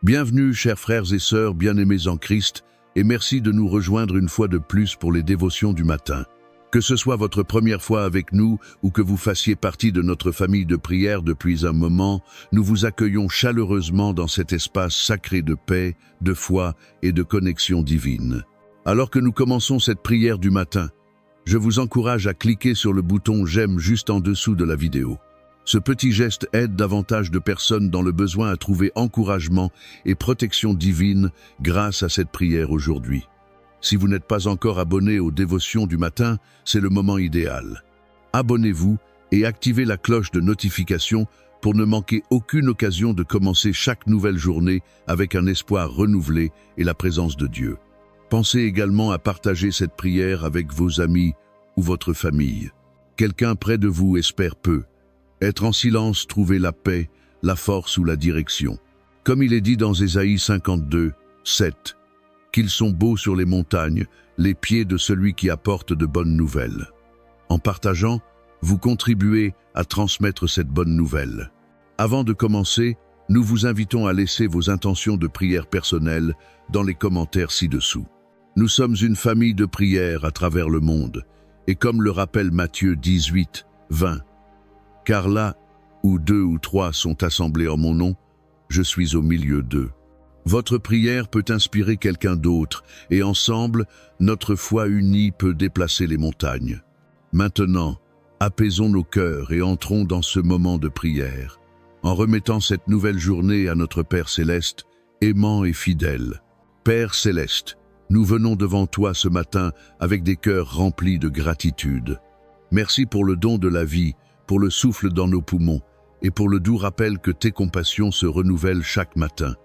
Bienvenue, chers frères et sœurs bien-aimés en Christ, et merci de nous rejoindre une fois de plus pour les dévotions du matin. Que ce soit votre première fois avec nous ou que vous fassiez partie de notre famille de prière depuis un moment, nous vous accueillons chaleureusement dans cet espace sacré de paix, de foi et de connexion divine. Alors que nous commençons cette prière du matin, je vous encourage à cliquer sur le bouton « J'aime » juste en dessous de la vidéo. Ce petit geste aide davantage de personnes dans le besoin à trouver encouragement et protection divine grâce à cette prière aujourd'hui. Si vous n'êtes pas encore abonné aux dévotions du matin, c'est le moment idéal. Abonnez-vous et activez la cloche de notification pour ne manquer aucune occasion de commencer chaque nouvelle journée avec un espoir renouvelé et la présence de Dieu. Pensez également à partager cette prière avec vos amis ou votre famille. Quelqu'un près de vous espère peu. Être en silence, trouver la paix, la force ou la direction. Comme il est dit dans Ésaïe 52, 7, qu'ils sont beaux sur les montagnes, les pieds de celui qui apporte de bonnes nouvelles. En partageant, vous contribuez à transmettre cette bonne nouvelle. Avant de commencer, nous vous invitons à laisser vos intentions de prière personnelles dans les commentaires ci-dessous. Nous sommes une famille de prière à travers le monde, et comme le rappelle Matthieu 18, 20, car là où 2 ou 3 sont assemblés en mon nom, je suis au milieu d'eux. Votre prière peut inspirer quelqu'un d'autre, et ensemble, notre foi unie peut déplacer les montagnes. Maintenant, apaisons nos cœurs et entrons dans ce moment de prière, en remettant cette nouvelle journée à notre Père Céleste, aimant et fidèle. Père Céleste, nous venons devant toi ce matin avec des cœurs remplis de gratitude. Merci pour le don de la vie, pour le souffle dans nos poumons et pour le doux rappel que tes compassions se renouvellent chaque matin.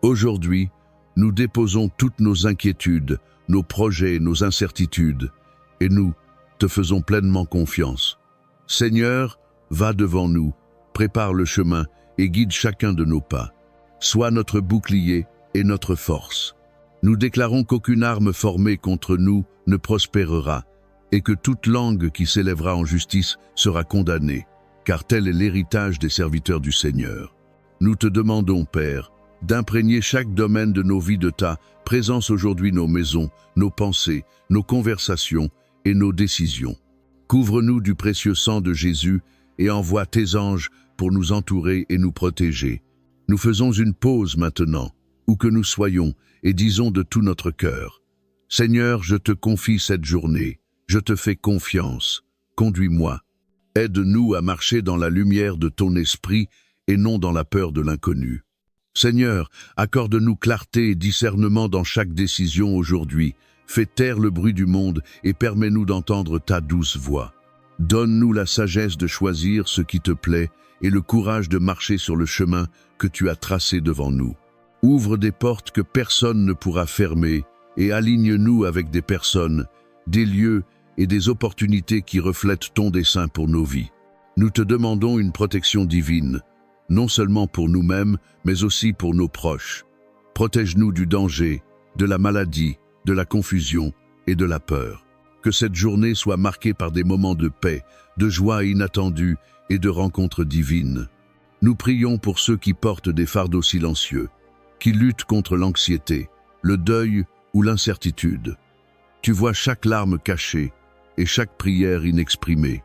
Aujourd'hui, nous déposons toutes nos inquiétudes, nos projets, nos incertitudes, et nous te faisons pleinement confiance. Seigneur, va devant nous, prépare le chemin et guide chacun de nos pas. Sois notre bouclier et notre force. Nous déclarons qu'aucune arme formée contre nous ne prospérera, et que toute langue qui s'élèvera en justice sera condamnée, car tel est l'héritage des serviteurs du Seigneur. Nous te demandons, Père, d'imprégner chaque domaine de nos vies de ta présence aujourd'hui, nos maisons, nos pensées, nos conversations et nos décisions. Couvre-nous du précieux sang de Jésus et envoie tes anges pour nous entourer et nous protéger. Nous faisons une pause maintenant, où que nous soyons, et disons de tout notre cœur, Seigneur, je te confie cette journée. Je te fais confiance, conduis-moi. Aide-nous à marcher dans la lumière de ton esprit et non dans la peur de l'inconnu. Seigneur, accorde-nous clarté et discernement dans chaque décision aujourd'hui. Fais taire le bruit du monde et permets-nous d'entendre ta douce voix. Donne-nous la sagesse de choisir ce qui te plaît et le courage de marcher sur le chemin que tu as tracé devant nous. Ouvre des portes que personne ne pourra fermer et aligne-nous avec des personnes, des lieux et des opportunités qui reflètent ton dessein pour nos vies. Nous te demandons une protection divine, non seulement pour nous-mêmes, mais aussi pour nos proches. Protège-nous du danger, de la maladie, de la confusion et de la peur. Que cette journée soit marquée par des moments de paix, de joie inattendue et de rencontres divines. Nous prions pour ceux qui portent des fardeaux silencieux, qui luttent contre l'anxiété, le deuil ou l'incertitude. Tu vois chaque larme cachée et chaque prière inexprimée.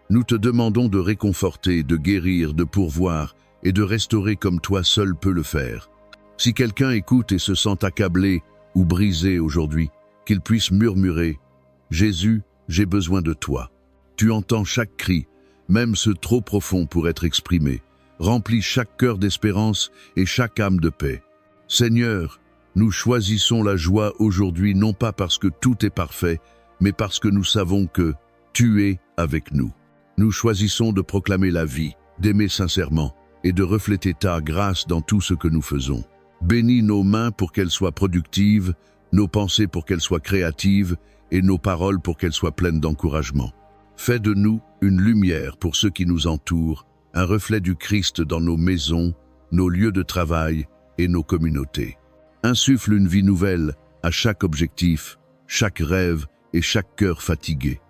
Nous te demandons de réconforter, de guérir, de pourvoir et de restaurer comme toi seul peux le faire. Si quelqu'un écoute et se sent accablé ou brisé aujourd'hui, qu'il puisse murmurer « Jésus, j'ai besoin de toi ». Tu entends chaque cri, même ceux trop profonds pour être exprimés. Remplis chaque cœur d'espérance et chaque âme de paix. Seigneur, nous choisissons la joie aujourd'hui non pas parce que tout est parfait, mais parce que nous savons que tu es avec nous. Nous choisissons de proclamer la vie, d'aimer sincèrement et de refléter ta grâce dans tout ce que nous faisons. Bénis nos mains pour qu'elles soient productives, nos pensées pour qu'elles soient créatives et nos paroles pour qu'elles soient pleines d'encouragement. Fais de nous une lumière pour ceux qui nous entourent, un reflet du Christ dans nos maisons, nos lieux de travail et nos communautés. Insuffle une vie nouvelle à chaque objectif, chaque rêve et chaque cœur fatigué.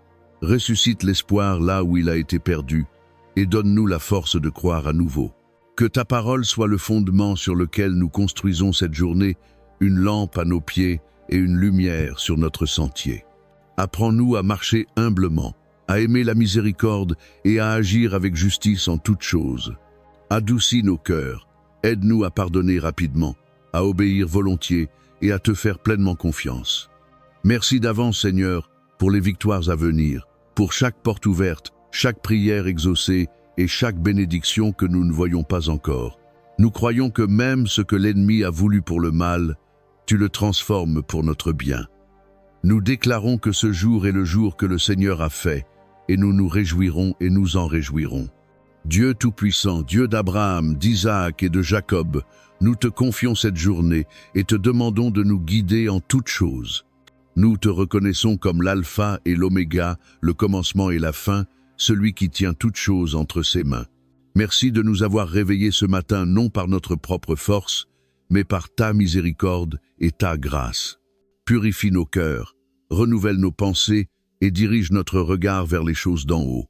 Ressuscite l'espoir là où il a été perdu et donne-nous la force de croire à nouveau. Que ta parole soit le fondement sur lequel nous construisons cette journée, une lampe à nos pieds et une lumière sur notre sentier. Apprends-nous à marcher humblement, à aimer la miséricorde et à agir avec justice en toutes choses. Adoucis nos cœurs, aide-nous à pardonner rapidement, à obéir volontiers et à te faire pleinement confiance. Merci d'avance, Seigneur, pour les victoires à venir, pour chaque porte ouverte, chaque prière exaucée et chaque bénédiction que nous ne voyons pas encore. Nous croyons que même ce que l'ennemi a voulu pour le mal, tu le transformes pour notre bien. Nous déclarons que ce jour est le jour que le Seigneur a fait, et nous nous réjouirons et nous en réjouirons. Dieu Tout-Puissant, Dieu d'Abraham, d'Isaac et de Jacob, nous te confions cette journée et te demandons de nous guider en toutes choses. Nous te reconnaissons comme l'alpha et l'oméga, le commencement et la fin, celui qui tient toutes choses entre ses mains. Merci de nous avoir réveillés ce matin non par notre propre force, mais par ta miséricorde et ta grâce. Purifie nos cœurs, renouvelle nos pensées et dirige notre regard vers les choses d'en haut.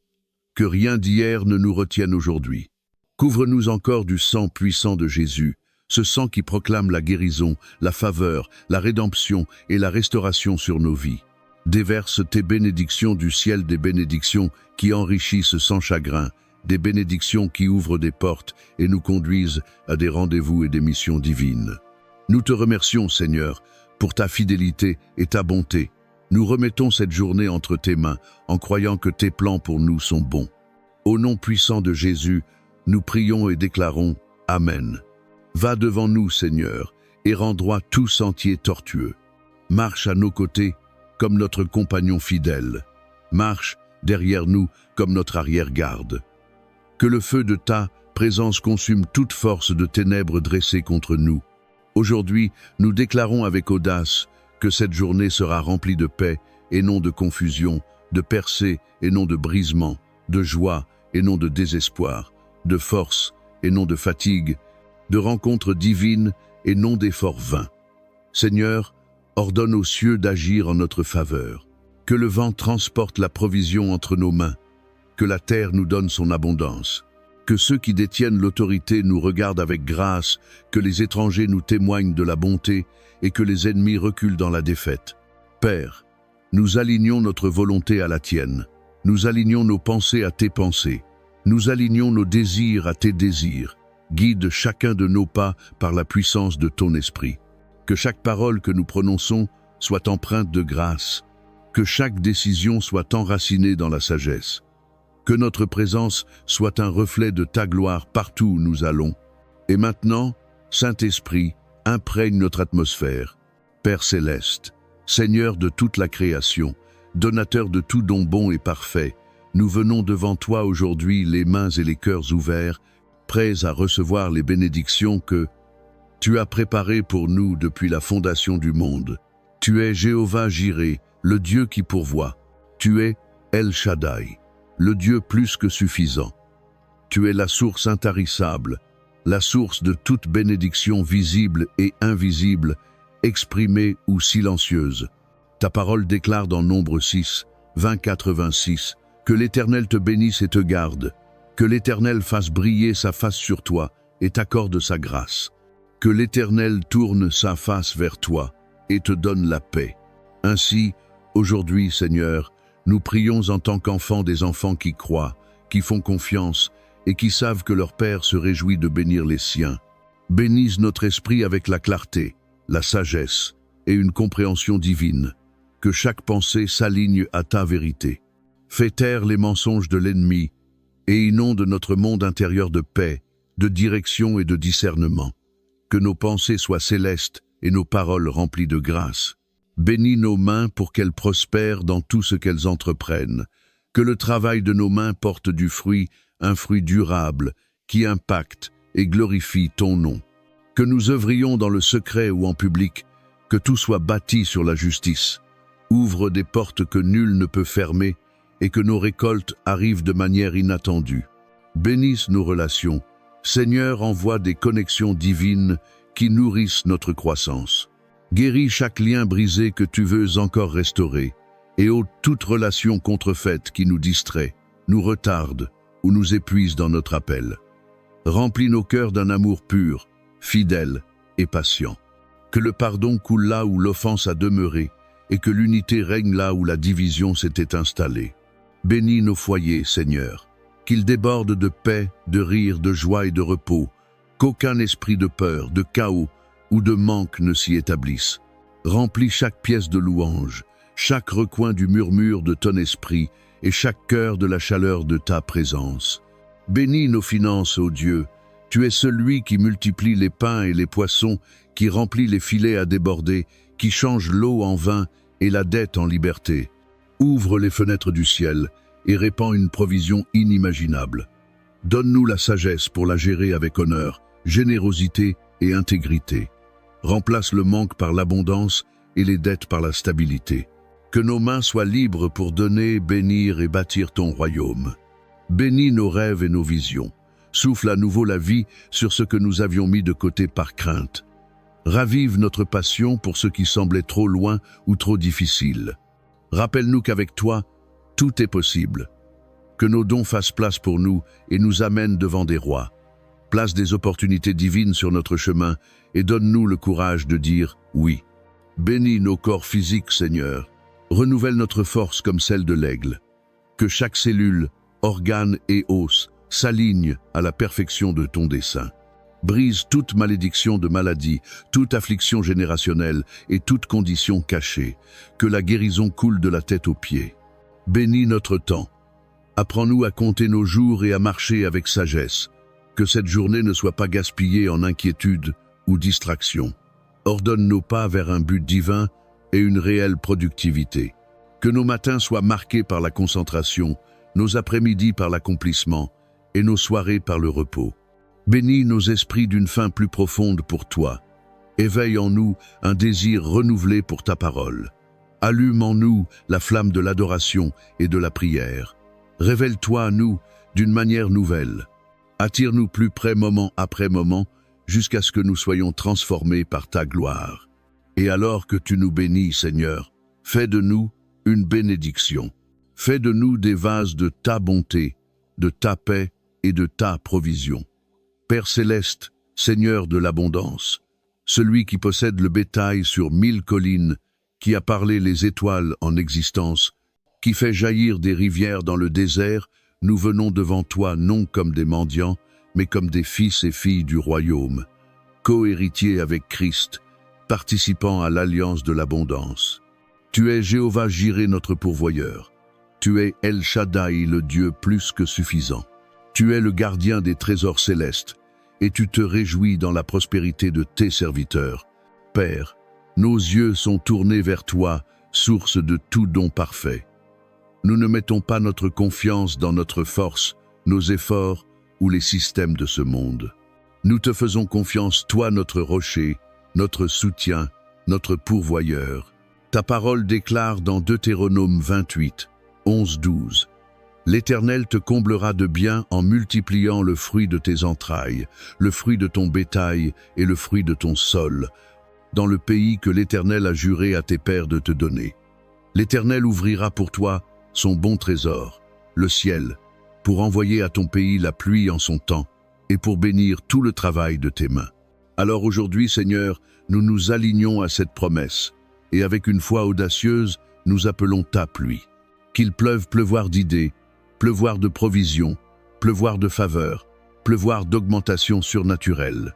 Que rien d'hier ne nous retienne aujourd'hui. Couvre-nous encore du sang puissant de Jésus, ce sang qui proclame la guérison, la faveur, la rédemption et la restauration sur nos vies. Déverse tes bénédictions du ciel, des bénédictions qui enrichissent sans chagrin, des bénédictions qui ouvrent des portes et nous conduisent à des rendez-vous et des missions divines. Nous te remercions, Seigneur, pour ta fidélité et ta bonté. Nous remettons cette journée entre tes mains en croyant que tes plans pour nous sont bons. Au nom puissant de Jésus, nous prions et déclarons Amen. Va devant nous, Seigneur, et rends droit tout sentier tortueux. Marche à nos côtés comme notre compagnon fidèle. Marche derrière nous comme notre arrière-garde. Que le feu de ta présence consume toute force de ténèbres dressées contre nous. Aujourd'hui, nous déclarons avec audace que cette journée sera remplie de paix et non de confusion, de percées et non de brisement, de joie et non de désespoir, de force et non de fatigue, de rencontres divines et non d'efforts vains. Seigneur, ordonne aux cieux d'agir en notre faveur. Que le vent transporte la provision entre nos mains. Que la terre nous donne son abondance. Que ceux qui détiennent l'autorité nous regardent avec grâce, que les étrangers nous témoignent de la bonté et que les ennemis reculent dans la défaite. Père, nous alignons notre volonté à la tienne. Nous alignons nos pensées à tes pensées. Nous alignons nos désirs à tes désirs. Guide chacun de nos pas par la puissance de ton esprit. Que chaque parole que nous prononçons soit empreinte de grâce. Que chaque décision soit enracinée dans la sagesse. Que notre présence soit un reflet de ta gloire partout où nous allons. Et maintenant, Saint-Esprit, imprègne notre atmosphère. Père céleste, Seigneur de toute la création, donateur de tout don bon et parfait, nous venons devant toi aujourd'hui les mains et les cœurs ouverts, prêts à recevoir les bénédictions que tu as préparées pour nous depuis la fondation du monde. Tu es Jéhovah Jireh, le Dieu qui pourvoit. Tu es El Shaddai, le Dieu plus que suffisant. Tu es la source intarissable, la source de toute bénédiction visible et invisible, exprimée ou silencieuse. Ta parole déclare dans Nombre 6, 20-26, que l'Éternel te bénisse et te garde, que l'Éternel fasse briller sa face sur toi et t'accorde sa grâce, que l'Éternel tourne sa face vers toi et te donne la paix. Ainsi, aujourd'hui, Seigneur, nous prions en tant qu'enfants des enfants qui croient, qui font confiance et qui savent que leur Père se réjouit de bénir les siens. Bénisse notre esprit avec la clarté, la sagesse et une compréhension divine, que chaque pensée s'aligne à ta vérité. Fais taire les mensonges de l'ennemi et inonde notre monde intérieur de paix, de direction et de discernement. Que nos pensées soient célestes et nos paroles remplies de grâce. Bénis nos mains pour qu'elles prospèrent dans tout ce qu'elles entreprennent. Que le travail de nos mains porte du fruit, un fruit durable, qui impacte et glorifie ton nom. Que nous œuvrions dans le secret ou en public, que tout soit bâti sur la justice. Ouvre des portes que nul ne peut fermer et que nos récoltes arrivent de manière inattendue. Bénisse nos relations. Seigneur, envoie des connexions divines qui nourrissent notre croissance. Guéris chaque lien brisé que tu veux encore restaurer et ôte toute relation contrefaite qui nous distrait, nous retarde ou nous épuise dans notre appel. Remplis nos cœurs d'un amour pur, fidèle et patient. Que le pardon coule là où l'offense a demeuré, et que l'unité règne là où la division s'était installée. Bénis nos foyers, Seigneur, qu'ils débordent de paix, de rire, de joie et de repos, qu'aucun esprit de peur, de chaos ou de manque ne s'y établisse. Remplis chaque pièce de louange, chaque recoin du murmure de ton esprit et chaque cœur de la chaleur de ta présence. Bénis nos finances, ô Dieu. Tu es celui qui multiplie les pains et les poissons, qui remplit les filets à déborder, qui change l'eau en vin et la dette en liberté. Ouvre les fenêtres du ciel et répands une provision inimaginable. Donne-nous la sagesse pour la gérer avec honneur, générosité et intégrité. Remplace le manque par l'abondance et les dettes par la stabilité. Que nos mains soient libres pour donner, bénir et bâtir ton royaume. Bénis nos rêves et nos visions. Souffle à nouveau la vie sur ce que nous avions mis de côté par crainte. Ravive notre passion pour ce qui semblait trop loin ou trop difficile. Rappelle-nous qu'avec toi, tout est possible. Que nos dons fassent place pour nous et nous amènent devant des rois. Place des opportunités divines sur notre chemin et donne-nous le courage de dire oui. Bénis nos corps physiques, Seigneur. Renouvelle notre force comme celle de l'aigle. Que chaque cellule, organe et os s'aligne à la perfection de ton dessein. Brise toute malédiction de maladie, toute affliction générationnelle et toute condition cachée. Que la guérison coule de la tête aux pieds. Bénis notre temps. Apprends-nous à compter nos jours et à marcher avec sagesse. Que cette journée ne soit pas gaspillée en inquiétude ou distraction. Ordonne nos pas vers un but divin et une réelle productivité. Que nos matins soient marqués par la concentration, nos après-midi par l'accomplissement et nos soirées par le repos. Bénis nos esprits d'une faim plus profonde pour toi. Éveille en nous un désir renouvelé pour ta parole. Allume en nous la flamme de l'adoration et de la prière. Révèle-toi à nous d'une manière nouvelle. Attire-nous plus près moment après moment, jusqu'à ce que nous soyons transformés par ta gloire. Et alors que tu nous bénis, Seigneur, fais de nous une bénédiction. Fais de nous des vases de ta bonté, de ta paix et de ta provision. Père céleste, Seigneur de l'abondance, celui qui possède le bétail sur 1000 collines, qui a parlé les étoiles en existence, qui fait jaillir des rivières dans le désert, nous venons devant toi non comme des mendiants, mais comme des fils et filles du royaume, co-héritiers avec Christ, participant à l'alliance de l'abondance. Tu es Jéhovah Jireh, notre pourvoyeur. Tu es El Shaddai, le Dieu plus que suffisant. Tu es le gardien des trésors célestes, et tu te réjouis dans la prospérité de tes serviteurs. Père, nos yeux sont tournés vers toi, source de tout don parfait. Nous ne mettons pas notre confiance dans notre force, nos efforts ou les systèmes de ce monde. Nous te faisons confiance, toi notre rocher, notre soutien, notre pourvoyeur. Ta parole déclare dans Deutéronome 28, 11-12. L'Éternel te comblera de bien en multipliant le fruit de tes entrailles, le fruit de ton bétail et le fruit de ton sol, dans le pays que l'Éternel a juré à tes pères de te donner. L'Éternel ouvrira pour toi son bon trésor, le ciel, pour envoyer à ton pays la pluie en son temps et pour bénir tout le travail de tes mains. Alors aujourd'hui, Seigneur, nous nous alignons à cette promesse et avec une foi audacieuse, nous appelons ta pluie. Qu'il pleuve pleuvoir d'idées, pleuvoir de provisions, pleuvoir de faveur, pleuvoir d'augmentation surnaturelle.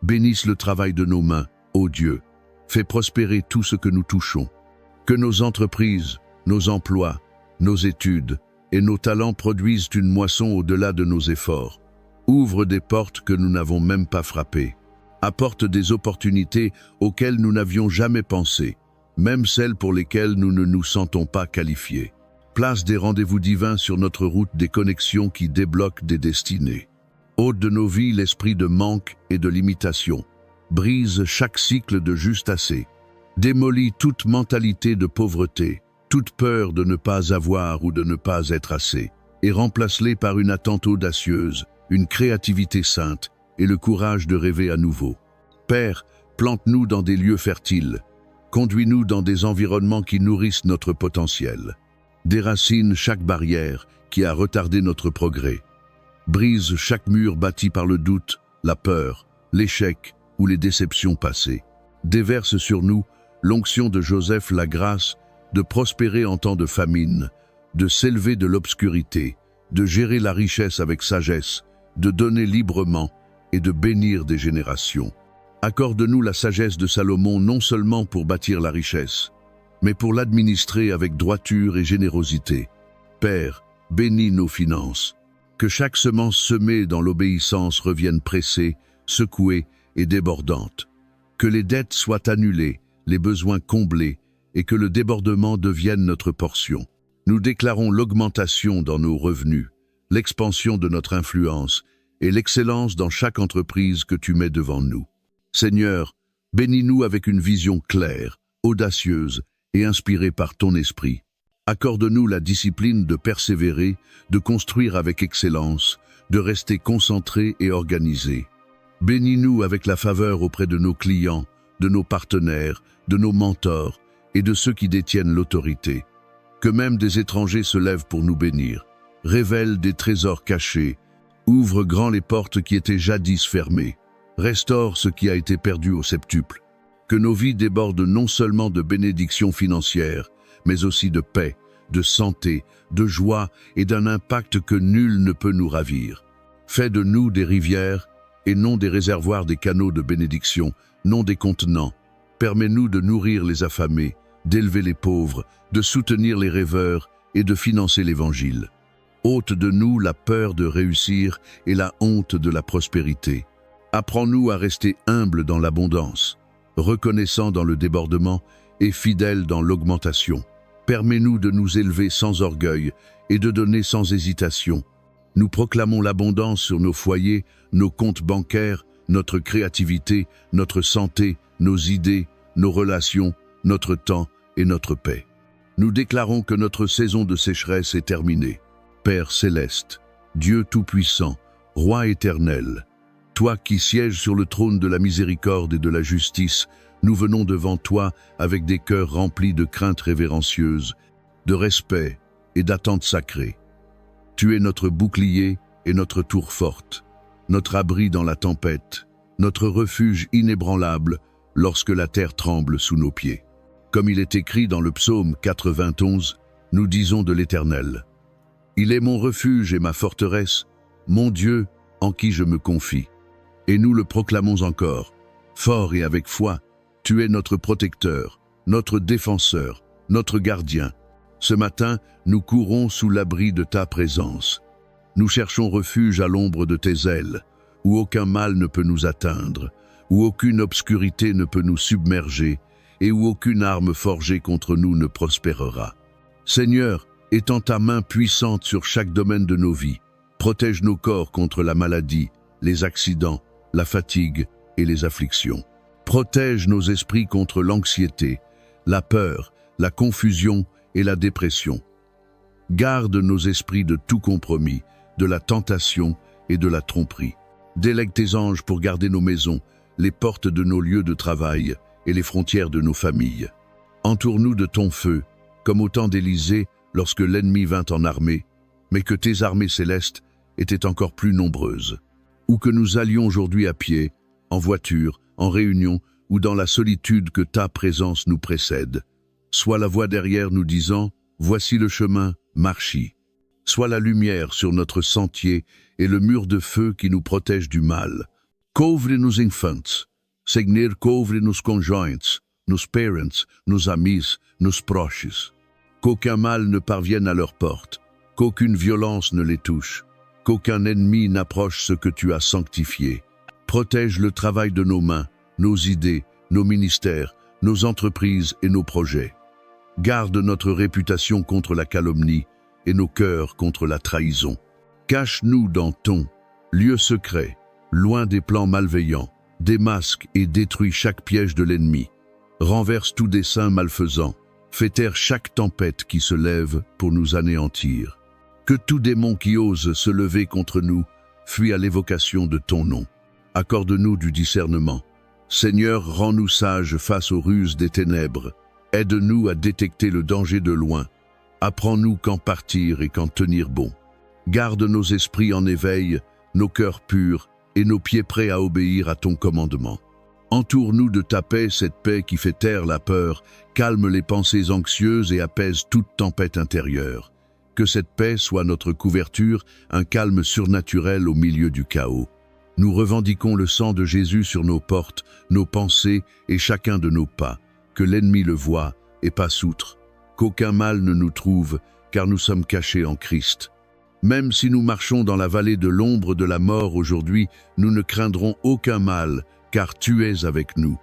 Bénisse le travail de nos mains, ô Dieu. Fais prospérer tout ce que nous touchons. Que nos entreprises, nos emplois, nos études et nos talents produisent une moisson au-delà de nos efforts. Ouvre des portes que nous n'avons même pas frappées. Apporte des opportunités auxquelles nous n'avions jamais pensé, même celles pour lesquelles nous ne nous sentons pas qualifiés. Place des rendez-vous divins sur notre route, des connexions qui débloquent des destinées. Ôte de nos vies l'esprit de manque et de limitation. Brise chaque cycle de juste assez. Démolis toute mentalité de pauvreté, toute peur de ne pas avoir ou de ne pas être assez, et remplace-les par une attente audacieuse, une créativité sainte et le courage de rêver à nouveau. Père, plante-nous dans des lieux fertiles. Conduis-nous dans des environnements qui nourrissent notre potentiel. Déracine chaque barrière qui a retardé notre progrès. Brise chaque mur bâti par le doute, la peur, l'échec ou les déceptions passées. Déverse sur nous l'onction de Joseph, la grâce de prospérer en temps de famine, de s'élever de l'obscurité, de gérer la richesse avec sagesse, de donner librement et de bénir des générations. Accorde-nous la sagesse de Salomon non seulement pour bâtir la richesse, mais pour l'administrer avec droiture et générosité. Père, bénis nos finances. Que chaque semence semée dans l'obéissance revienne pressée, secouée et débordante. Que les dettes soient annulées, les besoins comblés, et que le débordement devienne notre portion. Nous déclarons l'augmentation dans nos revenus, l'expansion de notre influence et l'excellence dans chaque entreprise que tu mets devant nous. Seigneur, bénis-nous avec une vision claire, audacieuse et inspirée par ton esprit. Accorde-nous la discipline de persévérer, de construire avec excellence, de rester concentrés et organisés. Bénis-nous avec la faveur auprès de nos clients, de nos partenaires, de nos mentors et de ceux qui détiennent l'autorité. Que même des étrangers se lèvent pour nous bénir. Révèle des trésors cachés. Ouvre grand les portes qui étaient jadis fermées. Restaure ce qui a été perdu au septuple. Que nos vies débordent non seulement de bénédictions financières, mais aussi de paix, de santé, de joie et d'un impact que nul ne peut nous ravir. Fais de nous des rivières et non des réservoirs, des canaux de bénédiction, non des contenants. Permets-nous de nourrir les affamés, d'élever les pauvres, de soutenir les rêveurs et de financer l'Évangile. Ôte de nous la peur de réussir et la honte de la prospérité. Apprends-nous à rester humbles dans l'abondance, reconnaissants dans le débordement et fidèles dans l'augmentation. Permets-nous de nous élever sans orgueil et de donner sans hésitation. Nous proclamons l'abondance sur nos foyers, nos comptes bancaires, notre créativité, notre santé, nos idées, nos relations, notre temps et notre paix. Nous déclarons que notre saison de sécheresse est terminée. Père céleste, Dieu tout-puissant, Roi éternel, toi qui sièges sur le trône de la miséricorde et de la justice, nous venons devant toi avec des cœurs remplis de crainte révérencieuse, de respect et d'attente sacrée. Tu es notre bouclier et notre tour forte, notre abri dans la tempête, notre refuge inébranlable lorsque la terre tremble sous nos pieds. Comme il est écrit dans le psaume 91, nous disons de l'Éternel: Il est mon refuge et ma forteresse, mon Dieu en qui je me confie. Et nous le proclamons encore, fort et avec foi, tu es notre protecteur, notre défenseur, notre gardien. Ce matin, nous courons sous l'abri de ta présence. Nous cherchons refuge à l'ombre de tes ailes, où aucun mal ne peut nous atteindre, où aucune obscurité ne peut nous submerger, et où aucune arme forgée contre nous ne prospérera. Seigneur, étends ta main puissante sur chaque domaine de nos vies. Protège nos corps contre la maladie, les accidents, la fatigue et les afflictions. Protège nos esprits contre l'anxiété, la peur, la confusion et la dépression. Garde nos esprits de tout compromis, de la tentation et de la tromperie. Délègue tes anges pour garder nos maisons, les portes de nos lieux de travail et les frontières de nos familles. Entoure-nous de ton feu, comme au temps d'Élisée lorsque l'ennemi vint en armée, mais que tes armées célestes étaient encore plus nombreuses. Ou que nous allions aujourd'hui à pied, en voiture, en réunion ou dans la solitude, que ta présence nous précède. Sois la voix derrière nous disant « Voici le chemin, marche-y ». Sois la lumière sur notre sentier et le mur de feu qui nous protège du mal. Couvre nos enfants, Seigneur, couvre nos conjoints, nos parents, nos amis, nos proches. Qu'aucun mal ne parvienne à leur porte, qu'aucune violence ne les touche, qu'aucun ennemi n'approche ce que tu as sanctifié. Protège le travail de nos mains, nos idées, nos ministères, nos entreprises et nos projets. Garde notre réputation contre la calomnie et nos cœurs contre la trahison. Cache-nous dans ton lieu secret, loin des plans malveillants, démasque et détruis chaque piège de l'ennemi. Renverse tout dessein malfaisant, fais taire chaque tempête qui se lève pour nous anéantir. Que tout démon qui ose se lever contre nous fuit à l'évocation de ton nom. Accorde-nous du discernement. Seigneur, rends-nous sages face aux ruses des ténèbres. Aide-nous à détecter le danger de loin. Apprends-nous quand partir et quand tenir bon. Garde nos esprits en éveil, nos cœurs purs et nos pieds prêts à obéir à ton commandement. Entoure-nous de ta paix, cette paix qui fait taire la peur, calme les pensées anxieuses et apaise toute tempête intérieure. Que cette paix soit notre couverture, un calme surnaturel au milieu du chaos. Nous revendiquons le sang de Jésus sur nos portes, nos pensées et chacun de nos pas. Que l'ennemi le voie et passe outre. Qu'aucun mal ne nous trouve, car nous sommes cachés en Christ. Même si nous marchons dans la vallée de l'ombre de la mort aujourd'hui, nous ne craindrons aucun mal, car tu es avec nous.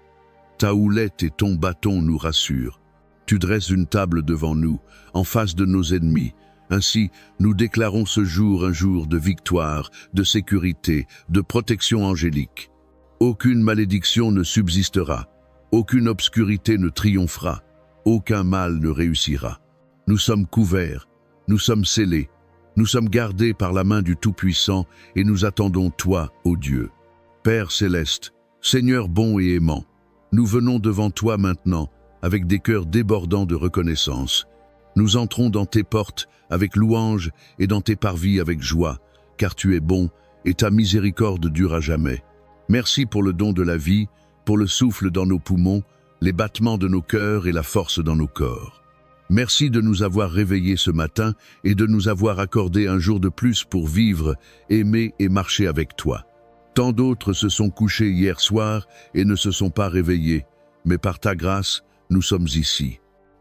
Ta houlette et ton bâton nous rassurent. Tu dresses une table devant nous, en face de nos ennemis. Ainsi, nous déclarons ce jour un jour de victoire, de sécurité, de protection angélique. Aucune malédiction ne subsistera, aucune obscurité ne triomphera, aucun mal ne réussira. Nous sommes couverts, nous sommes scellés, nous sommes gardés par la main du Tout-Puissant et nous attendons toi, ô Dieu. Père céleste, Seigneur bon et aimant, nous venons devant toi maintenant avec des cœurs débordants de reconnaissance. Nous entrons dans tes portes avec louange et dans tes parvis avec joie, car tu es bon et ta miséricorde dure à jamais. Merci pour le don de la vie, pour le souffle dans nos poumons, les battements de nos cœurs et la force dans nos corps. Merci de nous avoir réveillés ce matin et de nous avoir accordé un jour de plus pour vivre, aimer et marcher avec toi. Tant d'autres se sont couchés hier soir et ne se sont pas réveillés, mais par ta grâce, nous sommes ici.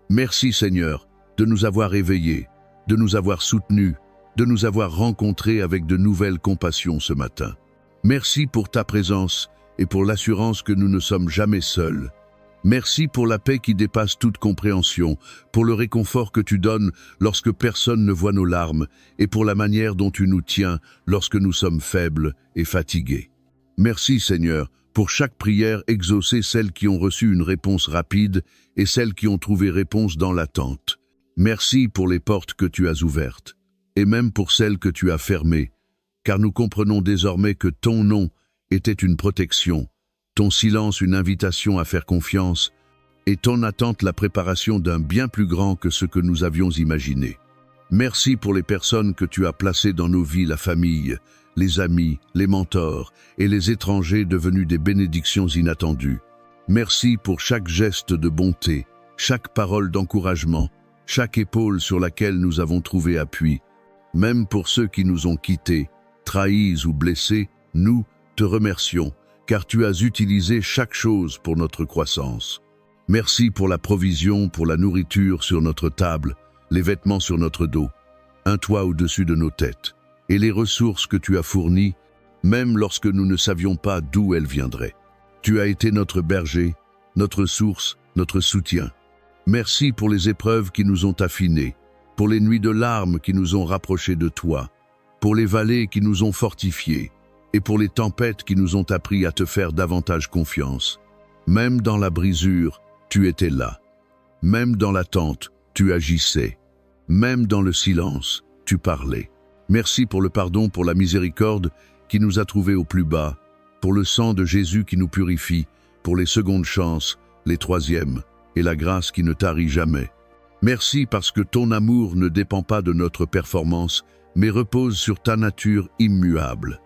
Merci Seigneur, de nous avoir éveillés, de nous avoir soutenus, de nous avoir rencontrés avec de nouvelles compassions ce matin. Merci pour ta présence et pour l'assurance que nous ne sommes jamais seuls. Merci pour la paix qui dépasse toute compréhension, pour le réconfort que tu donnes lorsque personne ne voit nos larmes et pour la manière dont tu nous tiens lorsque nous sommes faibles et fatigués. Merci Seigneur pour chaque prière exaucée, celles qui ont reçu une réponse rapide et celles qui ont trouvé réponse dans l'attente. Merci pour les portes que tu as ouvertes et même pour celles que tu as fermées, car nous comprenons désormais que ton nom était une protection, ton silence une invitation à faire confiance, et ton attente la préparation d'un bien plus grand que ce que nous avions imaginé. Merci pour les personnes que tu as placées dans nos vies, la famille, les amis, les mentors et les étrangers devenus des bénédictions inattendues. Merci pour chaque geste de bonté, chaque parole d'encouragement, chaque épaule sur laquelle nous avons trouvé appui. Même pour ceux qui nous ont quittés, trahis ou blessés, nous te remercions, car tu as utilisé chaque chose pour notre croissance. Merci pour la provision, pour la nourriture sur notre table, les vêtements sur notre dos, un toit au-dessus de nos têtes, et les ressources que tu as fournies, même lorsque nous ne savions pas d'où elles viendraient. Tu as été notre berger, notre source, notre soutien. Merci pour les épreuves qui nous ont affinés, pour les nuits de larmes qui nous ont rapprochés de toi, pour les vallées qui nous ont fortifiés, et pour les tempêtes qui nous ont appris à te faire davantage confiance. Même dans la brisure, tu étais là. Même dans l'attente, tu agissais. Même dans le silence, tu parlais. Merci pour le pardon, pour la miséricorde qui nous a trouvés au plus bas, pour le sang de Jésus qui nous purifie, pour les secondes chances, les troisièmes, et la grâce qui ne tarit jamais. Merci parce que ton amour ne dépend pas de notre performance, mais repose sur ta nature immuable.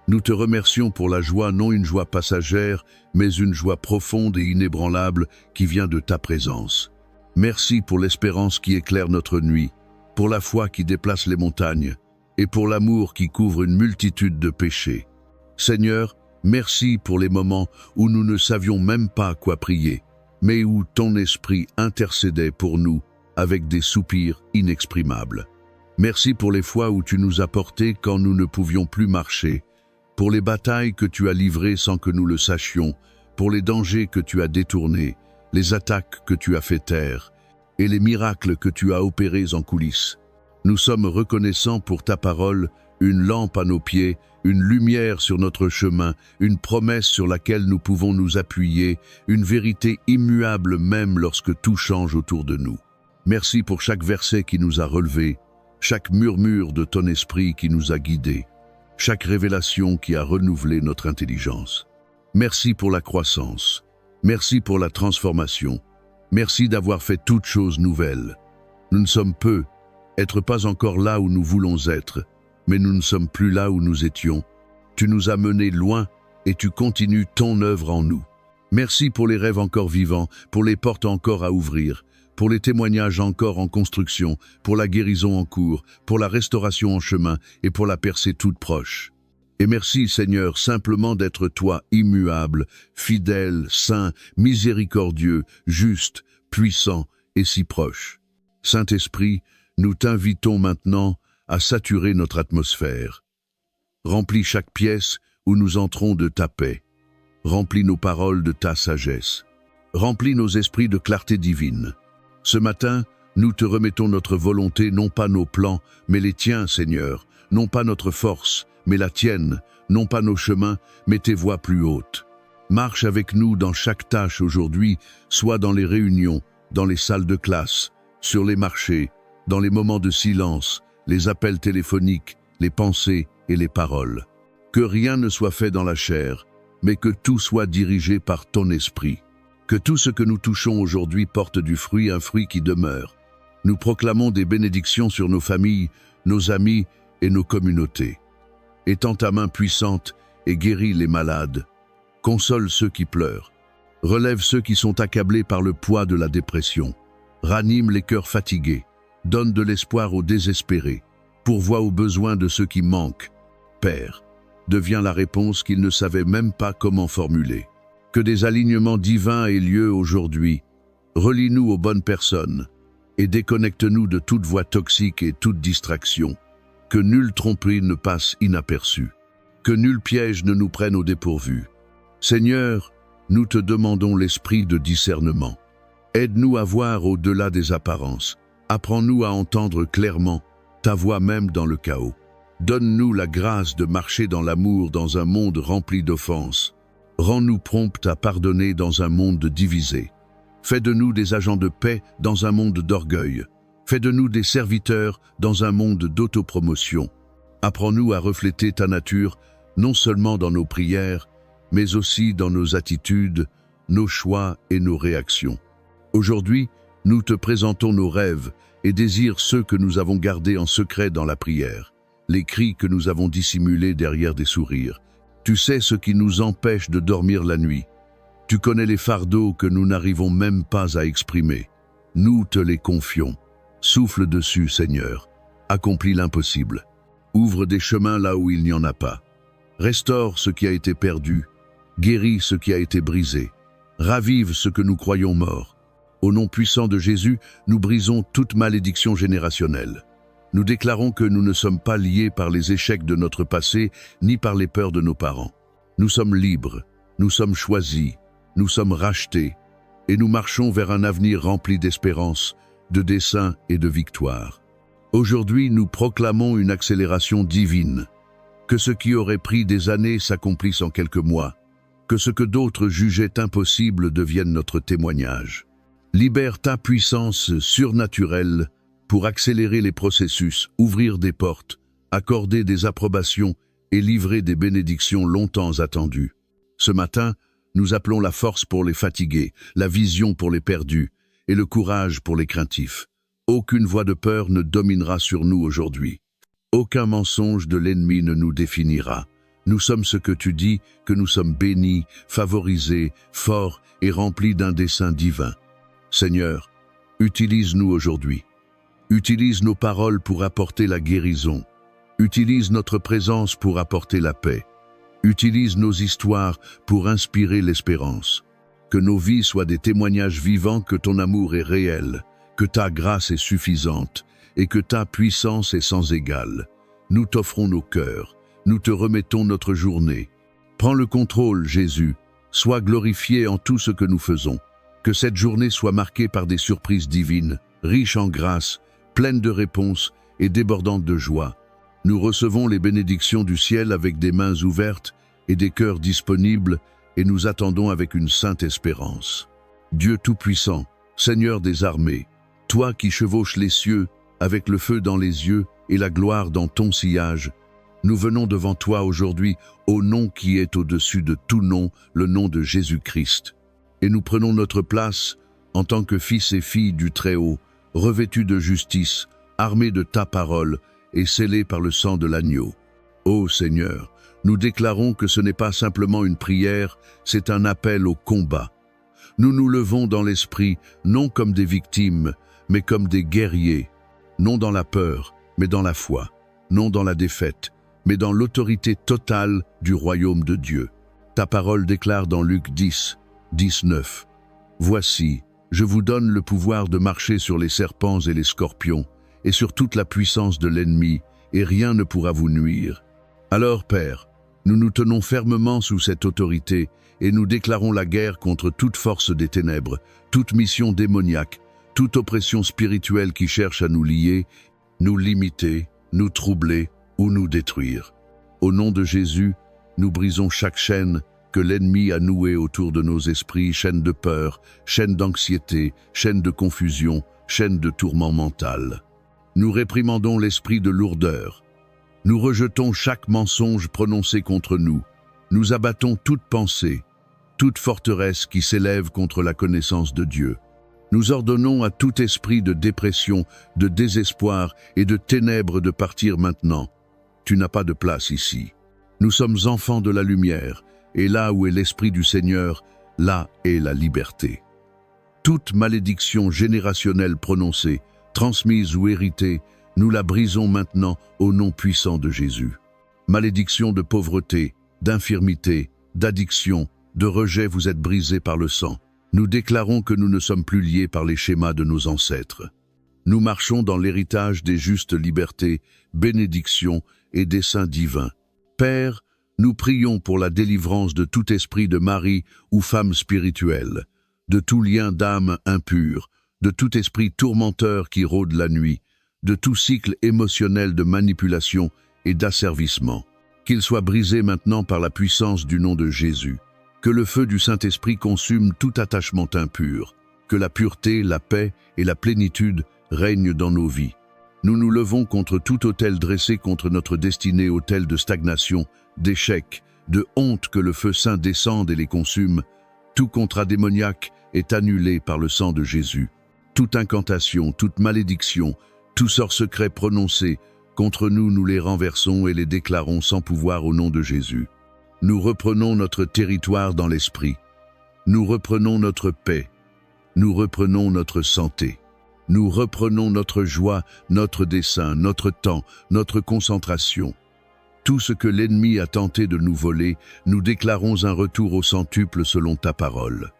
Nous te remercions pour la joie, non une joie passagère, mais une joie profonde et inébranlable qui vient de ta présence. Merci pour l'espérance qui éclaire notre nuit, pour la foi qui déplace les montagnes, et pour l'amour qui couvre une multitude de péchés. Seigneur, merci pour les moments où nous ne savions même pas quoi prier, mais où ton esprit intercédait pour nous avec des soupirs inexprimables. Merci pour les fois où tu nous as portés quand nous ne pouvions plus marcher, pour les batailles que tu as livrées sans que nous le sachions, pour les dangers que tu as détournés, les attaques que tu as fait taire, et les miracles que tu as opérés en coulisses. Nous sommes reconnaissants pour ta parole, une lampe à nos pieds, une lumière sur notre chemin, une promesse sur laquelle nous pouvons nous appuyer, une vérité immuable même lorsque tout change autour de nous. Merci pour chaque verset qui nous a relevés, chaque murmure de ton esprit qui nous a guidés, chaque révélation qui a renouvelé notre intelligence. Merci pour la croissance, merci pour la transformation, merci d'avoir fait toutes choses nouvelles. Nous ne sommes peu, être pas encore là où nous voulons être, mais nous ne sommes plus là où nous étions. Tu nous as menés loin et tu continues ton œuvre en nous. Merci pour les rêves encore vivants, pour les portes encore à ouvrir, pour les témoignages encore en construction, pour la guérison en cours, pour la restauration en chemin et pour la percée toute proche. Et merci, Seigneur, simplement d'être toi, immuable, fidèle, saint, miséricordieux, juste, puissant et si proche. Saint-Esprit, nous t'invitons maintenant à saturer notre atmosphère. Remplis chaque pièce où nous entrons de ta paix. Remplis nos paroles de ta sagesse. Remplis nos esprits de clarté divine. Ce matin, nous te remettons notre volonté, non pas nos plans, mais les tiens, Seigneur, non pas notre force, mais la tienne, non pas nos chemins, mais tes voies plus hautes. Marche avec nous dans chaque tâche aujourd'hui, soit dans les réunions, dans les salles de classe, sur les marchés, dans les moments de silence, les appels téléphoniques, les pensées et les paroles. Que rien ne soit fait dans la chair, mais que tout soit dirigé par ton esprit. Que tout ce que nous touchons aujourd'hui porte du fruit, un fruit qui demeure. Nous proclamons des bénédictions sur nos familles, nos amis et nos communautés. Étends ta main puissante et guéris les malades. Console ceux qui pleurent. Relève ceux qui sont accablés par le poids de la dépression. Ranime les cœurs fatigués. Donne de l'espoir aux désespérés. Pourvois aux besoins de ceux qui manquent. Père, deviens la réponse qu'ils ne savaient même pas comment formuler. Que des alignements divins aient lieu aujourd'hui. Relie-nous aux bonnes personnes et déconnecte-nous de toute voix toxique et toute distraction. Que nulle tromperie ne passe inaperçue. Que nul piège ne nous prenne au dépourvu. Seigneur, nous te demandons l'esprit de discernement. Aide-nous à voir au-delà des apparences. Apprends-nous à entendre clairement ta voix même dans le chaos. Donne-nous la grâce de marcher dans l'amour dans un monde rempli d'offenses. Rends-nous prompts à pardonner dans un monde divisé. Fais de nous des agents de paix dans un monde d'orgueil. Fais de nous des serviteurs dans un monde d'autopromotion. Apprends-nous à refléter ta nature, non seulement dans nos prières, mais aussi dans nos attitudes, nos choix et nos réactions. Aujourd'hui, nous te présentons nos rêves et désirs, ceux que nous avons gardés en secret dans la prière, les cris que nous avons dissimulés derrière des sourires. Tu sais ce qui nous empêche de dormir la nuit. Tu connais les fardeaux que nous n'arrivons même pas à exprimer. Nous te les confions. Souffle dessus, Seigneur. Accomplis l'impossible. Ouvre des chemins là où il n'y en a pas. Restaure ce qui a été perdu. Guéris ce qui a été brisé. Ravive ce que nous croyons mort. Au nom puissant de Jésus, nous brisons toute malédiction générationnelle. Nous déclarons que nous ne sommes pas liés par les échecs de notre passé, ni par les peurs de nos parents. Nous sommes libres, nous sommes choisis, nous sommes rachetés, et nous marchons vers un avenir rempli d'espérance, de dessein et de victoire. Aujourd'hui, nous proclamons une accélération divine. Que ce qui aurait pris des années s'accomplisse en quelques mois. Que ce que d'autres jugeaient impossible devienne notre témoignage. Libère ta puissance surnaturelle pour accélérer les processus, ouvrir des portes, accorder des approbations et livrer des bénédictions longtemps attendues. Ce matin, nous appelons la force pour les fatigués, la vision pour les perdus et le courage pour les craintifs. Aucune voix de peur ne dominera sur nous aujourd'hui. Aucun mensonge de l'ennemi ne nous définira. Nous sommes ce que tu dis, que nous sommes bénis, favorisés, forts et remplis d'un dessein divin. Seigneur, utilise-nous aujourd'hui. Utilise nos paroles pour apporter la guérison. Utilise notre présence pour apporter la paix. Utilise nos histoires pour inspirer l'espérance. Que nos vies soient des témoignages vivants que ton amour est réel, que ta grâce est suffisante et que ta puissance est sans égale. Nous t'offrons nos cœurs, nous te remettons notre journée. Prends le contrôle, Jésus. Sois glorifié en tout ce que nous faisons. Que cette journée soit marquée par des surprises divines, riches en grâce, pleines de réponses et débordantes de joie. Nous recevons les bénédictions du ciel avec des mains ouvertes et des cœurs disponibles et nous attendons avec une sainte espérance. Dieu Tout-Puissant, Seigneur des armées, toi qui chevauches les cieux avec le feu dans les yeux et la gloire dans ton sillage, nous venons devant toi aujourd'hui au nom qui est au-dessus de tout nom, le nom de Jésus-Christ. Et nous prenons notre place en tant que fils et filles du Très-Haut, revêtus de justice, armés de ta parole et scellés par le sang de l'agneau. Ô Seigneur, nous déclarons que ce n'est pas simplement une prière, c'est un appel au combat. Nous nous levons dans l'esprit, non comme des victimes, mais comme des guerriers, non dans la peur, mais dans la foi, non dans la défaite, mais dans l'autorité totale du royaume de Dieu. Ta parole déclare dans Luc 10, 19, « Voici, je vous donne le pouvoir de marcher sur les serpents et les scorpions, et sur toute la puissance de l'ennemi, et rien ne pourra vous nuire. » Alors, Père, nous nous tenons fermement sous cette autorité, et nous déclarons la guerre contre toute force des ténèbres, toute mission démoniaque, toute oppression spirituelle qui cherche à nous lier, nous limiter, nous troubler ou nous détruire. Au nom de Jésus, nous brisons chaque chaîne que l'ennemi a nouée autour de nos esprits, chaîne de peur, chaîne d'anxiété, chaîne de confusion, chaîne de tourment mental. Nous réprimandons l'esprit de lourdeur. Nous rejetons chaque mensonge prononcé contre nous. Nous abattons toute pensée, toute forteresse qui s'élève contre la connaissance de Dieu. Nous ordonnons à tout esprit de dépression, de désespoir et de ténèbres de partir maintenant. Tu n'as pas de place ici. Nous sommes enfants de la lumière, et là où est l'Esprit du Seigneur, là est la liberté. Toute malédiction générationnelle prononcée, transmise ou héritée, nous la brisons maintenant au nom puissant de Jésus. Malédiction de pauvreté, d'infirmité, d'addiction, de rejet, vous êtes brisés par le sang. Nous déclarons que nous ne sommes plus liés par les schémas de nos ancêtres. Nous marchons dans l'héritage des justes libertés, bénédictions et desseins divins. Père, nous prions pour la délivrance de tout esprit de mari ou femme spirituelle, de tout lien d'âme impur, de tout esprit tourmenteur qui rôde la nuit, de tout cycle émotionnel de manipulation et d'asservissement. Qu'il soit brisé maintenant par la puissance du nom de Jésus. Que le feu du Saint-Esprit consume tout attachement impur. Que la pureté, la paix et la plénitude règnent dans nos vies. Nous nous levons contre tout autel dressé contre notre destinée, autel de stagnation, d'échec, de honte, que le feu saint descende et les consume. Tout contrat démoniaque est annulé par le sang de Jésus. Toute incantation, toute malédiction, tout sort secret prononcé contre nous, nous les renversons et les déclarons sans pouvoir au nom de Jésus. Nous reprenons notre territoire dans l'esprit. Nous reprenons notre paix. Nous reprenons notre santé. Nous reprenons notre joie, notre dessein, notre temps, notre concentration. Tout ce que l'ennemi a tenté de nous voler, nous déclarons un retour au centuple selon ta parole.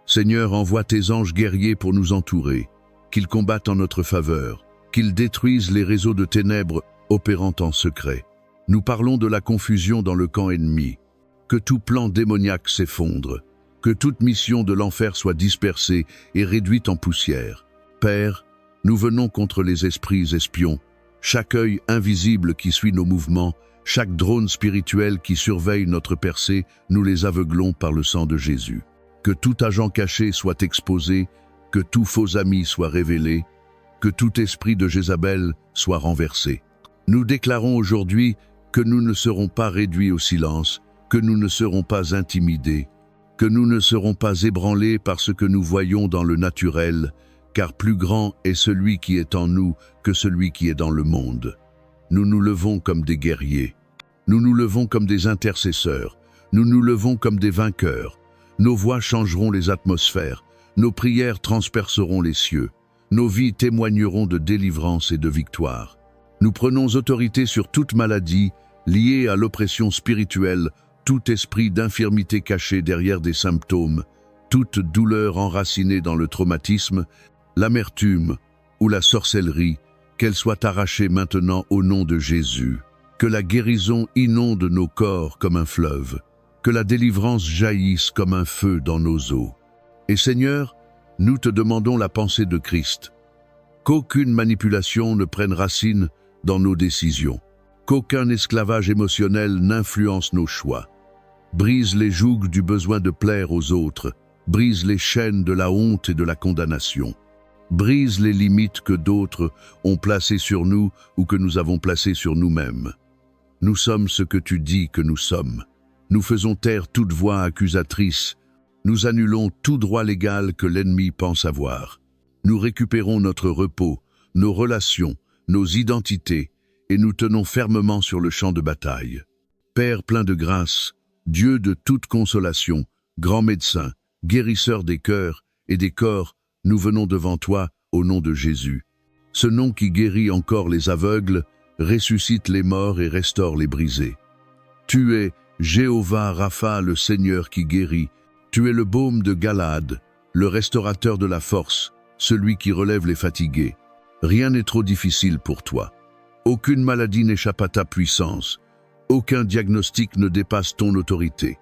Seigneur, envoie tes anges guerriers pour nous entourer, qu'ils combattent en notre faveur, qu'ils détruisent les réseaux de ténèbres opérant en secret. Nous parlons de la confusion dans le camp ennemi. Que tout plan démoniaque s'effondre, que toute mission de l'enfer soit dispersée et réduite en poussière. Père, nous venons contre les esprits espions, chaque œil invisible qui suit nos mouvements, chaque drone spirituel qui surveille notre percée, nous les aveuglons par le sang de Jésus. Que tout agent caché soit exposé, que tout faux ami soit révélé, que tout esprit de Jézabel soit renversé. Nous déclarons aujourd'hui que nous ne serons pas réduits au silence, que nous ne serons pas intimidés, que nous ne serons pas ébranlés par ce que nous voyons dans le naturel, car plus grand est celui qui est en nous que celui qui est dans le monde. Nous nous levons comme des guerriers, nous nous levons comme des intercesseurs, nous nous levons comme des vainqueurs. Nos voix changeront les atmosphères, nos prières transperceront les cieux, nos vies témoigneront de délivrance et de victoire. Nous prenons autorité sur toute maladie liée à l'oppression spirituelle, tout esprit d'infirmité caché derrière des symptômes, toute douleur enracinée dans le traumatisme, l'amertume ou la sorcellerie, qu'elle soit arrachée maintenant au nom de Jésus. Que la guérison inonde nos corps comme un fleuve, que la délivrance jaillisse comme un feu dans nos os. Et Seigneur, nous te demandons la pensée de Christ. Qu'aucune manipulation ne prenne racine dans nos décisions, qu'aucun esclavage émotionnel n'influence nos choix. Brise les jougs du besoin de plaire aux autres, brise les chaînes de la honte et de la condamnation. Brise les limites que d'autres ont placées sur nous ou que nous avons placées sur nous-mêmes. Nous sommes ce que tu dis que nous sommes. Nous faisons taire toute voix accusatrice. Nous annulons tout droit légal que l'ennemi pense avoir. Nous récupérons notre repos, nos relations, nos identités, et nous tenons fermement sur le champ de bataille. Père plein de grâce, Dieu de toute consolation, grand médecin, guérisseur des cœurs et des corps, nous venons devant toi au nom de Jésus. Ce nom qui guérit encore les aveugles, ressuscite les morts et restaure les brisés. Tu es Jéhovah Rapha, le Seigneur qui guérit. Tu es le baume de Galaad, le restaurateur de la force, celui qui relève les fatigués. Rien n'est trop difficile pour toi. Aucune maladie n'échappe à ta puissance. Aucun diagnostic ne dépasse ton autorité.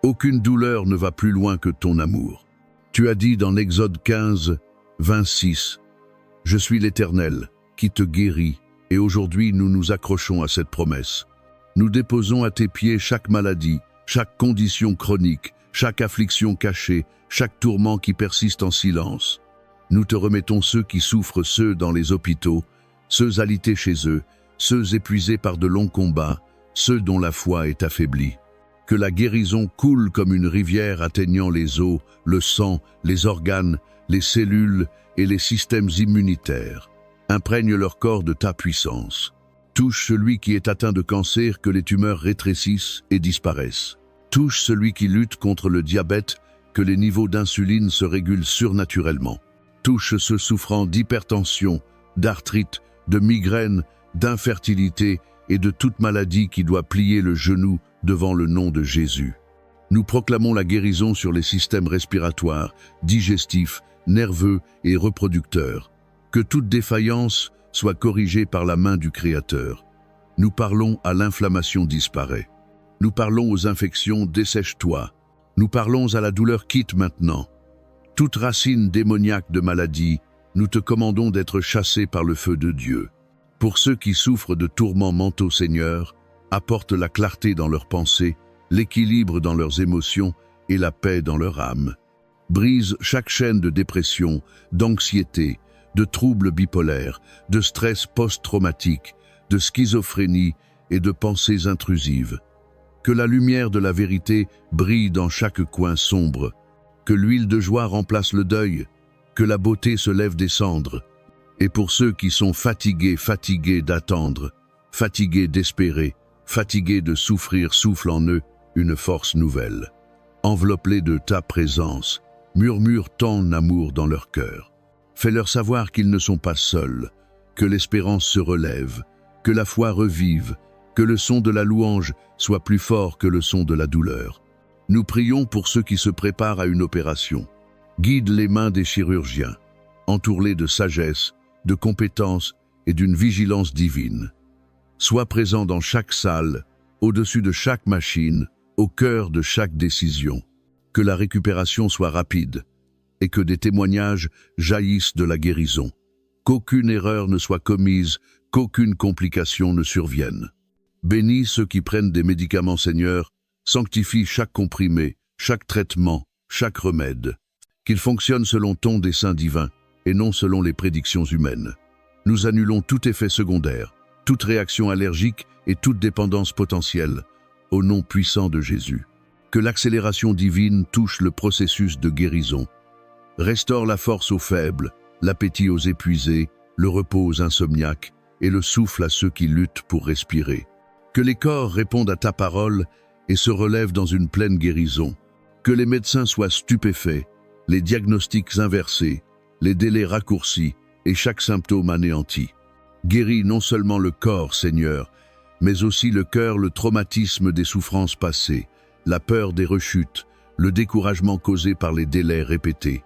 Aucune douleur ne va plus loin que ton amour. Tu as dit dans Exode 15, 26, « Je suis l'Éternel, qui te guérit, et aujourd'hui nous nous accrochons à cette promesse. Nous déposons à tes pieds chaque maladie, chaque condition chronique, chaque affliction cachée, chaque tourment qui persiste en silence. Nous te remettons ceux qui souffrent, ceux dans les hôpitaux, ceux alités chez eux, ceux épuisés par de longs combats, ceux dont la foi est affaiblie. Que la guérison coule comme une rivière atteignant les os, le sang, les organes, les cellules et les systèmes immunitaires. Imprègne leur corps de ta puissance. Touche celui qui est atteint de cancer, que les tumeurs rétrécissent et disparaissent. Touche celui qui lutte contre le diabète, que les niveaux d'insuline se régulent surnaturellement. Touche ceux souffrant d'hypertension, d'arthrite, de migraine, d'infertilité et de toute maladie qui doit plier le genou devant le nom de Jésus. Nous proclamons la guérison sur les systèmes respiratoires, digestifs, nerveux et reproducteurs. Que toute défaillance soit corrigée par la main du Créateur. Nous parlons à l'inflammation disparaît. Nous parlons aux infections dessèche-toi. Nous parlons à la douleur quitte maintenant. Toute racine démoniaque de maladie, nous te commandons d'être chassée par le feu de Dieu. Pour ceux qui souffrent de tourments mentaux, Seigneur, apporte la clarté dans leurs pensées, l'équilibre dans leurs émotions et la paix dans leur âme. Brise chaque chaîne de dépression, d'anxiété, de troubles bipolaires, de stress post-traumatique, de schizophrénie et de pensées intrusives. Que la lumière de la vérité brille dans chaque coin sombre, que l'huile de joie remplace le deuil, que la beauté se lève des cendres. Et pour ceux qui sont fatigués d'attendre, fatigués d'espérer, fatigués de souffrir, souffle en eux une force nouvelle. Enveloppe-les de ta présence, murmure ton amour dans leur cœur. Fais-leur savoir qu'ils ne sont pas seuls, que l'espérance se relève, que la foi revive, que le son de la louange soit plus fort que le son de la douleur. Nous prions pour ceux qui se préparent à une opération. Guide les mains des chirurgiens, entoure-les de sagesse, de compétence et d'une vigilance divine. Sois présent dans chaque salle, au-dessus de chaque machine, au cœur de chaque décision. Que la récupération soit rapide et que des témoignages jaillissent de la guérison. Qu'aucune erreur ne soit commise, qu'aucune complication ne survienne. Bénis ceux qui prennent des médicaments, Seigneur, sanctifie chaque comprimé, chaque traitement, chaque remède. Qu'il fonctionne selon ton dessein divin et non selon les prédictions humaines. Nous annulons tout effet secondaire, toute réaction allergique et toute dépendance potentielle, au nom puissant de Jésus. Que l'accélération divine touche le processus de guérison. Restaure la force aux faibles, l'appétit aux épuisés, le repos aux insomniaques et le souffle à ceux qui luttent pour respirer. Que les corps répondent à ta parole et se relèvent dans une pleine guérison. Que les médecins soient stupéfaits, les diagnostics inversés, les délais raccourcis et chaque symptôme anéanti. Guéris non seulement le corps, Seigneur, mais aussi le cœur, le traumatisme des souffrances passées, la peur des rechutes, le découragement causé par les délais répétés.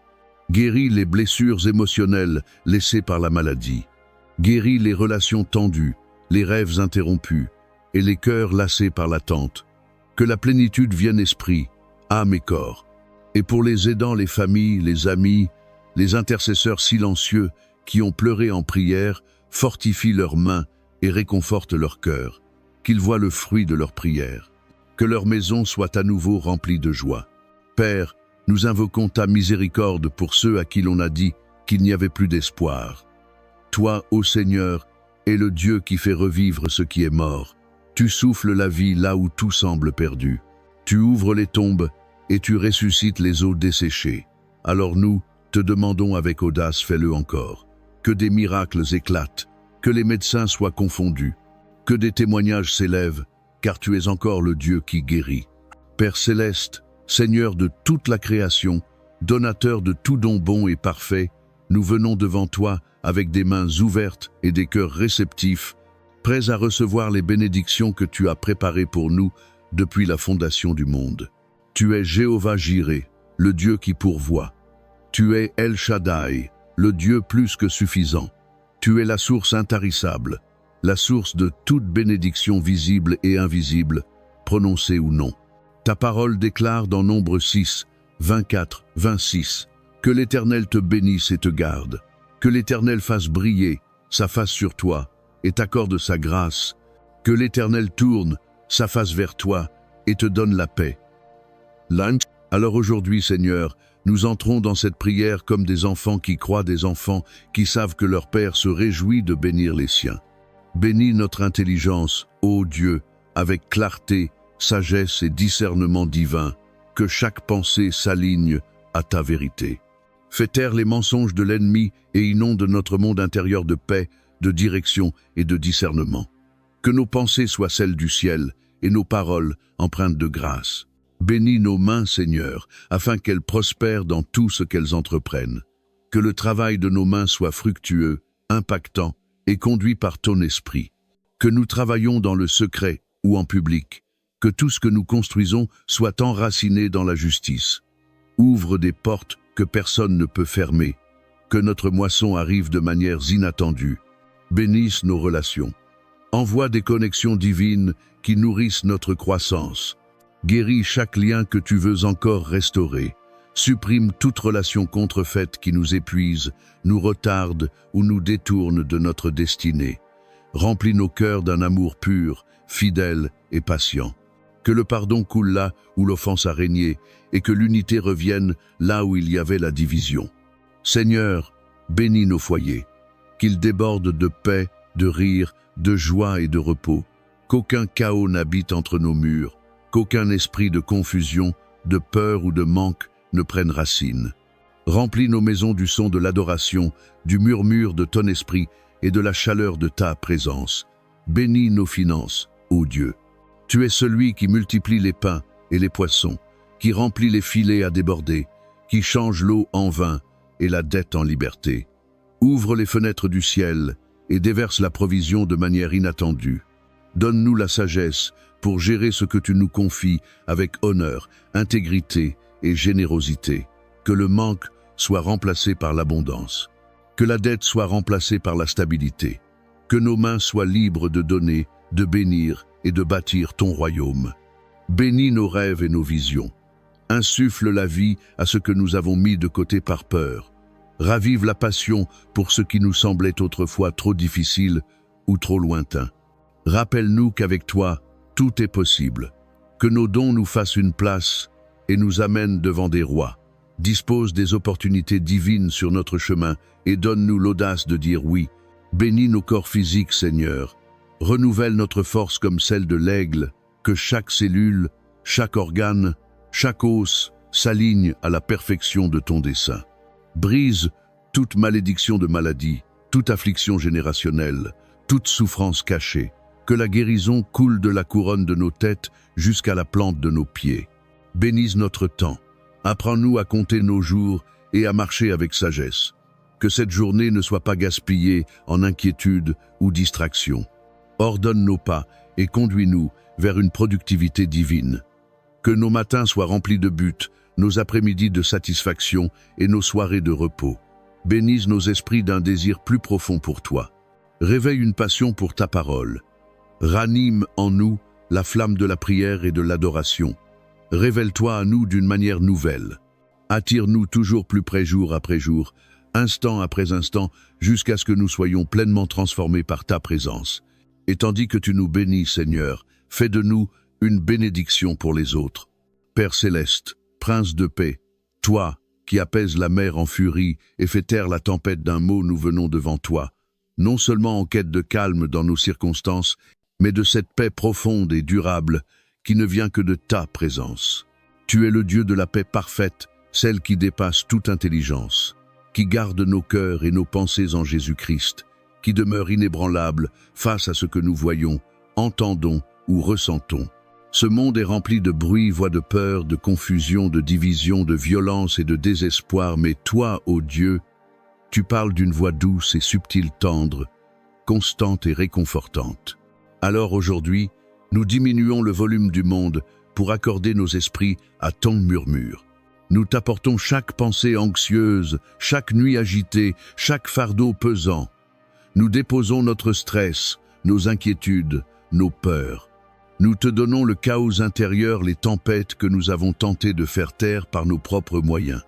Guéris les blessures émotionnelles laissées par la maladie. Guéris les relations tendues, les rêves interrompus et les cœurs lassés par l'attente. Que la plénitude vienne esprit, âme et corps. Et pour les aidants, les familles, les amis, les intercesseurs silencieux qui ont pleuré en prière, fortifie leurs mains et réconforte leur cœur. Qu'ils voient le fruit de leur prière. Que leur maison soit à nouveau remplie de joie. Père, nous invoquons ta miséricorde pour ceux à qui l'on a dit qu'il n'y avait plus d'espoir. Toi, ô Seigneur, es le Dieu qui fait revivre ce qui est mort. Tu souffles la vie là où tout semble perdu. Tu ouvres les tombes et tu ressuscites les os desséchés. Alors nous, te demandons avec audace, fais-le encore. Que des miracles éclatent, que les médecins soient confondus, Que des témoignages s'élèvent, car tu es encore le Dieu qui guérit. Père céleste, Seigneur de toute la création, donateur de tout don bon et parfait, nous venons devant toi avec des mains ouvertes et des cœurs réceptifs, prêts à recevoir les bénédictions que tu as préparées pour nous depuis la fondation du monde. Tu es Jéhovah Jireh, le Dieu qui pourvoit. Tu es El Shaddai, le Dieu plus que suffisant. Tu es la source intarissable, la source de toute bénédiction visible et invisible, prononcée ou non. Ta parole déclare dans Nombre 6, 24, 26, que l'Éternel te bénisse et te garde, que l'Éternel fasse briller sa face sur toi et t'accorde sa grâce, que l'Éternel tourne sa face vers toi et te donne la paix. Alors aujourd'hui, Seigneur, nous entrons dans cette prière comme des enfants qui croient, des enfants qui savent que leur Père se réjouit de bénir les siens. Bénis notre intelligence, ô Dieu, avec clarté, sagesse et discernement divin, que chaque pensée s'aligne à ta vérité. Fais taire les mensonges de l'ennemi et inonde notre monde intérieur de paix, de direction et de discernement. Que nos pensées soient celles du ciel et nos paroles empreintes de grâce. Bénis nos mains, Seigneur, afin qu'elles prospèrent dans tout ce qu'elles entreprennent. Que le travail de nos mains soit fructueux, impactant et conduit par ton esprit. Que nous travaillions dans le secret ou en public. Que tout ce que nous construisons soit enraciné dans la justice. Ouvre des portes que personne ne peut fermer. Que notre moisson arrive de manières inattendues. Bénisse nos relations. Envoie des connexions divines qui nourrissent notre croissance. Guéris chaque lien que tu veux encore restaurer. Supprime toute relation contrefaite qui nous épuise, nous retarde ou nous détourne de notre destinée. Remplis nos cœurs d'un amour pur, fidèle et patient. Que le pardon coule là où l'offense a régné et que l'unité revienne là où il y avait la division. Seigneur, bénis nos foyers, qu'ils débordent de paix, de rire, de joie et de repos. Qu'aucun chaos n'habite entre nos murs, qu'aucun esprit de confusion, de peur ou de manque ne prenne racine. Remplis nos maisons du son de l'adoration, du murmure de ton esprit et de la chaleur de ta présence. Bénis nos finances, ô Dieu. Tu es celui qui multiplie les pains et les poissons, qui remplit les filets à déborder, qui change l'eau en vin et la dette en liberté. Ouvre les fenêtres du ciel et déverse la provision de manière inattendue. Donne-nous la sagesse pour gérer ce que tu nous confies avec honneur, intégrité et générosité. Que le manque soit remplacé par l'abondance. Que la dette soit remplacée par la stabilité. Que nos mains soient libres de donner, de bénir et de bâtir ton royaume. Bénis nos rêves et nos visions. Insuffle la vie à ce que nous avons mis de côté par peur. Ravive la passion pour ce qui nous semblait autrefois trop difficile ou trop lointain. Rappelle-nous qu'avec toi, tout est possible. Que nos dons nous fassent une place et nous amènent devant des rois. Dispose des opportunités divines sur notre chemin et donne-nous l'audace de dire oui. Bénis nos corps physiques, Seigneur. Renouvelle notre force comme celle de l'aigle, que chaque cellule, chaque organe, chaque os s'aligne à la perfection de ton dessein. Brise toute malédiction de maladie, toute affliction générationnelle, toute souffrance cachée. Que la guérison coule de la couronne de nos têtes jusqu'à la plante de nos pieds. Bénisse notre temps. Apprends-nous à compter nos jours et à marcher avec sagesse. Que cette journée ne soit pas gaspillée en inquiétude ou distraction. Ordonne nos pas et conduis-nous vers une productivité divine. Que nos matins soient remplis de buts, nos après-midi de satisfaction et nos soirées de repos. Bénisse nos esprits d'un désir plus profond pour toi. Réveille une passion pour ta parole. Ranime en nous la flamme de la prière et de l'adoration. Révèle-toi à nous d'une manière nouvelle. Attire-nous toujours plus près jour après jour, instant après instant, jusqu'à ce que nous soyons pleinement transformés par ta présence. Et tandis que tu nous bénis, Seigneur, fais de nous une bénédiction pour les autres. Père céleste, Prince de paix, toi qui apaises la mer en furie et fais taire la tempête d'un mot, nous venons devant toi, non seulement en quête de calme dans nos circonstances, mais de cette paix profonde et durable qui ne vient que de ta présence. Tu es le Dieu de la paix parfaite, celle qui dépasse toute intelligence, qui garde nos cœurs et nos pensées en Jésus-Christ, qui demeure inébranlable face à ce que nous voyons entendons ou ressentons. Ce monde est rempli de bruit, voix de peur, de confusion, de division, de violence et de désespoir, mais toi, ô Dieu, tu parles d'une voix douce et subtile, tendre, constante et réconfortante. Alors aujourd'hui, nous diminuons le volume du monde pour accorder nos esprits à ton murmure. Nous t'apportons chaque pensée anxieuse, chaque nuit agitée, chaque fardeau pesant. Nous déposons notre stress, nos inquiétudes, nos peurs. Nous te donnons le chaos intérieur, les tempêtes que nous avons tenté de faire taire par nos propres moyens.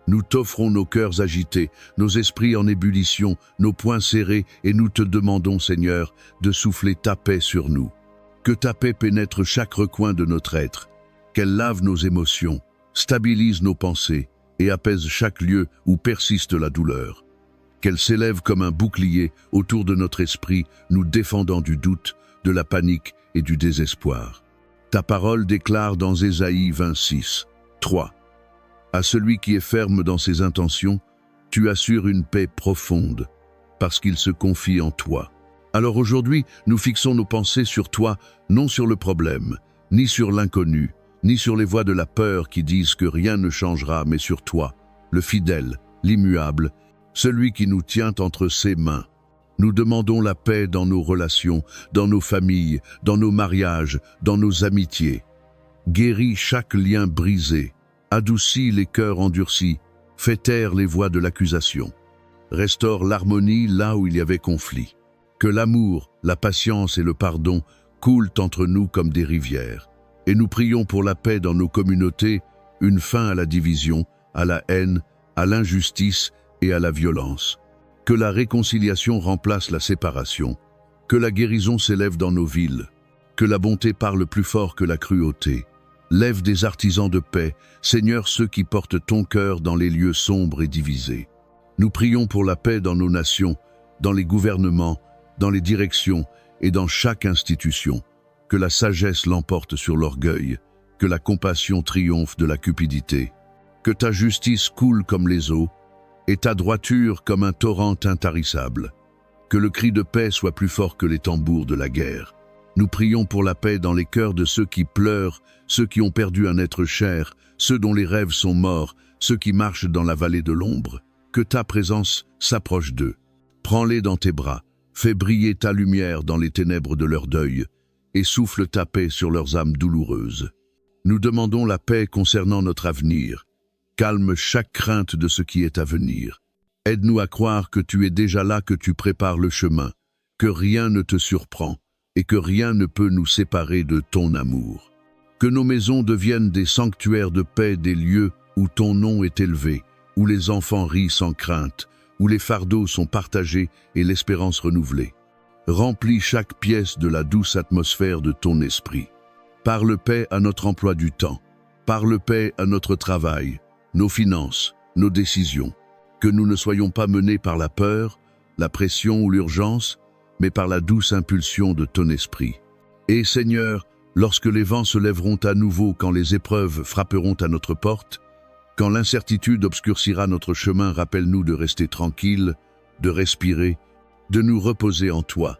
Nous t'offrons nos cœurs agités, nos esprits en ébullition, nos poings serrés, et nous te demandons, Seigneur, de souffler ta paix sur nous. Que ta paix pénètre chaque recoin de notre être, qu'elle lave nos émotions, stabilise nos pensées et apaise chaque lieu où persiste la douleur. Qu'elle s'élève comme un bouclier autour de notre esprit, nous défendant du doute, de la panique et du désespoir. Ta parole déclare dans Ésaïe 26, 3. À celui qui est ferme dans ses intentions, tu assures une paix profonde, parce qu'il se confie en toi. Alors aujourd'hui, nous fixons nos pensées sur toi, non sur le problème, ni sur l'inconnu, ni sur les voix de la peur qui disent que rien ne changera, mais sur toi, le fidèle, l'immuable, celui qui nous tient entre ses mains. Nous demandons la paix dans nos relations, dans nos familles, dans nos mariages, dans nos amitiés. Guéris chaque lien brisé, adoucis les cœurs endurcis, fais taire les voix de l'accusation. Restaure l'harmonie là où il y avait conflit. Que l'amour, la patience et le pardon coulent entre nous comme des rivières. Et nous prions pour la paix dans nos communautés, une fin à la division, à la haine, à l'injustice et à la violence. Que la réconciliation remplace la séparation, que la guérison s'élève dans nos villes, que la bonté parle plus fort que la cruauté. Lève des artisans de paix, Seigneur, ceux qui portent ton cœur dans les lieux sombres et divisés. Nous prions pour la paix dans nos nations, dans les gouvernements, dans les directions et dans chaque institution. Que la sagesse l'emporte sur l'orgueil, que la compassion triomphe de la cupidité. Que ta justice coule comme les eaux, et ta droiture comme un torrent intarissable. Que le cri de paix soit plus fort que les tambours de la guerre. Nous prions pour la paix dans les cœurs de ceux qui pleurent, ceux qui ont perdu un être cher, ceux dont les rêves sont morts, ceux qui marchent dans la vallée de l'ombre. Que ta présence s'approche d'eux. Prends-les dans tes bras, fais briller ta lumière dans les ténèbres de leur deuil, et souffle ta paix sur leurs âmes douloureuses. Nous demandons la paix concernant notre avenir. Calme chaque crainte de ce qui est à venir. Aide-nous à croire que tu es déjà là, que tu prépares le chemin, que rien ne te surprend et que rien ne peut nous séparer de ton amour. Que nos maisons deviennent des sanctuaires de paix, des lieux où ton nom est élevé, où les enfants rient sans crainte, où les fardeaux sont partagés et l'espérance renouvelée. Remplis chaque pièce de la douce atmosphère de ton esprit. Parle paix à notre emploi du temps. Parle paix à notre travail, nos finances, nos décisions. Que nous ne soyons pas menés par la peur, la pression ou l'urgence, mais par la douce impulsion de ton esprit. Et Seigneur, lorsque les vents se lèveront à nouveau, quand les épreuves frapperont à notre porte, quand l'incertitude obscurcira notre chemin, rappelle-nous de rester tranquilles, de respirer, de nous reposer en toi.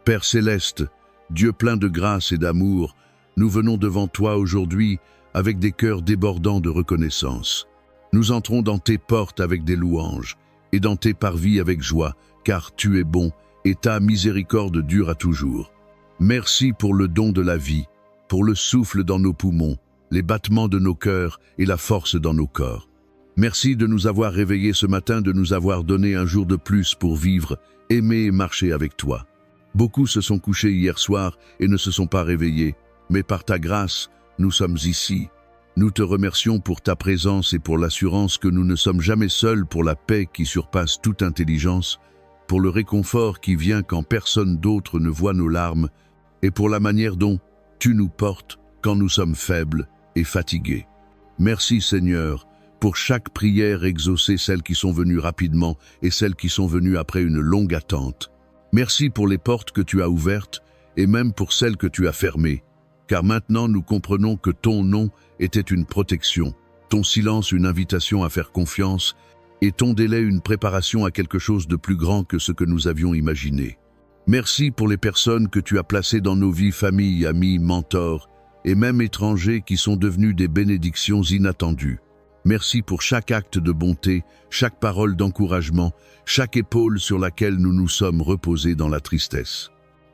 Père céleste, Dieu plein de grâce et d'amour, nous venons devant toi aujourd'hui avec des cœurs débordants de reconnaissance. Nous entrons dans tes portes avec des louanges et dans tes parvis avec joie, car tu es bon et ta miséricorde dure à toujours. Merci pour le don de la vie, pour le souffle dans nos poumons, les battements de nos cœurs et la force dans nos corps. Merci de nous avoir réveillés ce matin, de nous avoir donné un jour de plus pour vivre, aimer et marcher avec toi. Beaucoup se sont couchés hier soir et ne se sont pas réveillés, mais par ta grâce, nous sommes ici. Nous te remercions pour ta présence et pour l'assurance que nous ne sommes jamais seuls, pour la paix qui surpasse toute intelligence, pour le réconfort qui vient quand personne d'autre ne voit nos larmes, et pour la manière dont tu nous portes quand nous sommes faibles et fatigués. Merci Seigneur, pour chaque prière exaucée, celles qui sont venues rapidement et celles qui sont venues après une longue attente. Merci pour les portes que tu as ouvertes et même pour celles que tu as fermées, car maintenant nous comprenons que ton nom était une protection, ton silence une invitation à faire confiance et ton délai une préparation à quelque chose de plus grand que ce que nous avions imaginé. Merci pour les personnes que tu as placées dans nos vies, familles, amis, mentors, et même étrangers qui sont devenus des bénédictions inattendues. Merci pour chaque acte de bonté, chaque parole d'encouragement, chaque épaule sur laquelle nous nous sommes reposés dans la tristesse.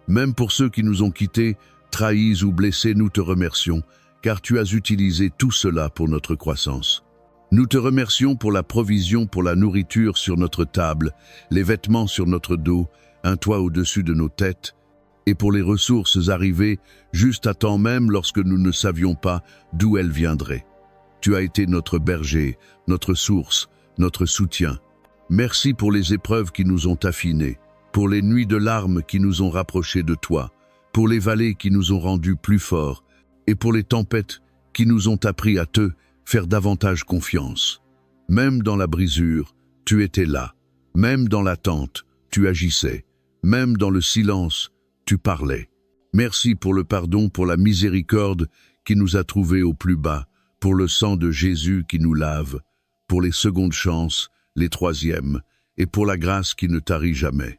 Même pour ceux qui nous ont quittés, trahis ou blessés, nous te remercions, car tu as utilisé tout cela pour notre croissance. Nous te remercions pour la provision, pour la nourriture sur notre table, les vêtements sur notre dos, un toit au-dessus de nos têtes, et pour les ressources arrivées juste à temps même lorsque nous ne savions pas d'où elles viendraient. Tu as été notre berger, notre source, notre soutien. Merci pour les épreuves qui nous ont affinés, pour les nuits de larmes qui nous ont rapprochés de toi, pour les vallées qui nous ont rendus plus forts, et pour les tempêtes qui nous ont appris à te faire davantage confiance. Même dans la brisure, tu étais là. Même dans l'attente, tu agissais. Même dans le silence, tu parlais. Merci pour le pardon, pour la miséricorde qui nous a trouvés au plus bas, pour le sang de Jésus qui nous lave, pour les secondes chances, les troisièmes, et pour la grâce qui ne tarit jamais.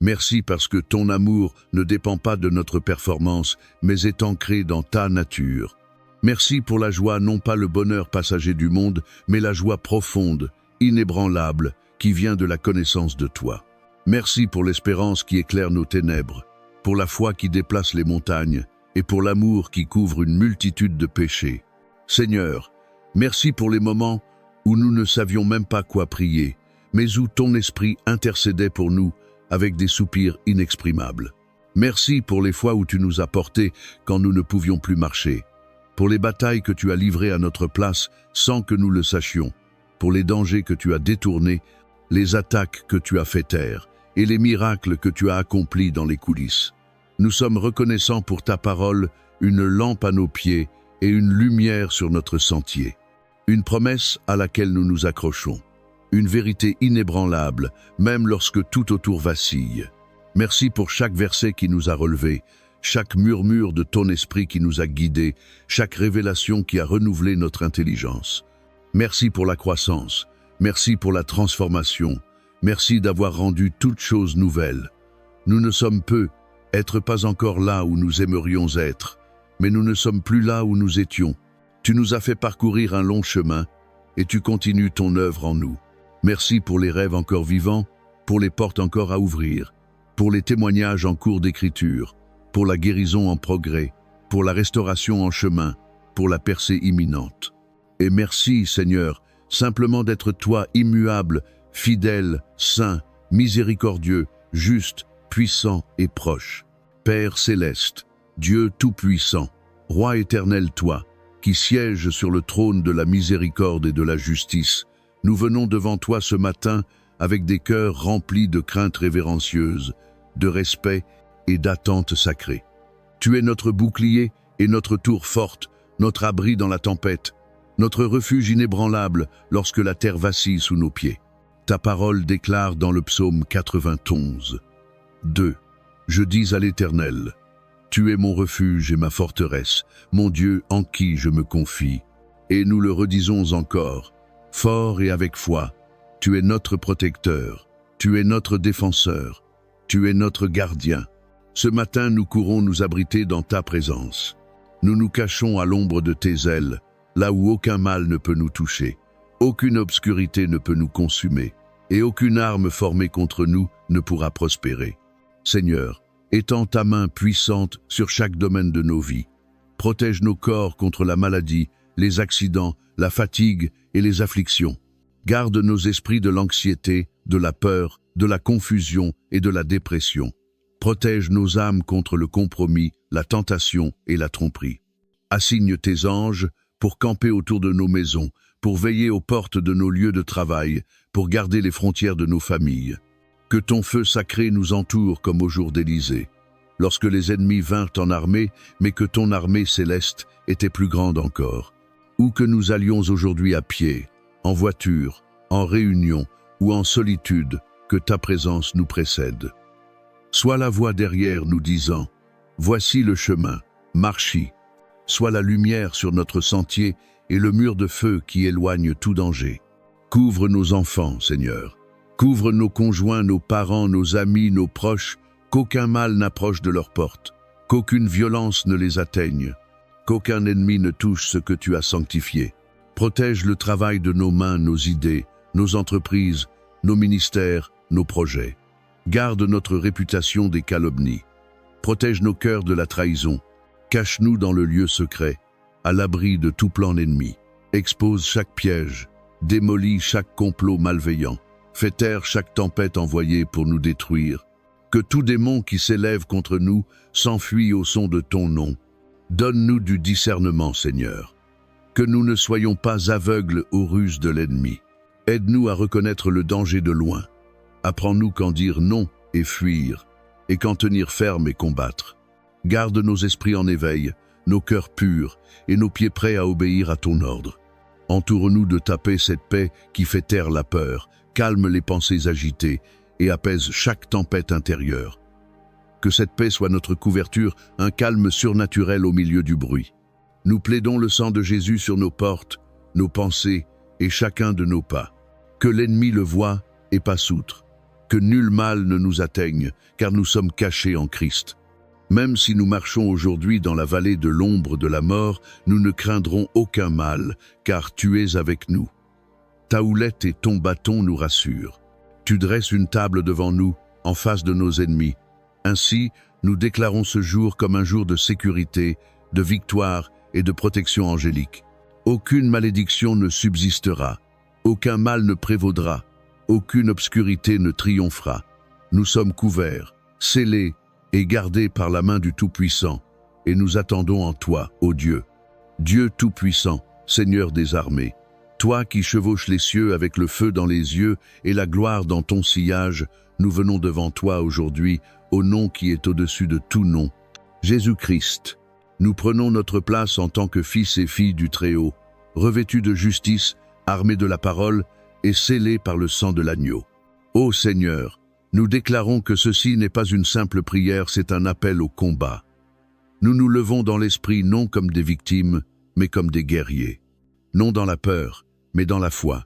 Merci parce que ton amour ne dépend pas de notre performance, mais est ancré dans ta nature. Merci pour la joie, non pas le bonheur passager du monde, mais la joie profonde, inébranlable, qui vient de la connaissance de toi. Merci pour l'espérance qui éclaire nos ténèbres, pour la foi qui déplace les montagnes, et pour l'amour qui couvre une multitude de péchés. Seigneur, merci pour les moments où nous ne savions même pas quoi prier, mais où ton esprit intercédait pour nous avec des soupirs inexprimables. Merci pour les fois où tu nous as portés quand nous ne pouvions plus marcher, pour les batailles que tu as livrées à notre place sans que nous le sachions, pour les dangers que tu as détournés, les attaques que tu as fait taire et les miracles que tu as accomplis dans les coulisses. Nous sommes reconnaissants pour ta parole, une lampe à nos pieds et une lumière sur notre sentier. Une promesse à laquelle nous nous accrochons. Une vérité inébranlable, même lorsque tout autour vacille. Merci pour chaque verset qui nous a relevés, chaque murmure de ton esprit qui nous a guidés, chaque révélation qui a renouvelé notre intelligence. Merci pour la croissance, merci pour la transformation, merci d'avoir rendu toutes choses nouvelles. Nous ne sommes peu, être pas encore là où nous aimerions être, mais nous ne sommes plus là où nous étions. Tu nous as fait parcourir un long chemin, et tu continues ton œuvre en nous. Merci pour les rêves encore vivants, pour les portes encore à ouvrir, pour les témoignages en cours d'écriture, pour la guérison en progrès, pour la restauration en chemin, pour la percée imminente. Et merci, Seigneur, simplement d'être toi immuable, fidèle, saint, miséricordieux, juste, puissant et proche. Père céleste, Dieu tout-puissant, Roi éternel toi, qui sièges sur le trône de la miséricorde et de la justice, nous venons devant toi ce matin avec des cœurs remplis de crainte révérencieuse, de respect et d'attente sacrée. Tu es notre bouclier et notre tour forte, notre abri dans la tempête, notre refuge inébranlable lorsque la terre vacille sous nos pieds. Ta parole déclare dans le psaume 91, 2. Je dis à l'Éternel, tu es mon refuge et ma forteresse, mon Dieu en qui je me confie. Et nous le redisons encore, fort et avec foi, tu es notre protecteur, tu es notre défenseur, tu es notre gardien. Ce matin, nous courons nous abriter dans ta présence. Nous nous cachons à l'ombre de tes ailes, là où aucun mal ne peut nous toucher, aucune obscurité ne peut nous consumer, et aucune arme formée contre nous ne pourra prospérer. Seigneur, étends ta main puissante sur chaque domaine de nos vies. Protège nos corps contre la maladie, les accidents, la fatigue et les afflictions. Garde nos esprits de l'anxiété, de la peur, de la confusion et de la dépression. Protège nos âmes contre le compromis, la tentation et la tromperie. Assigne tes anges pour camper autour de nos maisons, pour veiller aux portes de nos lieux de travail, pour garder les frontières de nos familles. Que ton feu sacré nous entoure comme au jour d'Élysée, lorsque les ennemis vinrent en armée, mais que ton armée céleste était plus grande encore. Où que nous allions aujourd'hui à pied, en voiture, en réunion ou en solitude, que ta présence nous précède. Sois la voix derrière nous disant, voici le chemin, marche-y. Sois la lumière sur notre sentier et le mur de feu qui éloigne tout danger. Couvre nos enfants, Seigneur. Couvre nos conjoints, nos parents, nos amis, nos proches. qu'aucun mal n'approche de leurs portes, qu'aucune violence ne les atteigne, qu'aucun ennemi ne touche ce que tu as sanctifié. Protège le travail de nos mains, nos idées, nos entreprises, nos ministères, nos projets. Garde notre réputation des calomnies. Protège nos cœurs de la trahison. Cache-nous dans le lieu secret, à l'abri de tout plan ennemi. Expose chaque piège, démolis chaque complot malveillant. Fais taire chaque tempête envoyée pour nous détruire. Que tout démon qui s'élève contre nous s'enfuit au son de ton nom. Donne-nous du discernement, Seigneur. Que nous ne soyons pas aveugles aux ruses de l'ennemi. Aide-nous à reconnaître le danger de loin. Apprends-nous quand dire non et fuir, et quand tenir ferme et combattre. Garde nos esprits en éveil, nos cœurs purs, et nos pieds prêts à obéir à ton ordre. Entoure-nous de ta paix, cette paix qui fait taire la peur, calme les pensées agitées, et apaise chaque tempête intérieure. Que cette paix soit notre couverture, un calme surnaturel au milieu du bruit. Nous plaidons le sang de Jésus sur nos portes, nos pensées et chacun de nos pas. Que l'ennemi le voie et passe outre. Que nul mal ne nous atteigne, car nous sommes cachés en Christ. Même si nous marchons aujourd'hui dans la vallée de l'ombre de la mort, nous ne craindrons aucun mal, car tu es avec nous. Ta houlette et ton bâton nous rassurent. Tu dresses une table devant nous, en face de nos ennemis. Ainsi, nous déclarons ce jour comme un jour de sécurité, de victoire et de protection angélique. Aucune malédiction ne subsistera, aucun mal ne prévaudra, aucune obscurité ne triomphera. Nous sommes couverts, scellés et gardés par la main du Tout-Puissant, et nous attendons en toi, ô Dieu. Dieu Tout-Puissant, Seigneur des armées, toi qui chevauches les cieux avec le feu dans les yeux et la gloire dans ton sillage, nous venons devant toi aujourd'hui, au nom qui est au-dessus de tout nom, Jésus-Christ. Nous prenons notre place en tant que fils et filles du Très-Haut, revêtus de justice, armés de la parole et scellés par le sang de l'agneau. Ô Seigneur, nous déclarons que ceci n'est pas une simple prière, c'est un appel au combat. Nous nous levons dans l'esprit non comme des victimes, mais comme des guerriers. Non dans la peur, mais dans la foi.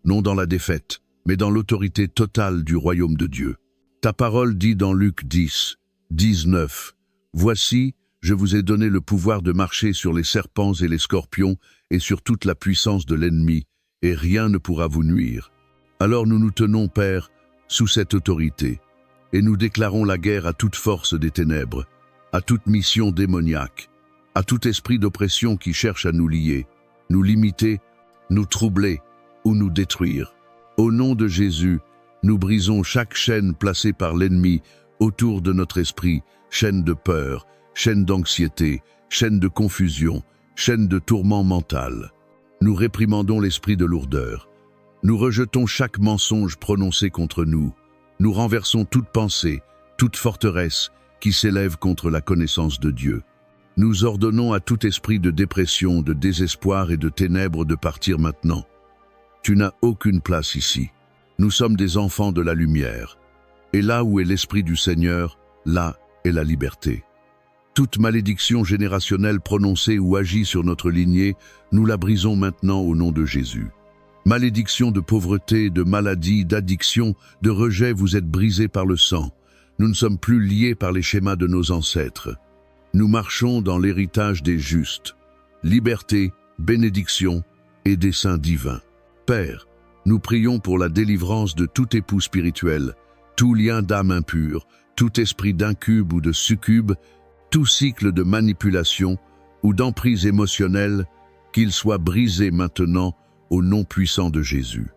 Non dans la défaite, mais dans l'autorité totale du royaume de Dieu. Ta parole dit dans Luc 10, 19, « Voici, je vous ai donné le pouvoir de marcher sur les serpents et les scorpions et sur toute la puissance de l'ennemi, et rien ne pourra vous nuire. » Alors nous nous tenons, Père, sous cette autorité, et nous déclarons la guerre à toute force des ténèbres, à toute mission démoniaque, à tout esprit d'oppression qui cherche à nous lier, nous limiter, nous troubler ou nous détruire. Au nom de Jésus, nous brisons chaque chaîne placée par l'ennemi autour de notre esprit, chaîne de peur, chaîne d'anxiété, chaîne de confusion, chaîne de tourment mental. Nous réprimandons l'esprit de lourdeur. Nous rejetons chaque mensonge prononcé contre nous. Nous renversons toute pensée, toute forteresse qui s'élève contre la connaissance de Dieu. Nous ordonnons à tout esprit de dépression, de désespoir et de ténèbres de partir maintenant. Tu n'as aucune place ici. Nous sommes des enfants de la lumière. Et là où est l'Esprit du Seigneur, là est la liberté. Toute malédiction générationnelle prononcée ou agie sur notre lignée, nous la brisons maintenant au nom de Jésus. Malédiction de pauvreté, de maladie, d'addiction, de rejet, vous êtes brisés par le sang. Nous ne sommes plus liés par les schémas de nos ancêtres. Nous marchons dans l'héritage des justes. Liberté, bénédiction et dessein divin. Père, nous prions pour la délivrance de tout époux spirituel, tout lien d'âme impure, tout esprit d'incube ou de succube, tout cycle de manipulation ou d'emprise émotionnelle, qu'il soit brisé maintenant au nom puissant de Jésus.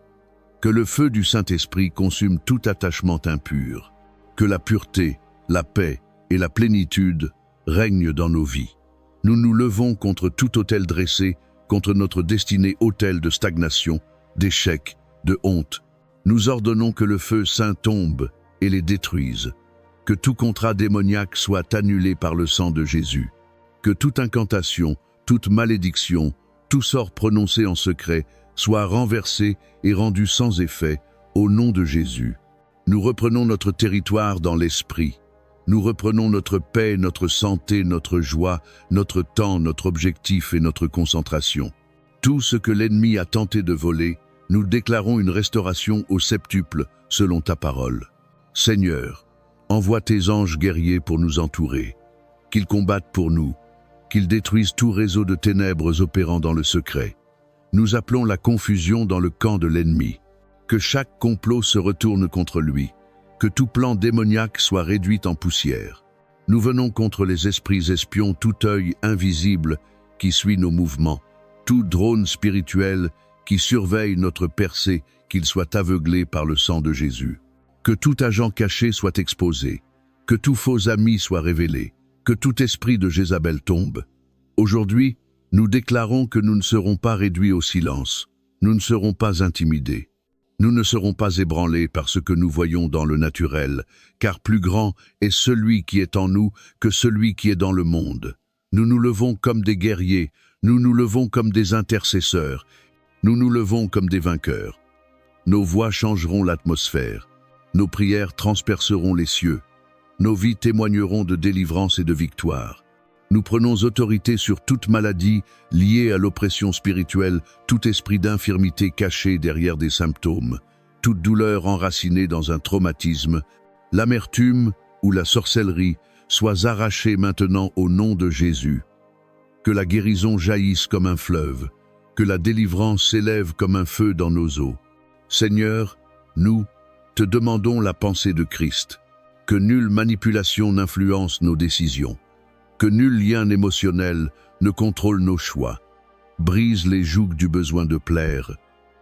Que le feu du Saint-Esprit consume tout attachement impur. Que la pureté, la paix et la plénitude règnent dans nos vies. Nous nous levons contre tout autel dressé, contre notre destinée autel de stagnation, d'échec, de honte. Nous ordonnons que le feu saint tombe et les détruise. Que tout contrat démoniaque soit annulé par le sang de Jésus. Que toute incantation, toute malédiction, tout sort prononcé en secret soit renversé et rendu sans effet au nom de Jésus. Nous reprenons notre territoire dans l'esprit. Nous reprenons notre paix, notre santé, notre joie, notre temps, notre objectif et notre concentration. Tout ce que l'ennemi a tenté de voler, nous déclarons une restauration au septuple selon ta parole. Seigneur, Envoie tes anges guerriers pour nous entourer. Qu'ils combattent pour nous, qu'ils détruisent tout réseau de ténèbres opérant dans le secret. Nous appelons la confusion dans le camp de l'ennemi. Que chaque complot se retourne contre lui, que tout plan démoniaque soit réduit en poussière. Nous venons contre les esprits espions, tout œil invisible qui suit nos mouvements, tout drone spirituel qui surveille notre percée, qu'il soit aveuglé par le sang de Jésus. Que tout agent caché soit exposé, que tout faux ami soit révélé, que tout esprit de Jézabel tombe. Aujourd'hui, nous déclarons que nous ne serons pas réduits au silence, nous ne serons pas intimidés. Nous ne serons pas ébranlés par ce que nous voyons dans le naturel, car plus grand est celui qui est en nous que celui qui est dans le monde. Nous nous levons comme des guerriers, nous nous levons comme des intercesseurs, nous nous levons comme des vainqueurs. Nos voix changeront l'atmosphère, nos prières transperceront les cieux, nos vies témoigneront de délivrance et de victoire. Nous prenons autorité sur toute maladie liée à l'oppression spirituelle, tout esprit d'infirmité caché derrière des symptômes, toute douleur enracinée dans un traumatisme, l'amertume ou la sorcellerie soient arrachées maintenant au nom de Jésus. Que la guérison jaillisse comme un fleuve, que la délivrance s'élève comme un feu dans nos os. Seigneur, nous te demandons la pensée de Christ, que nulle manipulation n'influence nos décisions. Que nul lien émotionnel ne contrôle nos choix. Brise les jougs du besoin de plaire.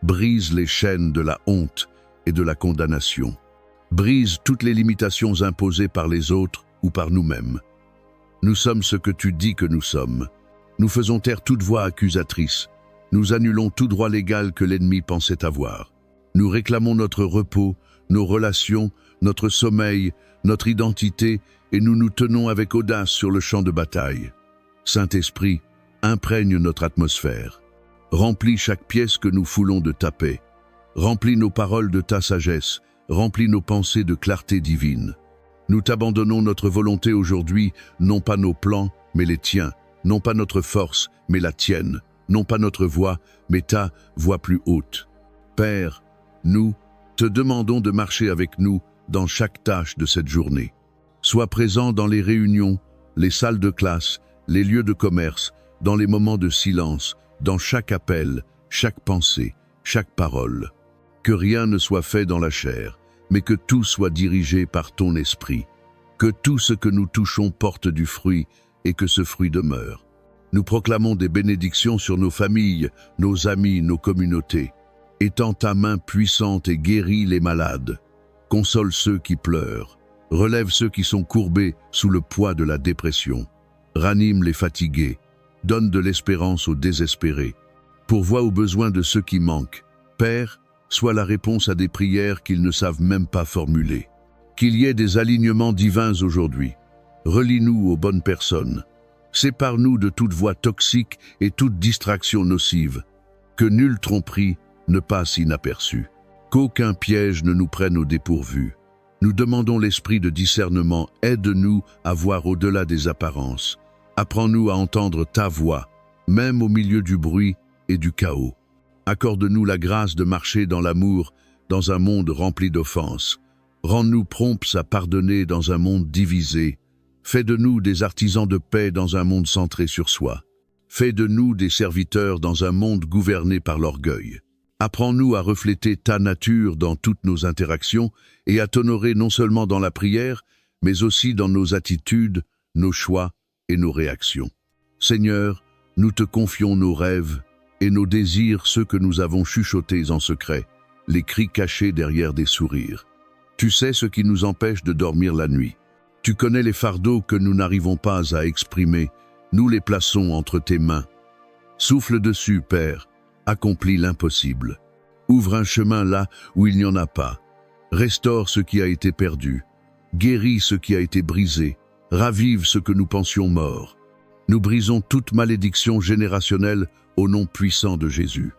Brise les chaînes de la honte et de la condamnation. Brise toutes les limitations imposées par les autres ou par nous-mêmes. Nous sommes ce que tu dis que nous sommes. Nous faisons taire toute voix accusatrice. Nous annulons tout droit légal que l'ennemi pensait avoir. Nous réclamons notre repos, nos relations, notre sommeil, notre identité, et nous nous tenons avec audace sur le champ de bataille. Saint-Esprit, imprègne notre atmosphère. Remplis chaque pièce que nous foulons de ta paix. Remplis nos paroles de ta sagesse. Remplis nos pensées de clarté divine. Nous t'abandonnons notre volonté aujourd'hui, non pas nos plans, mais les tiens. Non pas notre force, mais la tienne. Non pas notre voix, mais ta voix plus haute. Père, nous te demandons de marcher avec nous dans chaque tâche de cette journée. Sois présent dans les réunions, les salles de classe, les lieux de commerce, dans les moments de silence, dans chaque appel, chaque pensée, chaque parole. Que rien ne soit fait dans la chair, mais que tout soit dirigé par ton esprit. Que tout ce que nous touchons porte du fruit et que ce fruit demeure. Nous proclamons des bénédictions sur nos familles, nos amis, nos communautés. Étends ta main puissante et guéris les malades. Console ceux qui pleurent. Relève ceux qui sont courbés sous le poids de la dépression. Ranime les fatigués. Donne de l'espérance aux désespérés. Pourvois aux besoins de ceux qui manquent. Père, sois la réponse à des prières qu'ils ne savent même pas formuler. Qu'il y ait des alignements divins aujourd'hui. Relie-nous aux bonnes personnes. Sépare-nous de toute voix toxique et toute distraction nocive. Que nulle tromperie ne passe inaperçue. Qu'aucun piège ne nous prenne au dépourvu. Nous demandons l'esprit de discernement, aide-nous à voir au-delà des apparences. Apprends-nous à entendre ta voix, même au milieu du bruit et du chaos. Accorde-nous la grâce de marcher dans l'amour, dans un monde rempli d'offenses. Rends-nous prompts à pardonner dans un monde divisé. Fais de nous des artisans de paix dans un monde centré sur soi. Fais de nous des serviteurs dans un monde gouverné par l'orgueil. Apprends-nous à refléter ta nature dans toutes nos interactions et à t'honorer non seulement dans la prière, mais aussi dans nos attitudes, nos choix et nos réactions. Seigneur, nous te confions nos rêves et nos désirs, ceux que nous avons chuchotés en secret, les cris cachés derrière des sourires. Tu sais ce qui nous empêche de dormir la nuit. Tu connais les fardeaux que nous n'arrivons pas à exprimer, nous les plaçons entre tes mains. Souffle dessus, Père. Accomplis l'impossible. Ouvre un chemin là où il n'y en a pas. Restaure ce qui a été perdu. Guéris ce qui a été brisé. Ravive ce que nous pensions mort. Nous brisons toute malédiction générationnelle au nom puissant de Jésus.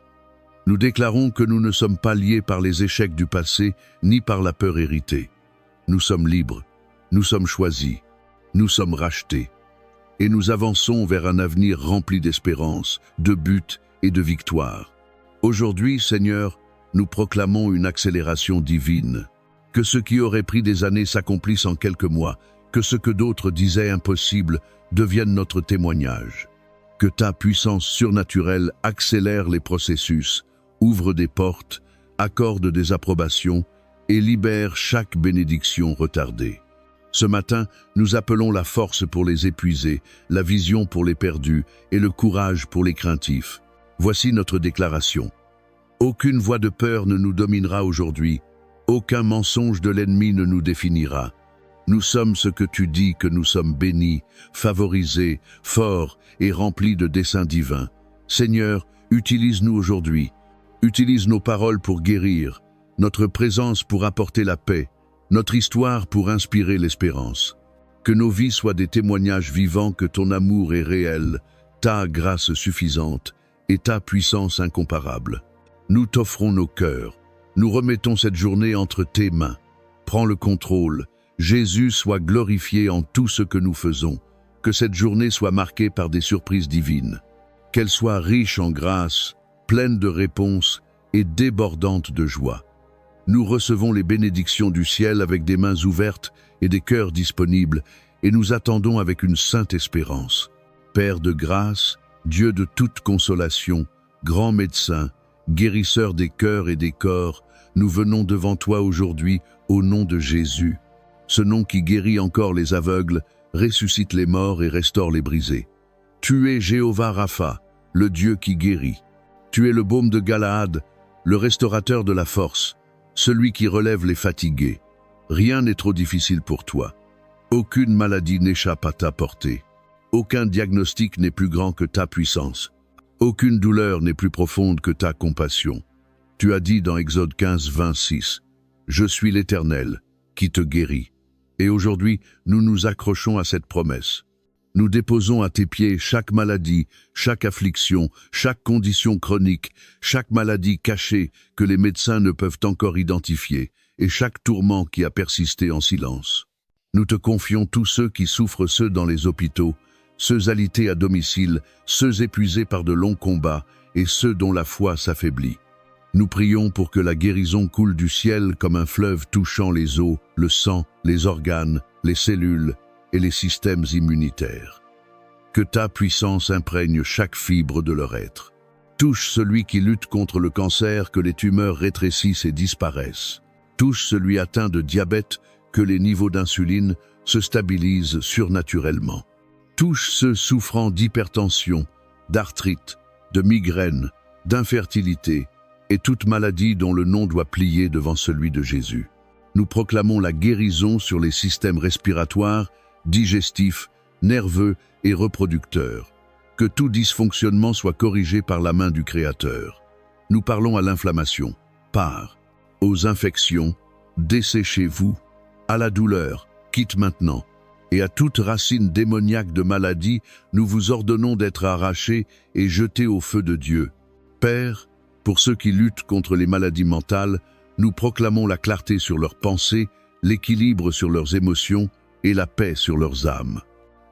Nous déclarons que nous ne sommes pas liés par les échecs du passé ni par la peur héritée. Nous sommes libres. Nous sommes choisis. Nous sommes rachetés. Et nous avançons vers un avenir rempli d'espérance, de buts et de victoire. Aujourd'hui, Seigneur, nous proclamons une accélération divine. Que ce qui aurait pris des années s'accomplisse en quelques mois, que ce que d'autres disaient impossible devienne notre témoignage. Que ta puissance surnaturelle accélère les processus, ouvre des portes, accorde des approbations et libère chaque bénédiction retardée. Ce matin, nous appelons la force pour les épuisés, la vision pour les perdus et le courage pour les craintifs. Voici notre déclaration. Aucune voix de peur ne nous dominera aujourd'hui, aucun mensonge de l'ennemi ne nous définira. Nous sommes ce que tu dis que nous sommes bénis, favorisés, forts et remplis de desseins divins. Seigneur, utilise-nous aujourd'hui. Utilise nos paroles pour guérir, notre présence pour apporter la paix, notre histoire pour inspirer l'espérance. Que nos vies soient des témoignages vivants que ton amour est réel, ta grâce suffisante et ta puissance incomparable. Nous t'offrons nos cœurs. Nous remettons cette journée entre tes mains. Prends le contrôle. Jésus soit glorifié en tout ce que nous faisons. Que cette journée soit marquée par des surprises divines. Qu'elle soit riche en grâce, pleine de réponses et débordante de joie. Nous recevons les bénédictions du ciel avec des mains ouvertes et des cœurs disponibles, et nous attendons avec une sainte espérance. Père de grâce, Dieu de toute consolation, grand médecin, guérisseur des cœurs et des corps, nous venons devant toi aujourd'hui au nom de Jésus. Ce nom qui guérit encore les aveugles, ressuscite les morts et restaure les brisés. Tu es Jéhovah Rapha, le Dieu qui guérit. Tu es le baume de Galaad, le restaurateur de la force, celui qui relève les fatigués. Rien n'est trop difficile pour toi. Aucune maladie n'échappe à ta portée. Aucun diagnostic n'est plus grand que ta puissance. Aucune douleur n'est plus profonde que ta compassion. Tu as dit dans Exode 15, 26, « Je suis l'Éternel, qui te guérit. » Et aujourd'hui, nous nous accrochons à cette promesse. Nous déposons à tes pieds chaque maladie, chaque affliction, chaque condition chronique, chaque maladie cachée que les médecins ne peuvent encore identifier, et chaque tourment qui a persisté en silence. Nous te confions tous ceux qui souffrent, ceux dans les hôpitaux, ceux alités à domicile, ceux épuisés par de longs combats, et ceux dont la foi s'affaiblit. Nous prions pour que la guérison coule du ciel comme un fleuve touchant les os, le sang, les organes, les cellules et les systèmes immunitaires. Que ta puissance imprègne chaque fibre de leur être. Touche celui qui lutte contre le cancer, que les tumeurs rétrécissent et disparaissent. Touche celui atteint de diabète, que les niveaux d'insuline se stabilisent surnaturellement. Touche ceux souffrant d'hypertension, d'arthrite, de migraine, d'infertilité et toute maladie dont le nom doit plier devant celui de Jésus. Nous proclamons la guérison sur les systèmes respiratoires, digestifs, nerveux et reproducteurs. Que tout dysfonctionnement soit corrigé par la main du Créateur. Nous parlons à l'inflammation, pare, aux infections, desséchez-vous, à la douleur, quitte maintenant, et à toute racine démoniaque de maladie, nous vous ordonnons d'être arrachés et jetés au feu de Dieu. Père, pour ceux qui luttent contre les maladies mentales, nous proclamons la clarté sur leurs pensées, l'équilibre sur leurs émotions et la paix sur leurs âmes.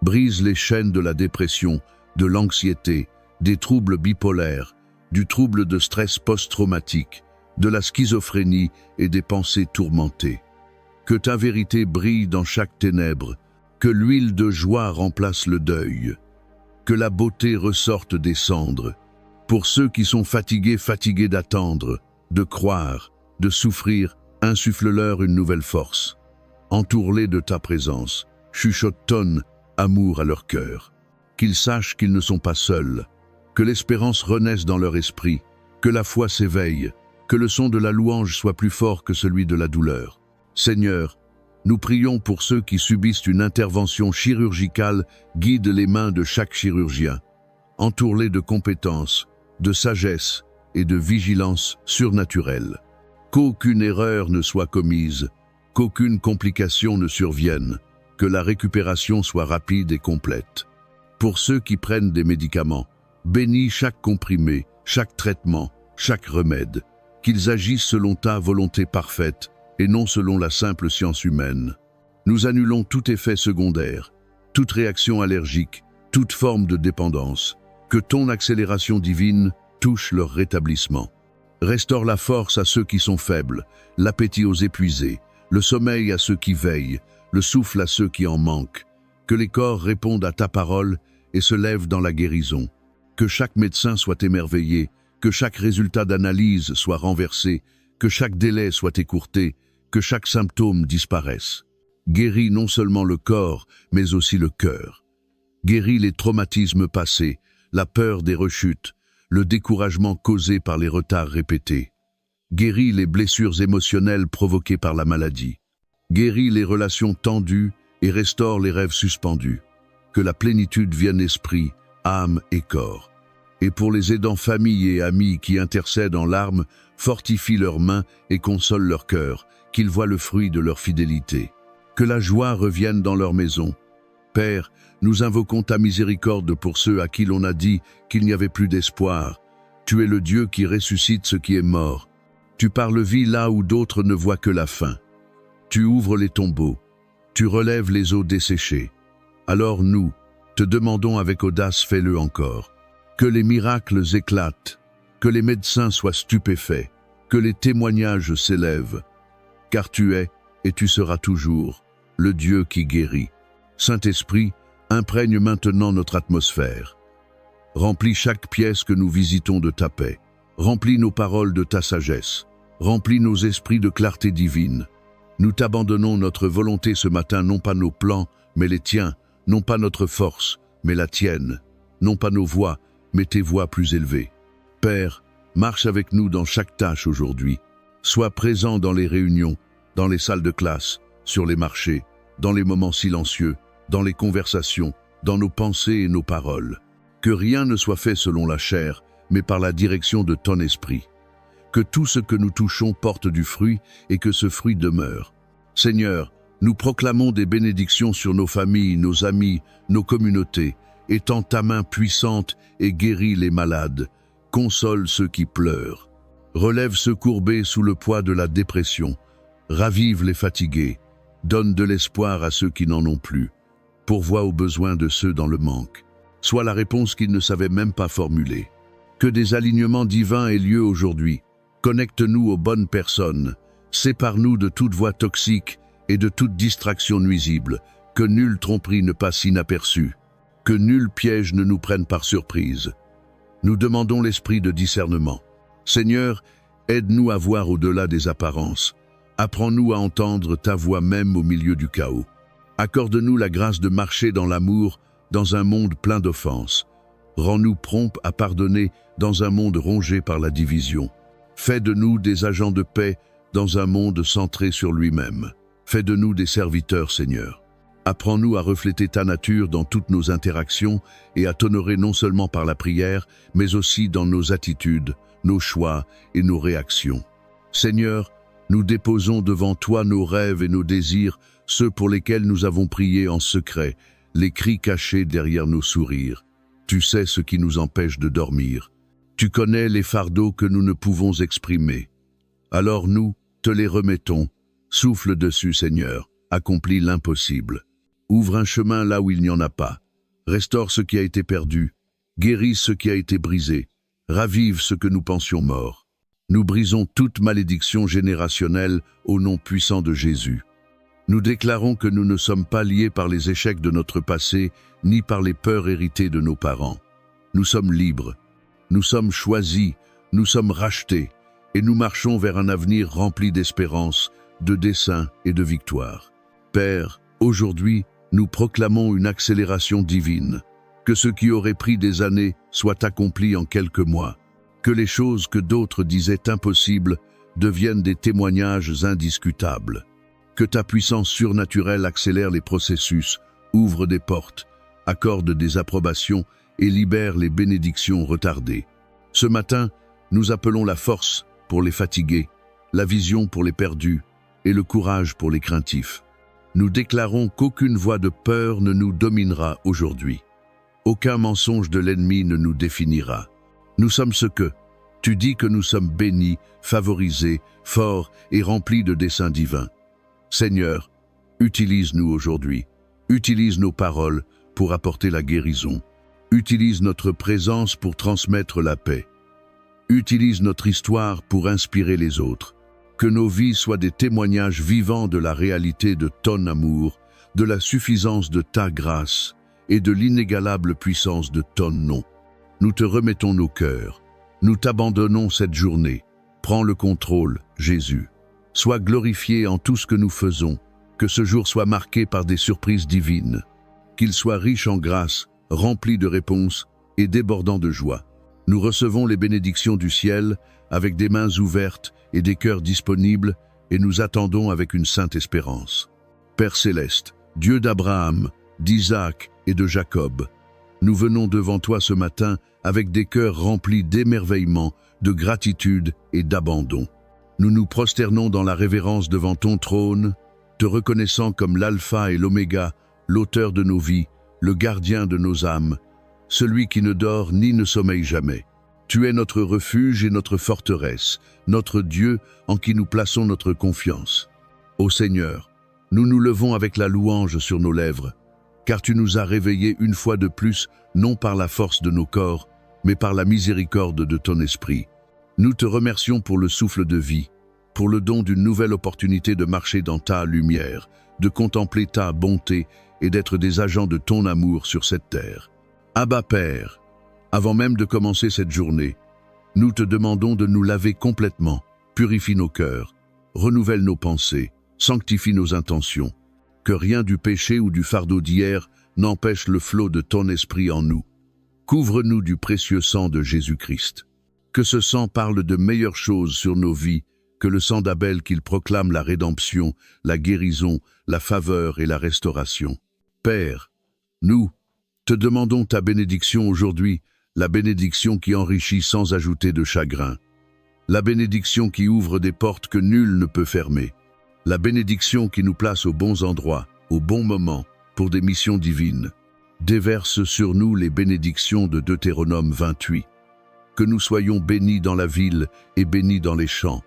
Brise les chaînes de la dépression, de l'anxiété, des troubles bipolaires, du trouble de stress post-traumatique, de la schizophrénie et des pensées tourmentées. Que ta vérité brille dans chaque ténèbre, que l'huile de joie remplace le deuil, que la beauté ressorte des cendres. Pour ceux qui sont fatigués d'attendre, de croire, de souffrir, insuffle-leur une nouvelle force. Entoure-les de ta présence, chuchote-tonne amour à leur cœur. Qu'ils sachent qu'ils ne sont pas seuls, que l'espérance renaisse dans leur esprit, que la foi s'éveille, que le son de la louange soit plus fort que celui de la douleur. Seigneur, nous prions pour ceux qui subissent une intervention chirurgicale, guide les mains de chaque chirurgien. Entoure-les de compétences, de sagesse et de vigilance surnaturelle. Qu'aucune erreur ne soit commise, qu'aucune complication ne survienne, que la récupération soit rapide et complète. Pour ceux qui prennent des médicaments, bénis chaque comprimé, chaque traitement, chaque remède, qu'ils agissent selon ta volonté parfaite et non selon la simple science humaine. Nous annulons tout effet secondaire, toute réaction allergique, toute forme de dépendance. Que ton accélération divine touche leur rétablissement. Restaure la force à ceux qui sont faibles, l'appétit aux épuisés, le sommeil à ceux qui veillent, le souffle à ceux qui en manquent. Que les corps répondent à ta parole et se lèvent dans la guérison. Que chaque médecin soit émerveillé, que chaque résultat d'analyse soit renversé, que chaque délai soit écourté, que chaque symptôme disparaisse. Guéris non seulement le corps, mais aussi le cœur. Guéris les traumatismes passés, la peur des rechutes, le découragement causé par les retards répétés. Guéris les blessures émotionnelles provoquées par la maladie. Guéris les relations tendues et restaure les rêves suspendus. Que la plénitude vienne esprit, âme et corps. Et pour les aidants familles et amis qui intercèdent en larmes, fortifie leurs mains et console leur cœur, qu'ils voient le fruit de leur fidélité. Que la joie revienne dans leur maison. Père, nous invoquons ta miséricorde pour ceux à qui l'on a dit qu'il n'y avait plus d'espoir. Tu es le Dieu qui ressuscite ce qui est mort. Tu parles vie là où d'autres ne voient que la fin. Tu ouvres les tombeaux. Tu relèves les eaux desséchées. Alors nous, te demandons avec audace, fais-le encore. Que les miracles éclatent, que les médecins soient stupéfaits, que les témoignages s'élèvent. Car tu es, et tu seras toujours, le Dieu qui guérit. Saint-Esprit, imprègne maintenant notre atmosphère. Remplis chaque pièce que nous visitons de ta paix. Remplis nos paroles de ta sagesse. Remplis nos esprits de clarté divine. Nous t'abandonnons notre volonté ce matin, non pas nos plans, mais les tiens, non pas notre force, mais la tienne, non pas nos voix, mais tes voix plus élevées. Père, marche avec nous dans chaque tâche aujourd'hui. Sois présent dans les réunions, dans les salles de classe, sur les marchés, dans les moments silencieux, dans les conversations, dans nos pensées et nos paroles. Que rien ne soit fait selon la chair, mais par la direction de ton esprit. Que tout ce que nous touchons porte du fruit et que ce fruit demeure. Seigneur, nous proclamons des bénédictions sur nos familles, nos amis, nos communautés. Étends ta main puissante et guéris les malades. Console ceux qui pleurent. Relève ceux courbés sous le poids de la dépression. Ravive les fatigués. Donne de l'espoir à ceux qui n'en ont plus. Pourvois aux besoins de ceux dans le manque. Sois la réponse qu'ils ne savaient même pas formuler. Que des alignements divins aient lieu aujourd'hui. Connecte-nous aux bonnes personnes. Sépare-nous de toute voie toxique et de toute distraction nuisible. Que nulle tromperie ne passe inaperçue. Que nul piège ne nous prenne par surprise. Nous demandons l'esprit de discernement. Seigneur, aide-nous à voir au-delà des apparences. Apprends-nous à entendre ta voix même au milieu du chaos. Accorde-nous la grâce de marcher dans l'amour, dans un monde plein d'offenses. Rends-nous prompts à pardonner dans un monde rongé par la division. Fais de nous des agents de paix dans un monde centré sur lui-même. Fais de nous des serviteurs, Seigneur. Apprends-nous à refléter ta nature dans toutes nos interactions et à t'honorer non seulement par la prière, mais aussi dans nos attitudes, nos choix et nos réactions. Seigneur, nous déposons devant toi nos rêves et nos désirs, ceux pour lesquels nous avons prié en secret, les cris cachés derrière nos sourires. Tu sais ce qui nous empêche de dormir. Tu connais les fardeaux que nous ne pouvons exprimer. Alors nous, te les remettons. Souffle dessus, Seigneur. Accomplis l'impossible. Ouvre un chemin là où il n'y en a pas. Restaure ce qui a été perdu. Guéris ce qui a été brisé. Ravive ce que nous pensions mort. Nous brisons toute malédiction générationnelle au nom puissant de Jésus. Nous déclarons que nous ne sommes pas liés par les échecs de notre passé, ni par les peurs héritées de nos parents. Nous sommes libres. Nous sommes choisis, nous sommes rachetés, et nous marchons vers un avenir rempli d'espérance, de dessein et de victoire. Père, aujourd'hui, nous proclamons une accélération divine. Que ce qui aurait pris des années soit accompli en quelques mois. Que les choses que d'autres disaient impossibles deviennent des témoignages indiscutables. Que ta puissance surnaturelle accélère les processus, ouvre des portes, accorde des approbations et libère les bénédictions retardées. Ce matin, nous appelons la force pour les fatigués, la vision pour les perdus et le courage pour les craintifs. Nous déclarons qu'aucune voix de peur ne nous dominera aujourd'hui. Aucun mensonge de l'ennemi ne nous définira. Nous sommes ce que tu dis que nous sommes bénis, favorisés, forts et remplis de desseins divins. Seigneur, utilise-nous aujourd'hui. Utilise nos paroles pour apporter la guérison. Utilise notre présence pour transmettre la paix. Utilise notre histoire pour inspirer les autres. Que nos vies soient des témoignages vivants de la réalité de ton amour, de la suffisance de ta grâce et de l'inégalable puissance de ton nom. Nous te remettons nos cœurs. Nous t'abandonnons cette journée. Prends le contrôle, Jésus. Sois glorifié en tout ce que nous faisons. Que ce jour soit marqué par des surprises divines. Qu'il soit riche en grâce, rempli de réponses et débordant de joie. Nous recevons les bénédictions du ciel avec des mains ouvertes et des cœurs disponibles, et nous attendons avec une sainte espérance. Père céleste, Dieu d'Abraham, d'Isaac et de Jacob, nous venons devant toi ce matin avec des cœurs remplis d'émerveillement, de gratitude et d'abandon. Nous nous prosternons dans la révérence devant ton trône, te reconnaissant comme l'alpha et l'oméga, l'auteur de nos vies, le gardien de nos âmes, celui qui ne dort ni ne sommeille jamais. Tu es notre refuge et notre forteresse, notre Dieu en qui nous plaçons notre confiance. Ô Seigneur, nous nous levons avec la louange sur nos lèvres, car tu nous as réveillés une fois de plus, non par la force de nos corps, mais par la miséricorde de ton esprit. Nous te remercions pour le souffle de vie, pour le don d'une nouvelle opportunité de marcher dans ta lumière, de contempler ta bonté et d'être des agents de ton amour sur cette terre. Abba Père, avant même de commencer cette journée, nous te demandons de nous laver complètement, purifie nos cœurs, renouvelle nos pensées, sanctifie nos intentions, que rien du péché ou du fardeau d'hier n'empêche le flot de ton esprit en nous. Couvre-nous du précieux sang de Jésus-Christ. Que ce sang parle de meilleures choses sur nos vies que le sang d'Abel qu'il proclame la rédemption, la guérison, la faveur et la restauration. Père, nous te demandons ta bénédiction aujourd'hui, la bénédiction qui enrichit sans ajouter de chagrin, la bénédiction qui ouvre des portes que nul ne peut fermer, la bénédiction qui nous place aux bons endroits, au bon moment, pour des missions divines. Déverse sur nous les bénédictions de Deutéronome 28. Que nous soyons bénis dans la ville et bénis dans les champs.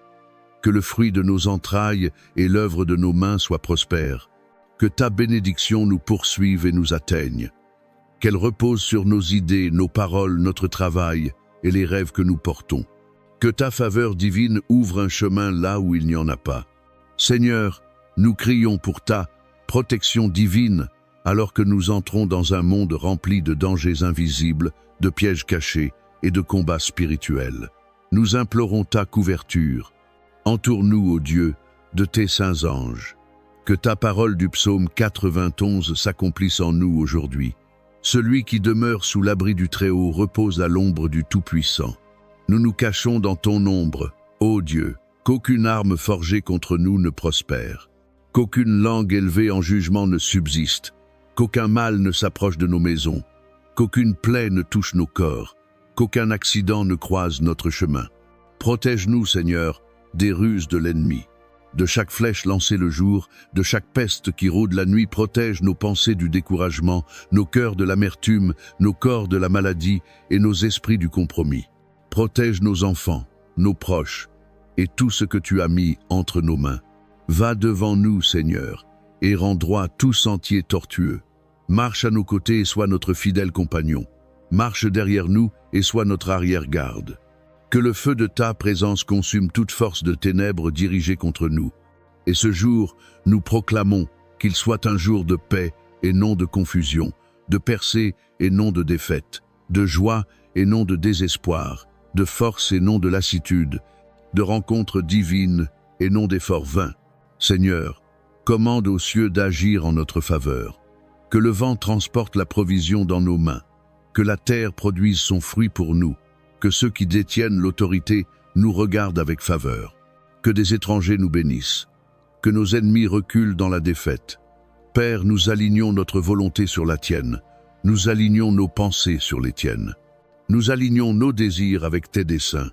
Que le fruit de nos entrailles et l'œuvre de nos mains soient prospères. Que ta bénédiction nous poursuive et nous atteigne. Qu'elle repose sur nos idées, nos paroles, notre travail et les rêves que nous portons. Que ta faveur divine ouvre un chemin là où il n'y en a pas. Seigneur, nous crions pour ta protection divine alors que nous entrons dans un monde rempli de dangers invisibles, de pièges cachés et de combats spirituels. Nous implorons ta couverture. Entoure-nous, ô Dieu, de tes saints anges. Que ta parole du psaume 91 s'accomplisse en nous aujourd'hui. Celui qui demeure sous l'abri du Très-Haut repose à l'ombre du Tout-Puissant. Nous nous cachons dans ton ombre, ô Dieu, qu'aucune arme forgée contre nous ne prospère, qu'aucune langue élevée en jugement ne subsiste, qu'aucun mal ne s'approche de nos maisons, qu'aucune plaie ne touche nos corps, qu'aucun accident ne croise notre chemin. Protège-nous, Seigneur, des ruses de l'ennemi. De chaque flèche lancée le jour, de chaque peste qui rôde la nuit, protège nos pensées du découragement, nos cœurs de l'amertume, nos corps de la maladie et nos esprits du compromis. Protège nos enfants, nos proches et tout ce que tu as mis entre nos mains. Va devant nous, Seigneur, et rends droit tout sentier tortueux. Marche à nos côtés et sois notre fidèle compagnon. Marche derrière nous et sois notre arrière-garde. Que le feu de ta présence consume toute force de ténèbres dirigée contre nous. Et ce jour, nous proclamons qu'il soit un jour de paix et non de confusion, de percée et non de défaite, de joie et non de désespoir, de force et non de lassitude, de rencontres divines et non d'efforts vains. Seigneur, commande aux cieux d'agir en notre faveur. Que le vent transporte la provision dans nos mains, que la terre produise son fruit pour nous, que ceux qui détiennent l'autorité nous regardent avec faveur, que des étrangers nous bénissent, que nos ennemis reculent dans la défaite. Père, nous alignons notre volonté sur la tienne, nous alignons nos pensées sur les tiennes, nous alignons nos désirs avec tes desseins.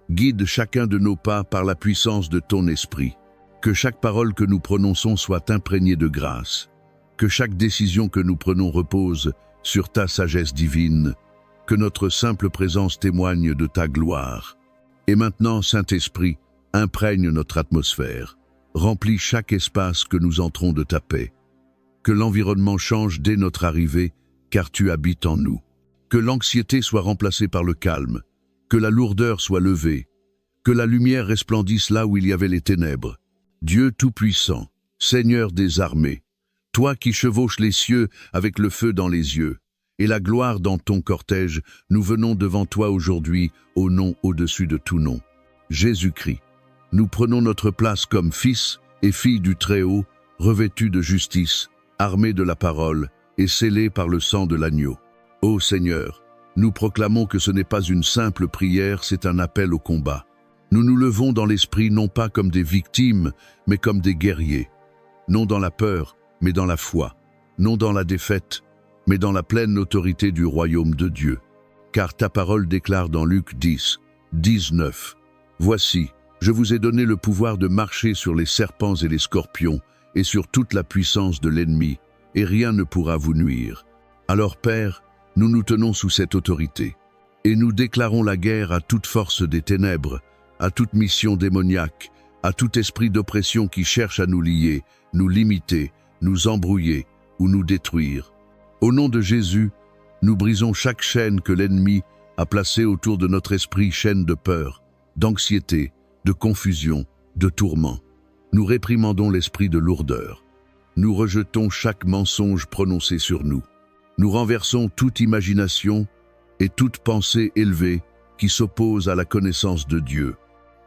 Guide chacun de nos pas par la puissance de ton esprit, que chaque parole que nous prononçons soit imprégnée de grâce, que chaque décision que nous prenons repose sur ta sagesse divine, que notre simple présence témoigne de ta gloire. Et maintenant, Saint-Esprit, imprègne notre atmosphère, remplis chaque espace que nous entrons de ta paix. Que l'environnement change dès notre arrivée, car tu habites en nous. Que l'anxiété soit remplacée par le calme, que la lourdeur soit levée, Que la lumière resplendisse là où il y avait les ténèbres. Dieu Tout-Puissant, Seigneur des armées, toi qui chevauches les cieux avec le feu dans les yeux, et la gloire dans ton cortège, nous venons devant toi aujourd'hui, au nom au-dessus de tout nom. Jésus-Christ, nous prenons notre place comme fils et filles du Très-Haut, revêtus de justice, armés de la parole et scellés par le sang de l'agneau. Ô Seigneur, nous proclamons que ce n'est pas une simple prière, c'est un appel au combat. Nous nous levons dans l'esprit non pas comme des victimes, mais comme des guerriers. Non dans la peur, mais dans la foi. Non dans la défaite, mais dans la pleine autorité du royaume de Dieu. Car ta parole déclare dans Luc 10, 19, « Voici, je vous ai donné le pouvoir de marcher sur les serpents et les scorpions, et sur toute la puissance de l'ennemi, et rien ne pourra vous nuire. Alors Père, nous nous tenons sous cette autorité, et nous déclarons la guerre à toute force des ténèbres, à toute mission démoniaque, à tout esprit d'oppression qui cherche à nous lier, nous limiter, nous embrouiller ou nous détruire. Au nom de Jésus, nous brisons chaque chaîne que l'ennemi a placée autour de notre esprit, chaîne de peur, d'anxiété, de confusion, de tourment. Nous réprimandons l'esprit de lourdeur. Nous rejetons chaque mensonge prononcé sur nous. Nous renversons toute imagination et toute pensée élevée qui s'oppose à la connaissance de Dieu.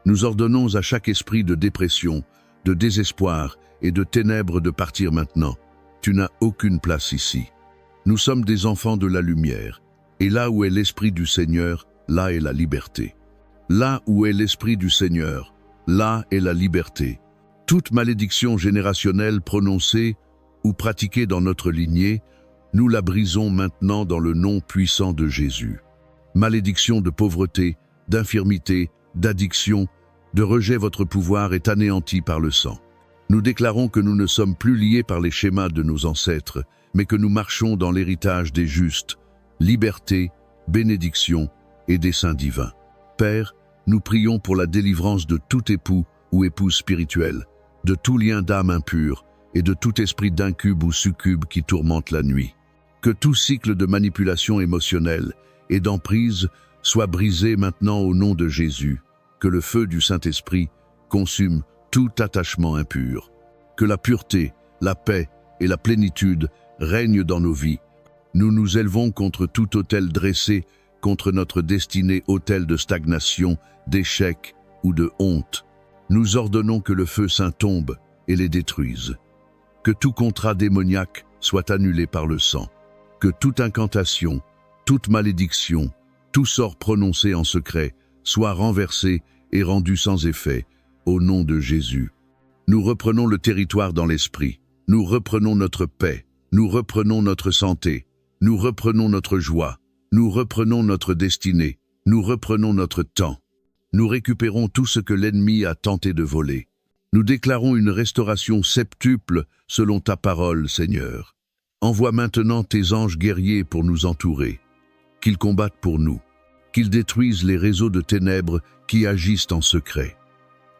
Nous ordonnons à chaque esprit de dépression, de désespoir et de ténèbres de partir maintenant. Tu n'as aucune place ici. Nous sommes des enfants de la lumière, et là où est l'Esprit du Seigneur, là est la liberté. Là où est l'Esprit du Seigneur, là est la liberté. Toute malédiction générationnelle prononcée ou pratiquée dans notre lignée, nous la brisons maintenant dans le nom puissant de Jésus. Malédiction de pauvreté, d'infirmité, d'addiction, de rejet, votre pouvoir est anéanti par le sang. Nous déclarons que nous ne sommes plus liés par les schémas de nos ancêtres, mais que nous marchons dans l'héritage des justes, liberté, bénédiction et dessein divin. Père, nous prions pour la délivrance de tout époux ou épouse spirituelle, de tout lien d'âme impur et de tout esprit d'incube ou succube qui tourmente la nuit. Que tout cycle de manipulation émotionnelle et d'emprise soit brisé maintenant au nom de Jésus. Que le feu du Saint-Esprit consume tout attachement impur. Que la pureté, la paix et la plénitude règnent dans nos vies. Nous nous élevons contre tout autel dressé contre notre destinée, autel de stagnation, d'échec ou de honte. Nous ordonnons que le feu saint tombe et les détruise. Que tout contrat démoniaque soit annulé par le sang. Que toute incantation, toute malédiction, tout sort prononcé en secret soit renversé et rendu sans effet, au nom de Jésus. Nous reprenons le territoire dans l'esprit. Nous reprenons notre paix. Nous reprenons notre santé. Nous reprenons notre joie. Nous reprenons notre destinée. Nous reprenons notre temps. Nous récupérons tout ce que l'ennemi a tenté de voler. Nous déclarons une restauration septuple selon ta parole, Seigneur. Envoie maintenant tes anges guerriers pour nous entourer. Qu'ils combattent pour nous. Qu'ils détruisent les réseaux de ténèbres qui agissent en secret.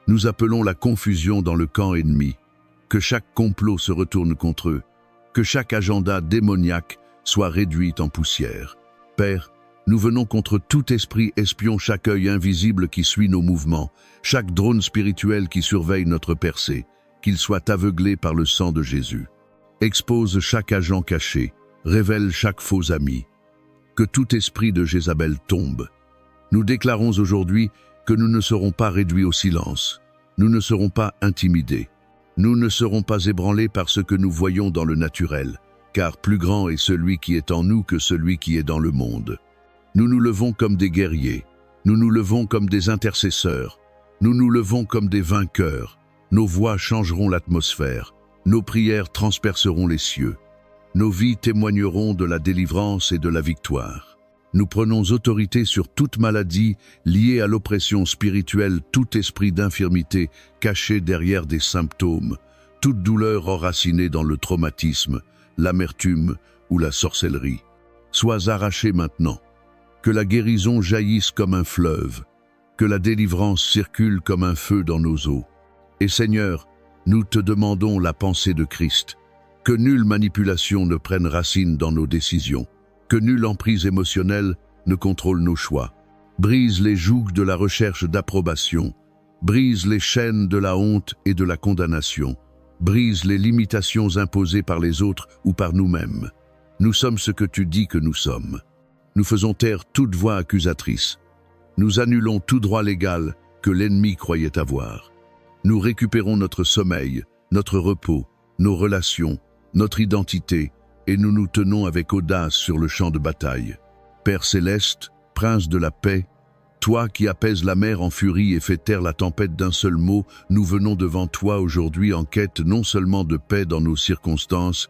Nous appelons la confusion dans le camp ennemi. Que chaque complot se retourne contre eux. Que chaque agenda démoniaque soit réduit en poussière. Père, nous venons contre tout esprit espion, chaque œil invisible qui suit nos mouvements, chaque drone spirituel qui surveille notre percée, qu'il soit aveuglé par le sang de Jésus. Expose chaque agent caché, révèle chaque faux ami. Que tout esprit de Jézabel tombe. Nous déclarons aujourd'hui que nous ne serons pas réduits au silence. Nous ne serons pas intimidés. Nous ne serons pas ébranlés par ce que nous voyons dans le naturel, car plus grand est celui qui est en nous que celui qui est dans le monde. Nous nous levons comme des guerriers. Nous nous levons comme des intercesseurs. Nous nous levons comme des vainqueurs. Nos voix changeront l'atmosphère. Nos prières transperceront les cieux. Nos vies témoigneront de la délivrance et de la victoire. Nous prenons autorité sur toute maladie liée à l'oppression spirituelle, tout esprit d'infirmité caché derrière des symptômes, toute douleur enracinée dans le traumatisme, l'amertume ou la sorcellerie. Sois arraché maintenant. Que la guérison jaillisse comme un fleuve, que la délivrance circule comme un feu dans nos os. Et Seigneur, nous te demandons la pensée de Christ, que nulle manipulation ne prenne racine dans nos décisions, que nulle emprise émotionnelle ne contrôle nos choix, Brise les jougs de la recherche d'approbation. Brise les chaînes de la honte et de la condamnation. Brise les limitations imposées par les autres ou par nous-mêmes. Nous sommes ce que tu dis que nous sommes. Nous faisons taire toute voix accusatrice. Nous annulons tout droit légal que l'ennemi croyait avoir. Nous récupérons notre sommeil, notre repos, nos relations, notre identité, et nous nous tenons avec audace sur le champ de bataille. Père céleste, Prince de la paix, toi qui apaises la mer en furie et fais taire la tempête d'un seul mot, nous venons devant toi aujourd'hui en quête non seulement de paix dans nos circonstances,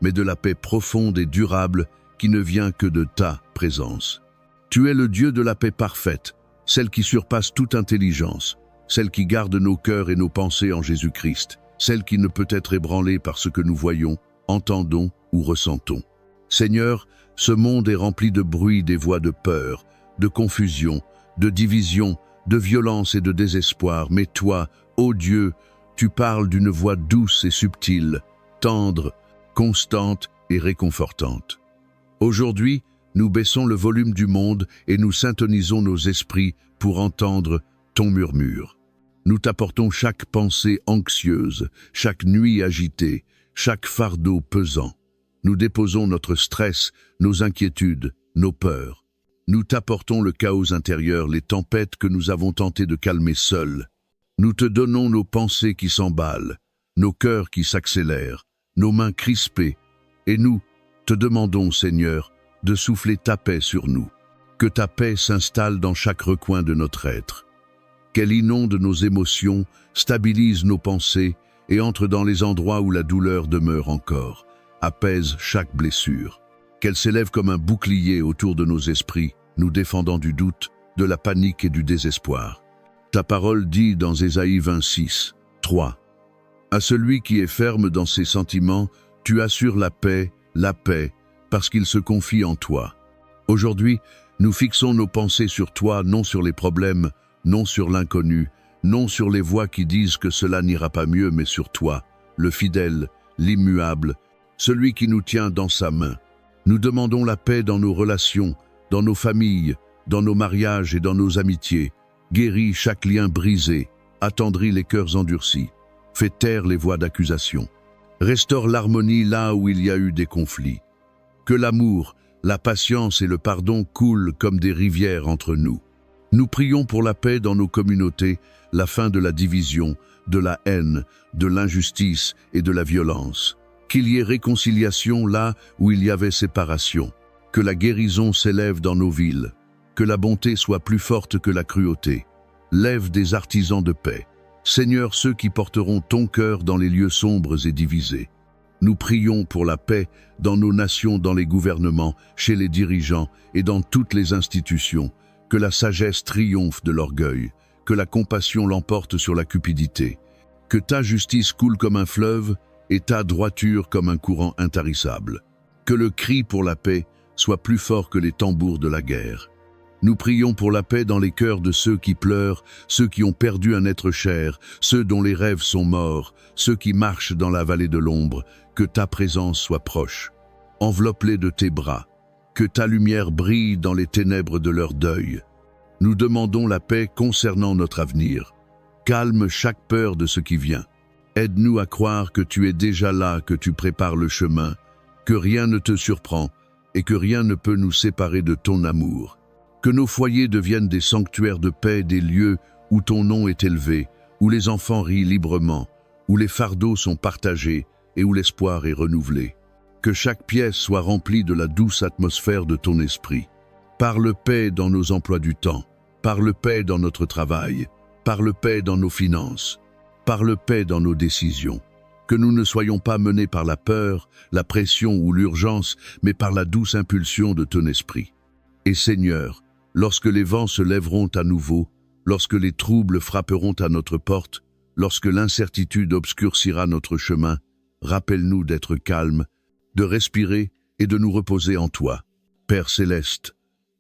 mais de la paix profonde et durable qui ne vient que de ta présence. Tu es le Dieu de la paix parfaite, celle qui surpasse toute intelligence, celle qui garde nos cœurs et nos pensées en Jésus-Christ, celle qui ne peut être ébranlée par ce que nous voyons, entendons ou ressentons. Seigneur, ce monde est rempli de bruit des voix de peur, de confusion, de division, de violence et de désespoir, mais toi, ô Dieu, tu parles d'une voix douce et subtile, tendre, constante et réconfortante. Aujourd'hui, nous baissons le volume du monde et nous syntonisons nos esprits pour entendre ton murmure. Nous t'apportons chaque pensée anxieuse, chaque nuit agitée, chaque fardeau pesant. Nous déposons notre stress, nos inquiétudes, nos peurs. Nous t'apportons le chaos intérieur, les tempêtes que nous avons tenté de calmer seuls. Nous te donnons nos pensées qui s'emballent, nos cœurs qui s'accélèrent, nos mains crispées, et nous te demandons, Seigneur, de souffler ta paix sur nous. Que ta paix s'installe dans chaque recoin de notre être. Qu'elle inonde nos émotions, stabilise nos pensées et entre dans les endroits où la douleur demeure encore. Apaise chaque blessure. Qu'elle s'élève comme un bouclier autour de nos esprits, nous défendant du doute, de la panique et du désespoir. Ta parole dit dans Ésaïe 26, 3. À celui qui est ferme dans ses sentiments, tu assures la paix, parce qu'il se confie en toi. Aujourd'hui, nous fixons nos pensées sur toi, non sur les problèmes, non sur l'inconnu, non sur les voix qui disent que cela n'ira pas mieux, mais sur toi, le fidèle, l'immuable, celui qui nous tient dans sa main. Nous demandons la paix dans nos relations, dans nos familles, dans nos mariages et dans nos amitiés. Guéris chaque lien brisé, attendris les cœurs endurcis, fais taire les voix d'accusation. Restaure l'harmonie là où il y a eu des conflits. Que l'amour, la patience et le pardon coulent comme des rivières entre nous. Nous prions pour la paix dans nos communautés, la fin de la division, de la haine, de l'injustice et de la violence. Qu'il y ait réconciliation là où il y avait séparation. Que la guérison s'élève dans nos villes. Que la bonté soit plus forte que la cruauté. Lève des artisans de paix. Seigneur, ceux qui porteront ton cœur dans les lieux sombres et divisés. Nous prions pour la paix dans nos nations, dans les gouvernements, chez les dirigeants et dans toutes les institutions. Que la sagesse triomphe de l'orgueil. Que la compassion l'emporte sur la cupidité. Que ta justice coule comme un fleuve et ta droiture comme un courant intarissable. Que le cri pour la paix soit plus fort que les tambours de la guerre. Nous prions pour la paix dans les cœurs de ceux qui pleurent, ceux qui ont perdu un être cher, ceux dont les rêves sont morts, ceux qui marchent dans la vallée de l'ombre. Que ta présence soit proche. Enveloppe-les de tes bras. Que ta lumière brille dans les ténèbres de leur deuil. Nous demandons la paix concernant notre avenir. Calme chaque peur de ce qui vient. Aide-nous à croire que tu es déjà là, que tu prépares le chemin, que rien ne te surprend et que rien ne peut nous séparer de ton amour. Que nos foyers deviennent des sanctuaires de paix, des lieux où ton nom est élevé, où les enfants rient librement, où les fardeaux sont partagés et où l'espoir est renouvelé. Que chaque pièce soit remplie de la douce atmosphère de ton esprit. Parle paix dans nos emplois du temps, parle paix dans notre travail, parle paix dans nos finances. Parle paix dans nos décisions, que nous ne soyons pas menés par la peur, la pression ou l'urgence, mais par la douce impulsion de ton esprit. Et Seigneur, lorsque les vents se lèveront à nouveau, lorsque les troubles frapperont à notre porte, lorsque l'incertitude obscurcira notre chemin, rappelle-nous d'être calmes, de respirer et de nous reposer en toi. Père céleste,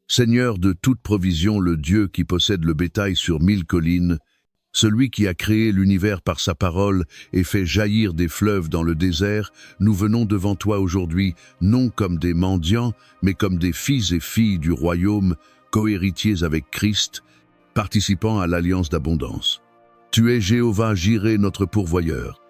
Seigneur de toute provision, le Dieu qui possède le bétail sur 1000 collines, celui qui a créé l'univers par sa parole et fait jaillir des fleuves dans le désert, nous venons devant toi aujourd'hui, non comme des mendiants, mais comme des fils et filles du royaume, cohéritiers avec Christ, participant à l'alliance d'abondance. Tu es Jéhovah Jireh, notre pourvoyeur.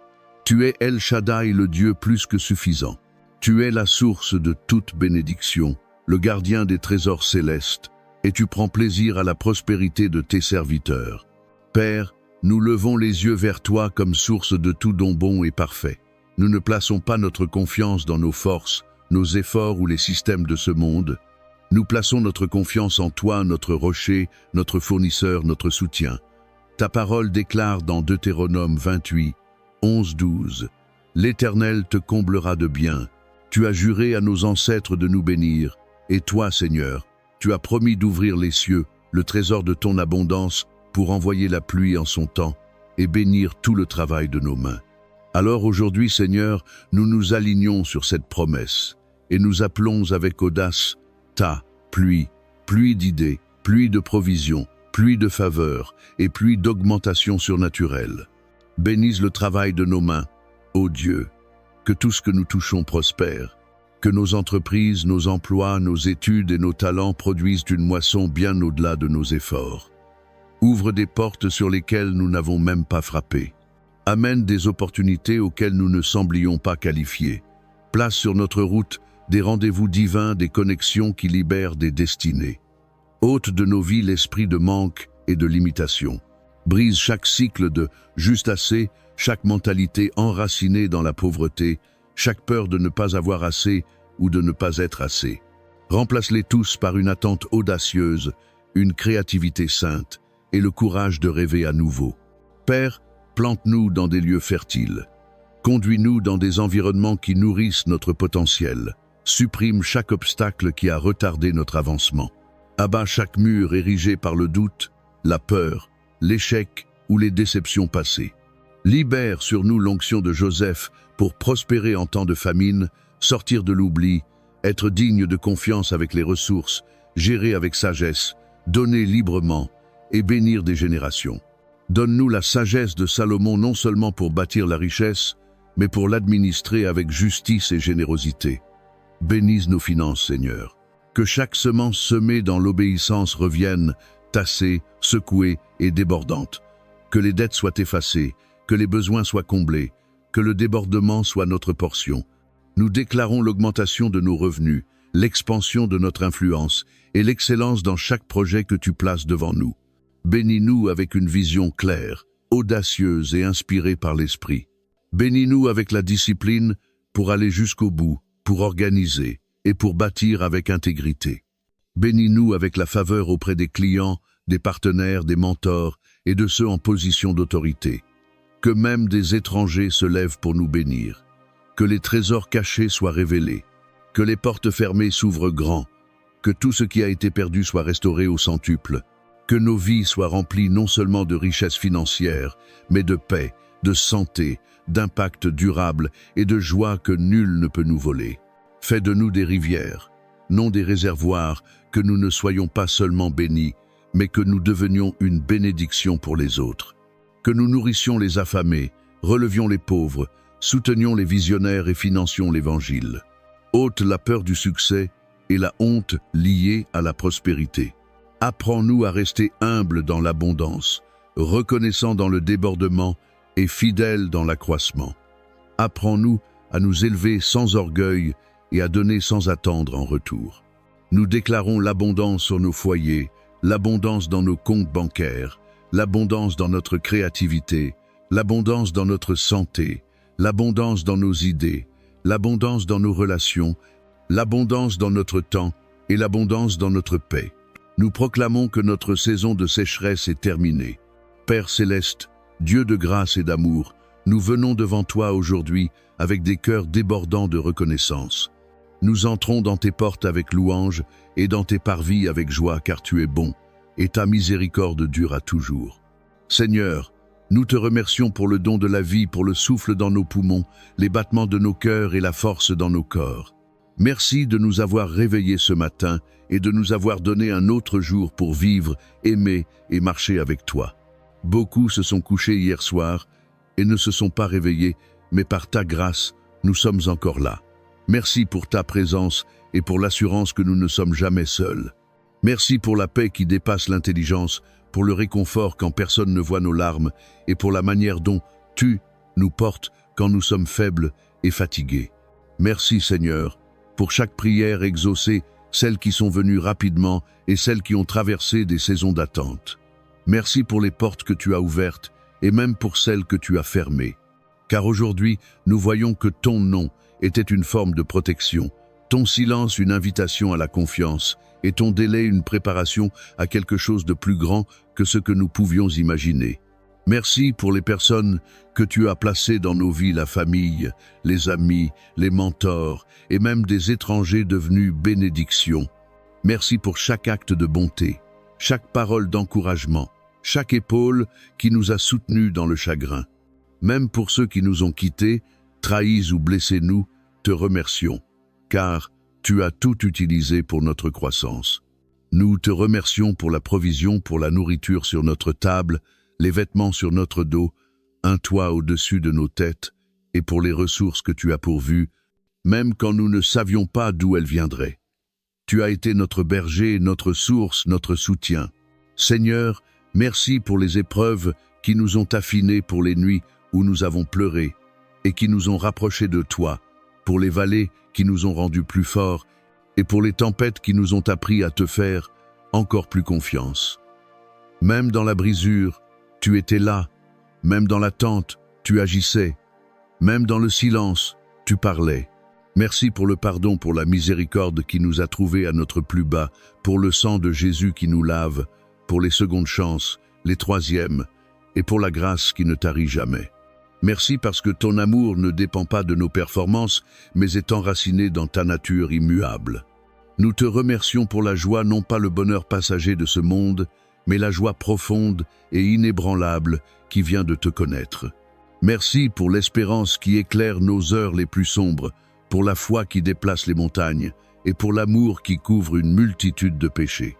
Tu es El Shaddai, le Dieu plus que suffisant. Tu es la source de toute bénédiction, le gardien des trésors célestes, et tu prends plaisir à la prospérité de tes serviteurs. Père, nous levons les yeux vers toi comme source de tout don bon et parfait. Nous ne plaçons pas notre confiance dans nos forces, nos efforts ou les systèmes de ce monde. Nous plaçons notre confiance en toi, notre rocher, notre fournisseur, notre soutien. Ta parole déclare dans Deutéronome 28, 11-12, « L'Éternel te comblera de bien. Tu as juré à nos ancêtres de nous bénir. Et toi, Seigneur, tu as promis d'ouvrir les cieux, le trésor de ton abondance, pour envoyer la pluie en son temps et bénir tout le travail de nos mains. Alors aujourd'hui, Seigneur, nous nous alignons sur cette promesse et nous appelons avec audace ta pluie, pluie d'idées, pluie de provisions, pluie de faveur et pluie d'augmentation surnaturelle. Bénisse le travail de nos mains, ô Dieu, que tout ce que nous touchons prospère, que nos entreprises, nos emplois, nos études et nos talents produisent une moisson bien au-delà de nos efforts. Ouvre des portes sur lesquelles nous n'avons même pas frappé. Amène des opportunités auxquelles nous ne semblions pas qualifiés. Place sur notre route des rendez-vous divins, des connexions qui libèrent des destinées. Ôte de nos vies l'esprit de manque et de limitation. Brise chaque cycle de « juste assez », chaque mentalité enracinée dans la pauvreté, chaque peur de ne pas avoir assez ou de ne pas être assez. Remplace-les tous par une attente audacieuse, une créativité sainte et le courage de rêver à nouveau. Père, plante-nous dans des lieux fertiles. Conduis-nous dans des environnements qui nourrissent notre potentiel. Supprime chaque obstacle qui a retardé notre avancement. Abat chaque mur érigé par le doute, la peur, l'échec ou les déceptions passées. Libère sur nous l'onction de Joseph pour prospérer en temps de famine, sortir de l'oubli, être digne de confiance avec les ressources, gérer avec sagesse, donner librement et bénir des générations. Donne-nous la sagesse de Salomon non seulement pour bâtir la richesse, mais pour l'administrer avec justice et générosité. Bénisse nos finances, Seigneur. Que chaque semence semée dans l'obéissance revienne, tassée, secouée et débordante. Que les dettes soient effacées, que les besoins soient comblés, que le débordement soit notre portion. Nous déclarons l'augmentation de nos revenus, l'expansion de notre influence et l'excellence dans chaque projet que tu places devant nous. Bénis-nous avec une vision claire, audacieuse et inspirée par l'Esprit. Bénis-nous avec la discipline pour aller jusqu'au bout, pour organiser et pour bâtir avec intégrité. Bénis-nous avec la faveur auprès des clients, des partenaires, des mentors et de ceux en position d'autorité. Que même des étrangers se lèvent pour nous bénir. Que les trésors cachés soient révélés. Que les portes fermées s'ouvrent grand. Que tout ce qui a été perdu soit restauré au centuple. Que nos vies soient remplies non seulement de richesses financières, mais de paix, de santé, d'impact durable et de joie que nul ne peut nous voler. Fais de nous des rivières, non des réservoirs, que nous ne soyons pas seulement bénis, mais que nous devenions une bénédiction pour les autres. Que nous nourrissions les affamés, relevions les pauvres, soutenions les visionnaires et financions l'Évangile. Ôte la peur du succès et la honte liée à la prospérité. Apprends-nous à rester humbles dans l'abondance, reconnaissants dans le débordement et fidèles dans l'accroissement. Apprends-nous à nous élever sans orgueil et à donner sans attendre en retour. Nous déclarons l'abondance sur nos foyers, l'abondance dans nos comptes bancaires, l'abondance dans notre créativité, l'abondance dans notre santé, l'abondance dans nos idées, l'abondance dans nos relations, l'abondance dans notre temps et l'abondance dans notre paix. Nous proclamons que notre saison de sécheresse est terminée. Père céleste, Dieu de grâce et d'amour, nous venons devant toi aujourd'hui avec des cœurs débordants de reconnaissance. Nous entrons dans tes portes avec louange et dans tes parvis avec joie, car tu es bon, et ta miséricorde dure à toujours. Seigneur, nous te remercions pour le don de la vie, pour le souffle dans nos poumons, les battements de nos cœurs et la force dans nos corps. Merci de nous avoir réveillés ce matin et de nous avoir donné un autre jour pour vivre, aimer et marcher avec toi. Beaucoup se sont couchés hier soir et ne se sont pas réveillés, mais par ta grâce, nous sommes encore là. Merci pour ta présence et pour l'assurance que nous ne sommes jamais seuls. Merci pour la paix qui dépasse l'intelligence, pour le réconfort quand personne ne voit nos larmes, et pour la manière dont tu nous portes quand nous sommes faibles et fatigués. Merci Seigneur, pour chaque prière exaucée, celles qui sont venues rapidement et celles qui ont traversé des saisons d'attente. Merci pour les portes que tu as ouvertes et même pour celles que tu as fermées. Car aujourd'hui, nous voyons que ton nom était une forme de protection, ton silence une invitation à la confiance et ton délai une préparation à quelque chose de plus grand que ce que nous pouvions imaginer. Merci pour les personnes que tu as placées dans nos vies, la famille, les amis, les mentors et même des étrangers devenus bénédictions. Merci pour chaque acte de bonté, chaque parole d'encouragement, chaque épaule qui nous a soutenus dans le chagrin. Même pour ceux qui nous ont quittés, trahis ou blessés, nous te remercions, car tu as tout utilisé pour notre croissance. Nous te remercions pour la provision, pour la nourriture sur notre table, les vêtements sur notre dos, un toit au-dessus de nos têtes, et pour les ressources que tu as pourvues, même quand nous ne savions pas d'où elles viendraient. Tu as été notre berger, notre source, notre soutien. Seigneur, merci pour les épreuves qui nous ont affinés, pour les nuits où nous avons pleuré et qui nous ont rapprochés de toi, pour les vallées qui nous ont rendus plus forts et pour les tempêtes qui nous ont appris à te faire encore plus confiance. Même dans la brisure, tu étais là, même dans l'attente, tu agissais, même dans le silence, tu parlais. Merci pour le pardon, pour la miséricorde qui nous a trouvés à notre plus bas, pour le sang de Jésus qui nous lave, pour les secondes chances, les troisièmes, et pour la grâce qui ne tarit jamais. Merci parce que ton amour ne dépend pas de nos performances, mais est enraciné dans ta nature immuable. Nous te remercions pour la joie, non pas le bonheur passager de ce monde, mais la joie profonde et inébranlable qui vient de te connaître. Merci pour l'espérance qui éclaire nos heures les plus sombres, pour la foi qui déplace les montagnes et pour l'amour qui couvre une multitude de péchés.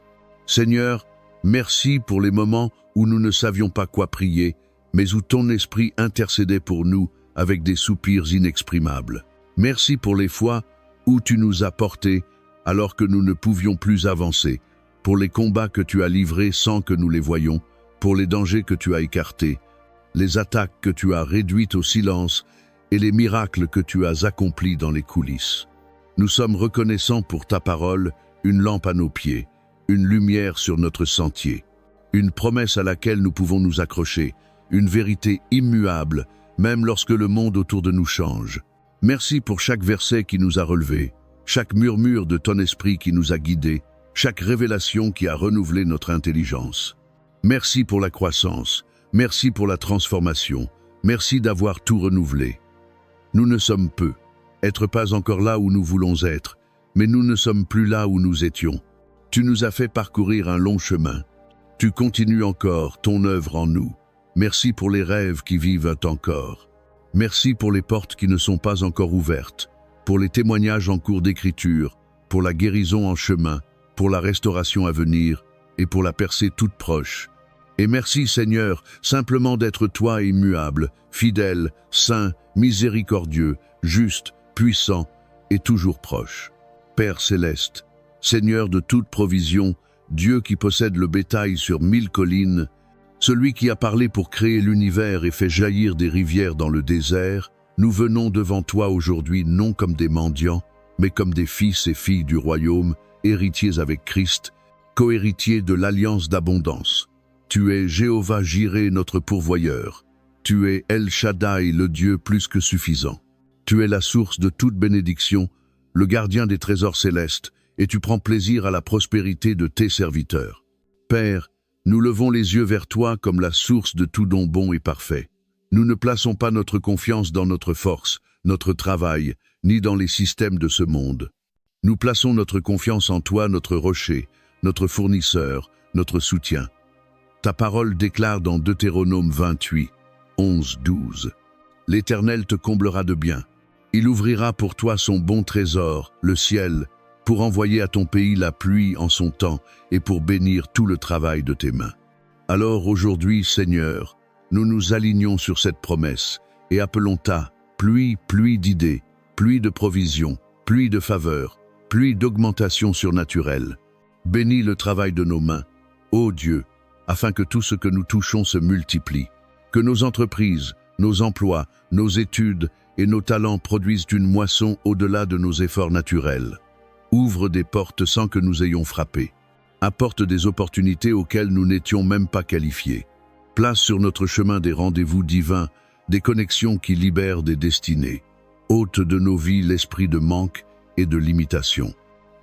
Seigneur, merci pour les moments où nous ne savions pas quoi prier, mais où ton esprit intercédait pour nous avec des soupirs inexprimables. Merci pour les fois où tu nous as portés alors que nous ne pouvions plus avancer, pour les combats que tu as livrés sans que nous les voyions, pour les dangers que tu as écartés, les attaques que tu as réduites au silence et les miracles que tu as accomplis dans les coulisses. Nous sommes reconnaissants pour ta parole, une lampe à nos pieds, une lumière sur notre sentier, une promesse à laquelle nous pouvons nous accrocher, une vérité immuable, même lorsque le monde autour de nous change. Merci pour chaque verset qui nous a relevés, chaque murmure de ton esprit qui nous a guidés, chaque révélation qui a renouvelé notre intelligence. Merci pour la croissance, merci pour la transformation, merci d'avoir tout renouvelé. Nous ne sommes peu, être pas encore là où nous voulons être, mais nous ne sommes plus là où nous étions. Tu nous as fait parcourir un long chemin. Tu continues encore ton œuvre en nous. Merci pour les rêves qui vivent encore. Merci pour les portes qui ne sont pas encore ouvertes, pour les témoignages en cours d'écriture, pour la guérison en chemin, pour la restauration à venir et pour la percée toute proche. Et merci Seigneur, simplement d'être toi immuable, fidèle, saint, miséricordieux, juste, puissant et toujours proche. Père céleste, Seigneur de toute provision, Dieu qui possède le bétail sur 1000 collines, celui qui a parlé pour créer l'univers et fait jaillir des rivières dans le désert, nous venons devant toi aujourd'hui non comme des mendiants, mais comme des fils et filles du royaume, héritiers avec Christ, co-héritiers de l'alliance d'abondance. Tu es Jéhovah Jireh, notre pourvoyeur. Tu es El Shaddai, le Dieu plus que suffisant. Tu es la source de toute bénédiction, le gardien des trésors célestes, et tu prends plaisir à la prospérité de tes serviteurs. Père, nous levons les yeux vers toi comme la source de tout don bon et parfait. Nous ne plaçons pas notre confiance dans notre force, notre travail, ni dans les systèmes de ce monde. Nous plaçons notre confiance en toi, notre rocher, notre fournisseur, notre soutien. Ta parole déclare dans Deutéronome 28, 11-12. L'Éternel te comblera de bien. Il ouvrira pour toi son bon trésor, le ciel, pour envoyer à ton pays la pluie en son temps et pour bénir tout le travail de tes mains. Alors aujourd'hui, Seigneur, nous nous alignons sur cette promesse et appelons ta pluie d'idées, pluie de provision, pluie de faveur, pluie d'augmentation surnaturelle. Bénis le travail de nos mains, ô Dieu, afin que tout ce que nous touchons se multiplie. Que nos entreprises, nos emplois, nos études et nos talents produisent une moisson au-delà de nos efforts naturels. Ouvre des portes sans que nous ayons frappé. Apporte des opportunités auxquelles nous n'étions même pas qualifiés. Place sur notre chemin des rendez-vous divins, des connexions qui libèrent des destinées. Ôte de nos vies l'esprit de manque et de limitation.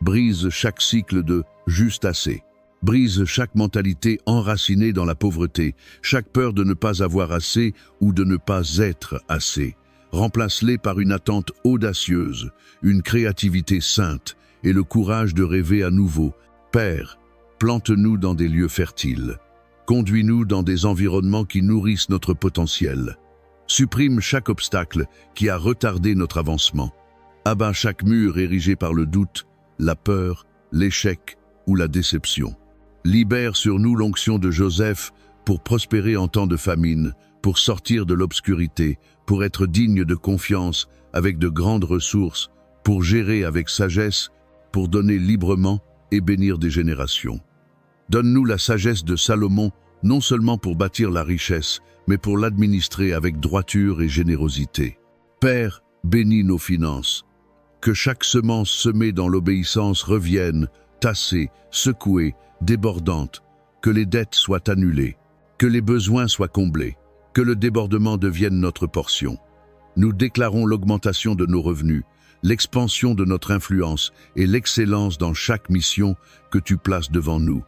Brise chaque cycle de « juste assez ». Brise chaque mentalité enracinée dans la pauvreté, chaque peur de ne pas avoir assez ou de ne pas être assez. Remplace-les par une attente audacieuse, une créativité sainte et le courage de rêver à nouveau. Père, plante-nous dans des lieux fertiles. Conduis-nous dans des environnements qui nourrissent notre potentiel. Supprime chaque obstacle qui a retardé notre avancement. Abat chaque mur érigé par le doute, la peur, l'échec ou la déception. Libère sur nous l'onction de Joseph pour prospérer en temps de famine, pour sortir de l'obscurité, pour être digne de confiance avec de grandes ressources, pour gérer avec sagesse, pour donner librement et bénir des générations. Donne-nous la sagesse de Salomon, non seulement pour bâtir la richesse, mais pour l'administrer avec droiture et générosité. Père, bénis nos finances. Que chaque semence semée dans l'obéissance revienne, tassée, secouée, débordante, que les dettes soient annulées, que les besoins soient comblés, que le débordement devienne notre portion. Nous déclarons l'augmentation de nos revenus, l'expansion de notre influence et l'excellence dans chaque mission que tu places devant nous.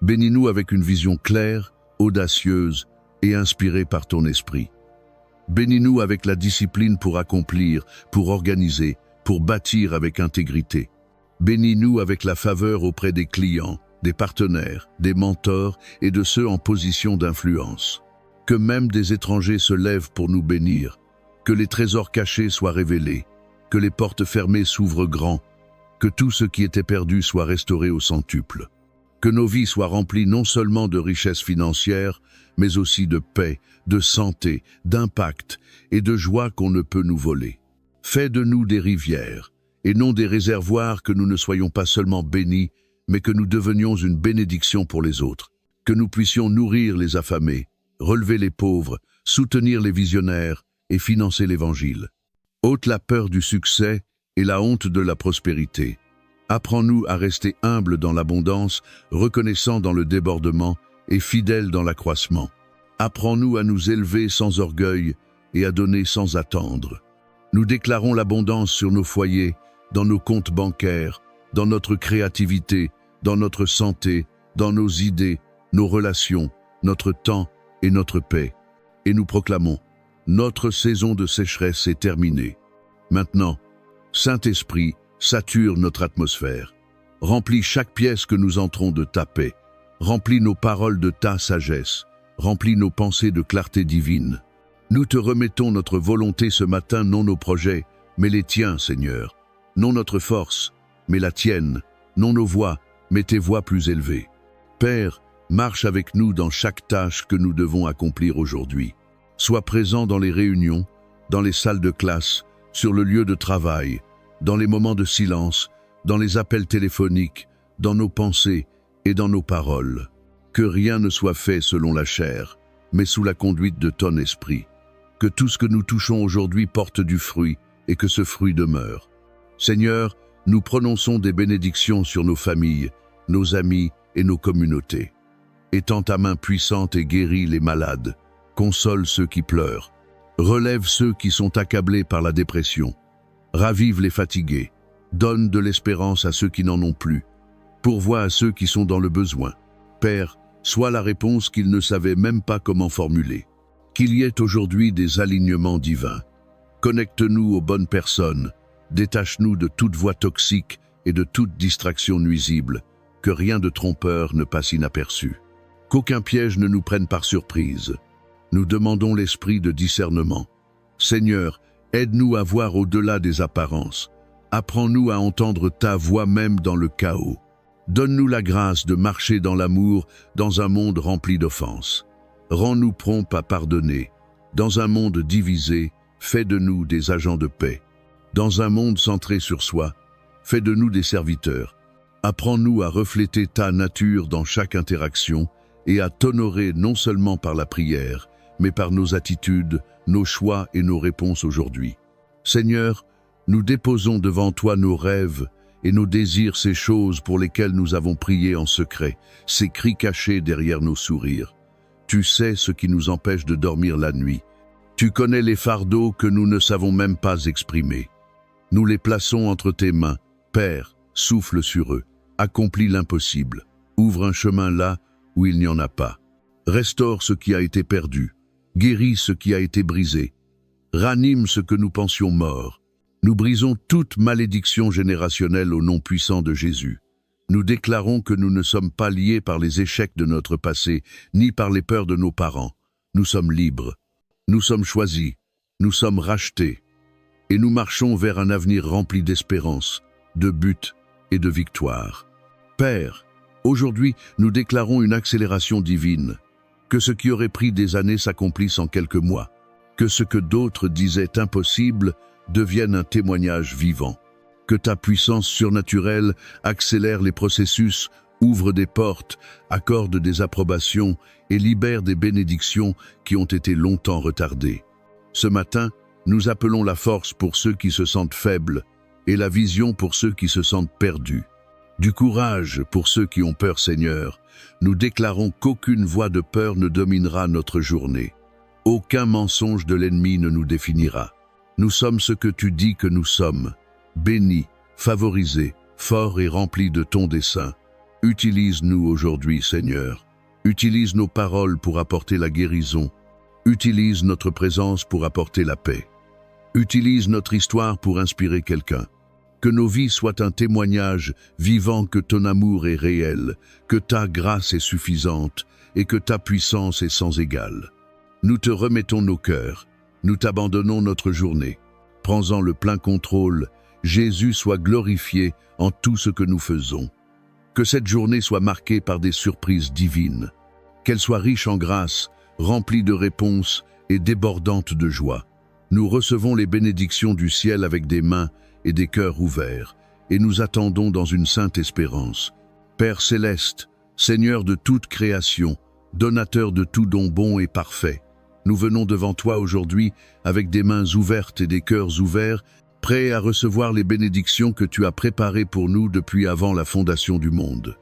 Bénis-nous avec une vision claire, audacieuse et inspirée par ton esprit. Bénis-nous avec la discipline pour accomplir, pour organiser, pour bâtir avec intégrité. Bénis-nous avec la faveur auprès des clients, des partenaires, des mentors et de ceux en position d'influence. Que même des étrangers se lèvent pour nous bénir, que les trésors cachés soient révélés, que les portes fermées s'ouvrent grand, que tout ce qui était perdu soit restauré au centuple. Que nos vies soient remplies non seulement de richesses financières, mais aussi de paix, de santé, d'impact et de joie qu'on ne peut nous voler. Fais de nous des rivières, et non des réservoirs, que nous ne soyons pas seulement bénis, mais que nous devenions une bénédiction pour les autres, que nous puissions nourrir les affamés, relever les pauvres, soutenir les visionnaires et financer l'Évangile. Ôte la peur du succès et la honte de la prospérité. Apprends-nous à rester humbles dans l'abondance, reconnaissants dans le débordement et fidèles dans l'accroissement. Apprends-nous à nous élever sans orgueil et à donner sans attendre. Nous déclarons l'abondance sur nos foyers, dans nos comptes bancaires, dans notre créativité, dans notre santé, dans nos idées, nos relations, notre temps et notre paix. Et nous proclamons, notre saison de sécheresse est terminée. Maintenant, Saint-Esprit, sature notre atmosphère. Remplis chaque pièce que nous entrons de ta paix. Remplis nos paroles de ta sagesse. Remplis nos pensées de clarté divine. Nous te remettons notre volonté ce matin, non nos projets, mais les tiens, Seigneur. Non notre force, mais la tienne. Non nos voies, mais tes voies plus élevées. Père, marche avec nous dans chaque tâche que nous devons accomplir aujourd'hui. Sois présent dans les réunions, dans les salles de classe, sur le lieu de travail, dans les moments de silence, dans les appels téléphoniques, dans nos pensées et dans nos paroles. Que rien ne soit fait selon la chair, mais sous la conduite de ton esprit. Que tout ce que nous touchons aujourd'hui porte du fruit et que ce fruit demeure. Seigneur, nous prononçons des bénédictions sur nos familles, nos amis et nos communautés. Étends ta main puissante et guéris les malades. Console ceux qui pleurent. Relève ceux qui sont accablés par la dépression. Ravive les fatigués. Donne de l'espérance à ceux qui n'en ont plus. Pourvois à ceux qui sont dans le besoin. Père, sois la réponse qu'ils ne savaient même pas comment formuler. Qu'il y ait aujourd'hui des alignements divins. Connecte-nous aux bonnes personnes. Détache-nous de toute voie toxique et de toute distraction nuisible. Que rien de trompeur ne passe inaperçu. Qu'aucun piège ne nous prenne par surprise. Nous demandons l'esprit de discernement. Seigneur, aide-nous à voir au-delà des apparences. Apprends-nous à entendre ta voix même dans le chaos. Donne-nous la grâce de marcher dans l'amour dans un monde rempli d'offenses. Rends-nous prompts à pardonner. Dans un monde divisé, fais de nous des agents de paix. Dans un monde centré sur soi, fais de nous des serviteurs. Apprends-nous à refléter ta nature dans chaque interaction et à t'honorer non seulement par la prière, mais par nos attitudes, nos choix et nos réponses aujourd'hui. Seigneur, nous déposons devant toi nos rêves et nos désirs, ces choses pour lesquelles nous avons prié en secret, ces cris cachés derrière nos sourires. Tu sais ce qui nous empêche de dormir la nuit. Tu connais les fardeaux que nous ne savons même pas exprimer. Nous les plaçons entre tes mains. Père, souffle sur eux. Accomplis l'impossible. Ouvre un chemin là où il n'y en a pas. Restaure ce qui a été perdu. Guéris ce qui a été brisé. Ranime ce que nous pensions mort. Nous brisons toute malédiction générationnelle au nom puissant de Jésus. Nous déclarons que nous ne sommes pas liés par les échecs de notre passé, ni par les peurs de nos parents. Nous sommes libres. Nous sommes choisis. Nous sommes rachetés. Et nous marchons vers un avenir rempli d'espérance, de buts et de victoire. Père, aujourd'hui, nous déclarons une accélération divine. Que ce qui aurait pris des années s'accomplisse en quelques mois. Que ce que d'autres disaient impossible devienne un témoignage vivant. Que ta puissance surnaturelle accélère les processus, ouvre des portes, accorde des approbations et libère des bénédictions qui ont été longtemps retardées. Ce matin, nous appelons la force pour ceux qui se sentent faibles et la vision pour ceux qui se sentent perdus. Du courage pour ceux qui ont peur, Seigneur. Nous déclarons qu'aucune voix de peur ne dominera notre journée. Aucun mensonge de l'ennemi ne nous définira. Nous sommes ce que tu dis que nous sommes. Bénis, favorisés, forts et remplis de ton dessein. Utilise-nous aujourd'hui, Seigneur. Utilise nos paroles pour apporter la guérison. Utilise notre présence pour apporter la paix. Utilise notre histoire pour inspirer quelqu'un. Que nos vies soient un témoignage vivant que ton amour est réel, que ta grâce est suffisante et que ta puissance est sans égale. Nous te remettons nos cœurs, nous t'abandonnons notre journée. Prends-en le plein contrôle. Jésus soit glorifié en tout ce que nous faisons. Que cette journée soit marquée par des surprises divines. Qu'elle soit riche en grâce, remplie de réponses et débordante de joie. Nous recevons les bénédictions du ciel avec des mains et des cœurs ouverts, et nous attendons dans une sainte espérance. Père céleste, Seigneur de toute création, donateur de tout don bon et parfait, nous venons devant toi aujourd'hui avec des mains ouvertes et des cœurs ouverts, prêts à recevoir les bénédictions que tu as préparées pour nous depuis avant la fondation du monde.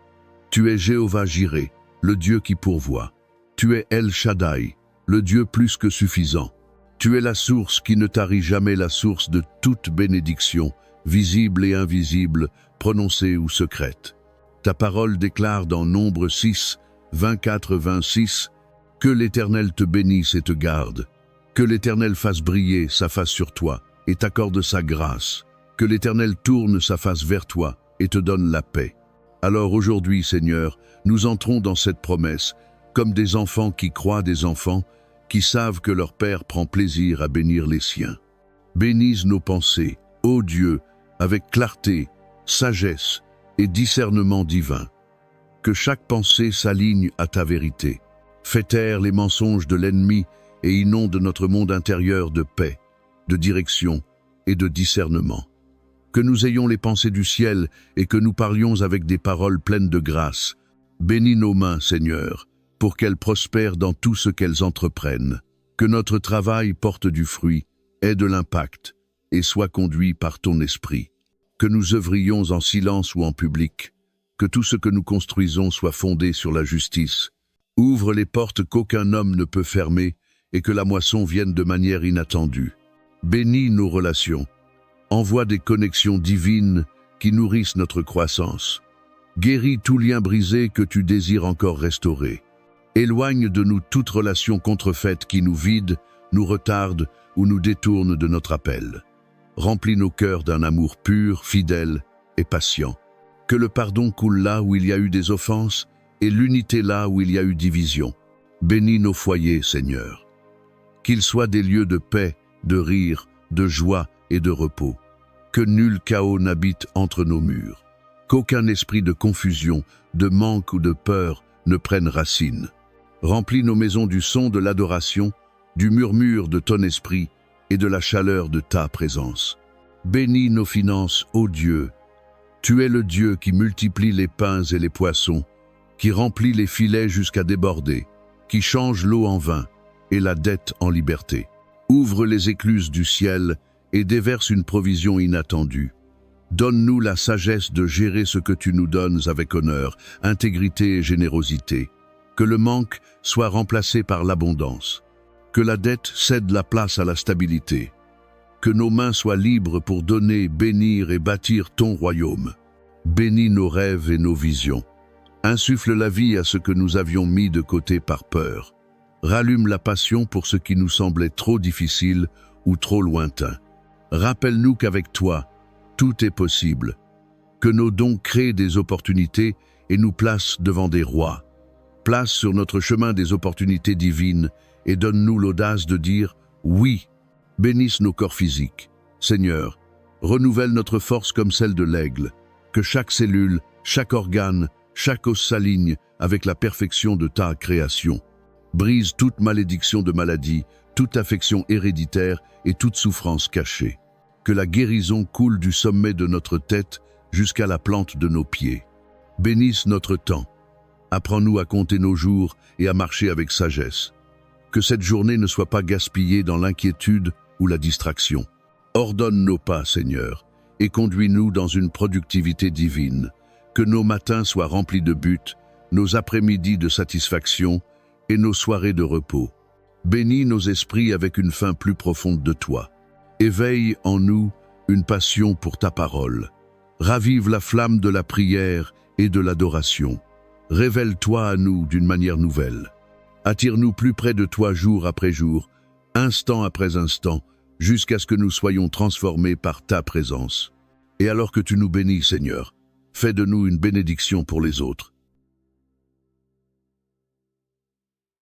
Tu es Jéhovah Jireh, le Dieu qui pourvoit. Tu es El Shaddai, le Dieu plus que suffisant. Tu es la source qui ne tarit jamais, la source de toute bénédiction, visible et invisible, prononcée ou secrète. Ta parole déclare dans Nombre 6, 24-26, « Que l'Éternel te bénisse et te garde. Que l'Éternel fasse briller sa face sur toi et t'accorde sa grâce. Que l'Éternel tourne sa face vers toi et te donne la paix. » Alors aujourd'hui, Seigneur, nous entrons dans cette promesse, comme des enfants qui croient des enfants, qui savent que leur Père prend plaisir à bénir les siens. Bénisse nos pensées, ô Dieu, avec clarté, sagesse et discernement divin. Que chaque pensée s'aligne à ta vérité. Fais taire les mensonges de l'ennemi et inonde notre monde intérieur de paix, de direction et de discernement. Que nous ayons les pensées du ciel et que nous parlions avec des paroles pleines de grâce. Bénis nos mains, Seigneur, pour qu'elles prospèrent dans tout ce qu'elles entreprennent. Que notre travail porte du fruit, ait de l'impact et soit conduit par ton esprit. Que nous œuvrions en silence ou en public. Que tout ce que nous construisons soit fondé sur la justice. Ouvre les portes qu'aucun homme ne peut fermer et que la moisson vienne de manière inattendue. Bénis nos relations. Envoie des connexions divines qui nourrissent notre croissance. Guéris tout lien brisé que tu désires encore restaurer. Éloigne de nous toute relation contrefaite qui nous vide, nous retarde ou nous détourne de notre appel. Remplis nos cœurs d'un amour pur, fidèle et patient. Que le pardon coule là où il y a eu des offenses et l'unité là où il y a eu division. Bénis nos foyers, Seigneur. Qu'ils soient des lieux de paix, de rire, de joie et de repos. Que nul chaos n'habite entre nos murs. Qu'aucun esprit de confusion, de manque ou de peur ne prenne racine. Remplis nos maisons du son de l'adoration, du murmure de ton esprit et de la chaleur de ta présence. Bénis nos finances, ô Dieu, Tu es le Dieu qui multiplie les pains et les poissons, qui remplit les filets jusqu'à déborder, qui change l'eau en vin et la dette en liberté. Ouvre les écluses du ciel et déverse une provision inattendue. Donne-nous la sagesse de gérer ce que tu nous donnes avec honneur, intégrité et générosité. Que le manque soit remplacé par l'abondance. Que la dette cède la place à la stabilité. Que nos mains soient libres pour donner, bénir et bâtir ton royaume. Bénis nos rêves et nos visions. Insuffle la vie à ce que nous avions mis de côté par peur. Rallume la passion pour ce qui nous semblait trop difficile ou trop lointain. Rappelle-nous qu'avec toi, tout est possible. Que nos dons créent des opportunités et nous placent devant des rois. Place sur notre chemin des opportunités divines et donne-nous l'audace de dire « oui ». Bénisse nos corps physiques. Seigneur, renouvelle notre force comme celle de l'aigle. Que chaque cellule, chaque organe, chaque os s'aligne avec la perfection de ta création. Brise toute malédiction de maladie, toute affection héréditaire et toute souffrance cachée. Que la guérison coule du sommet de notre tête jusqu'à la plante de nos pieds. Bénisse notre temps. Apprends-nous à compter nos jours et à marcher avec sagesse. Que cette journée ne soit pas gaspillée dans l'inquiétude ou la distraction. Ordonne nos pas, Seigneur, et conduis-nous dans une productivité divine. Que nos matins soient remplis de buts, nos après-midi de satisfaction et nos soirées de repos. Bénis nos esprits avec une faim plus profonde de toi. Éveille en nous une passion pour ta parole. Ravive la flamme de la prière et de l'adoration. Révèle-toi à nous d'une manière nouvelle. Attire-nous plus près de toi jour après jour, instant après instant, jusqu'à ce que nous soyons transformés par ta présence. Et alors que tu nous bénis, Seigneur, fais de nous une bénédiction pour les autres.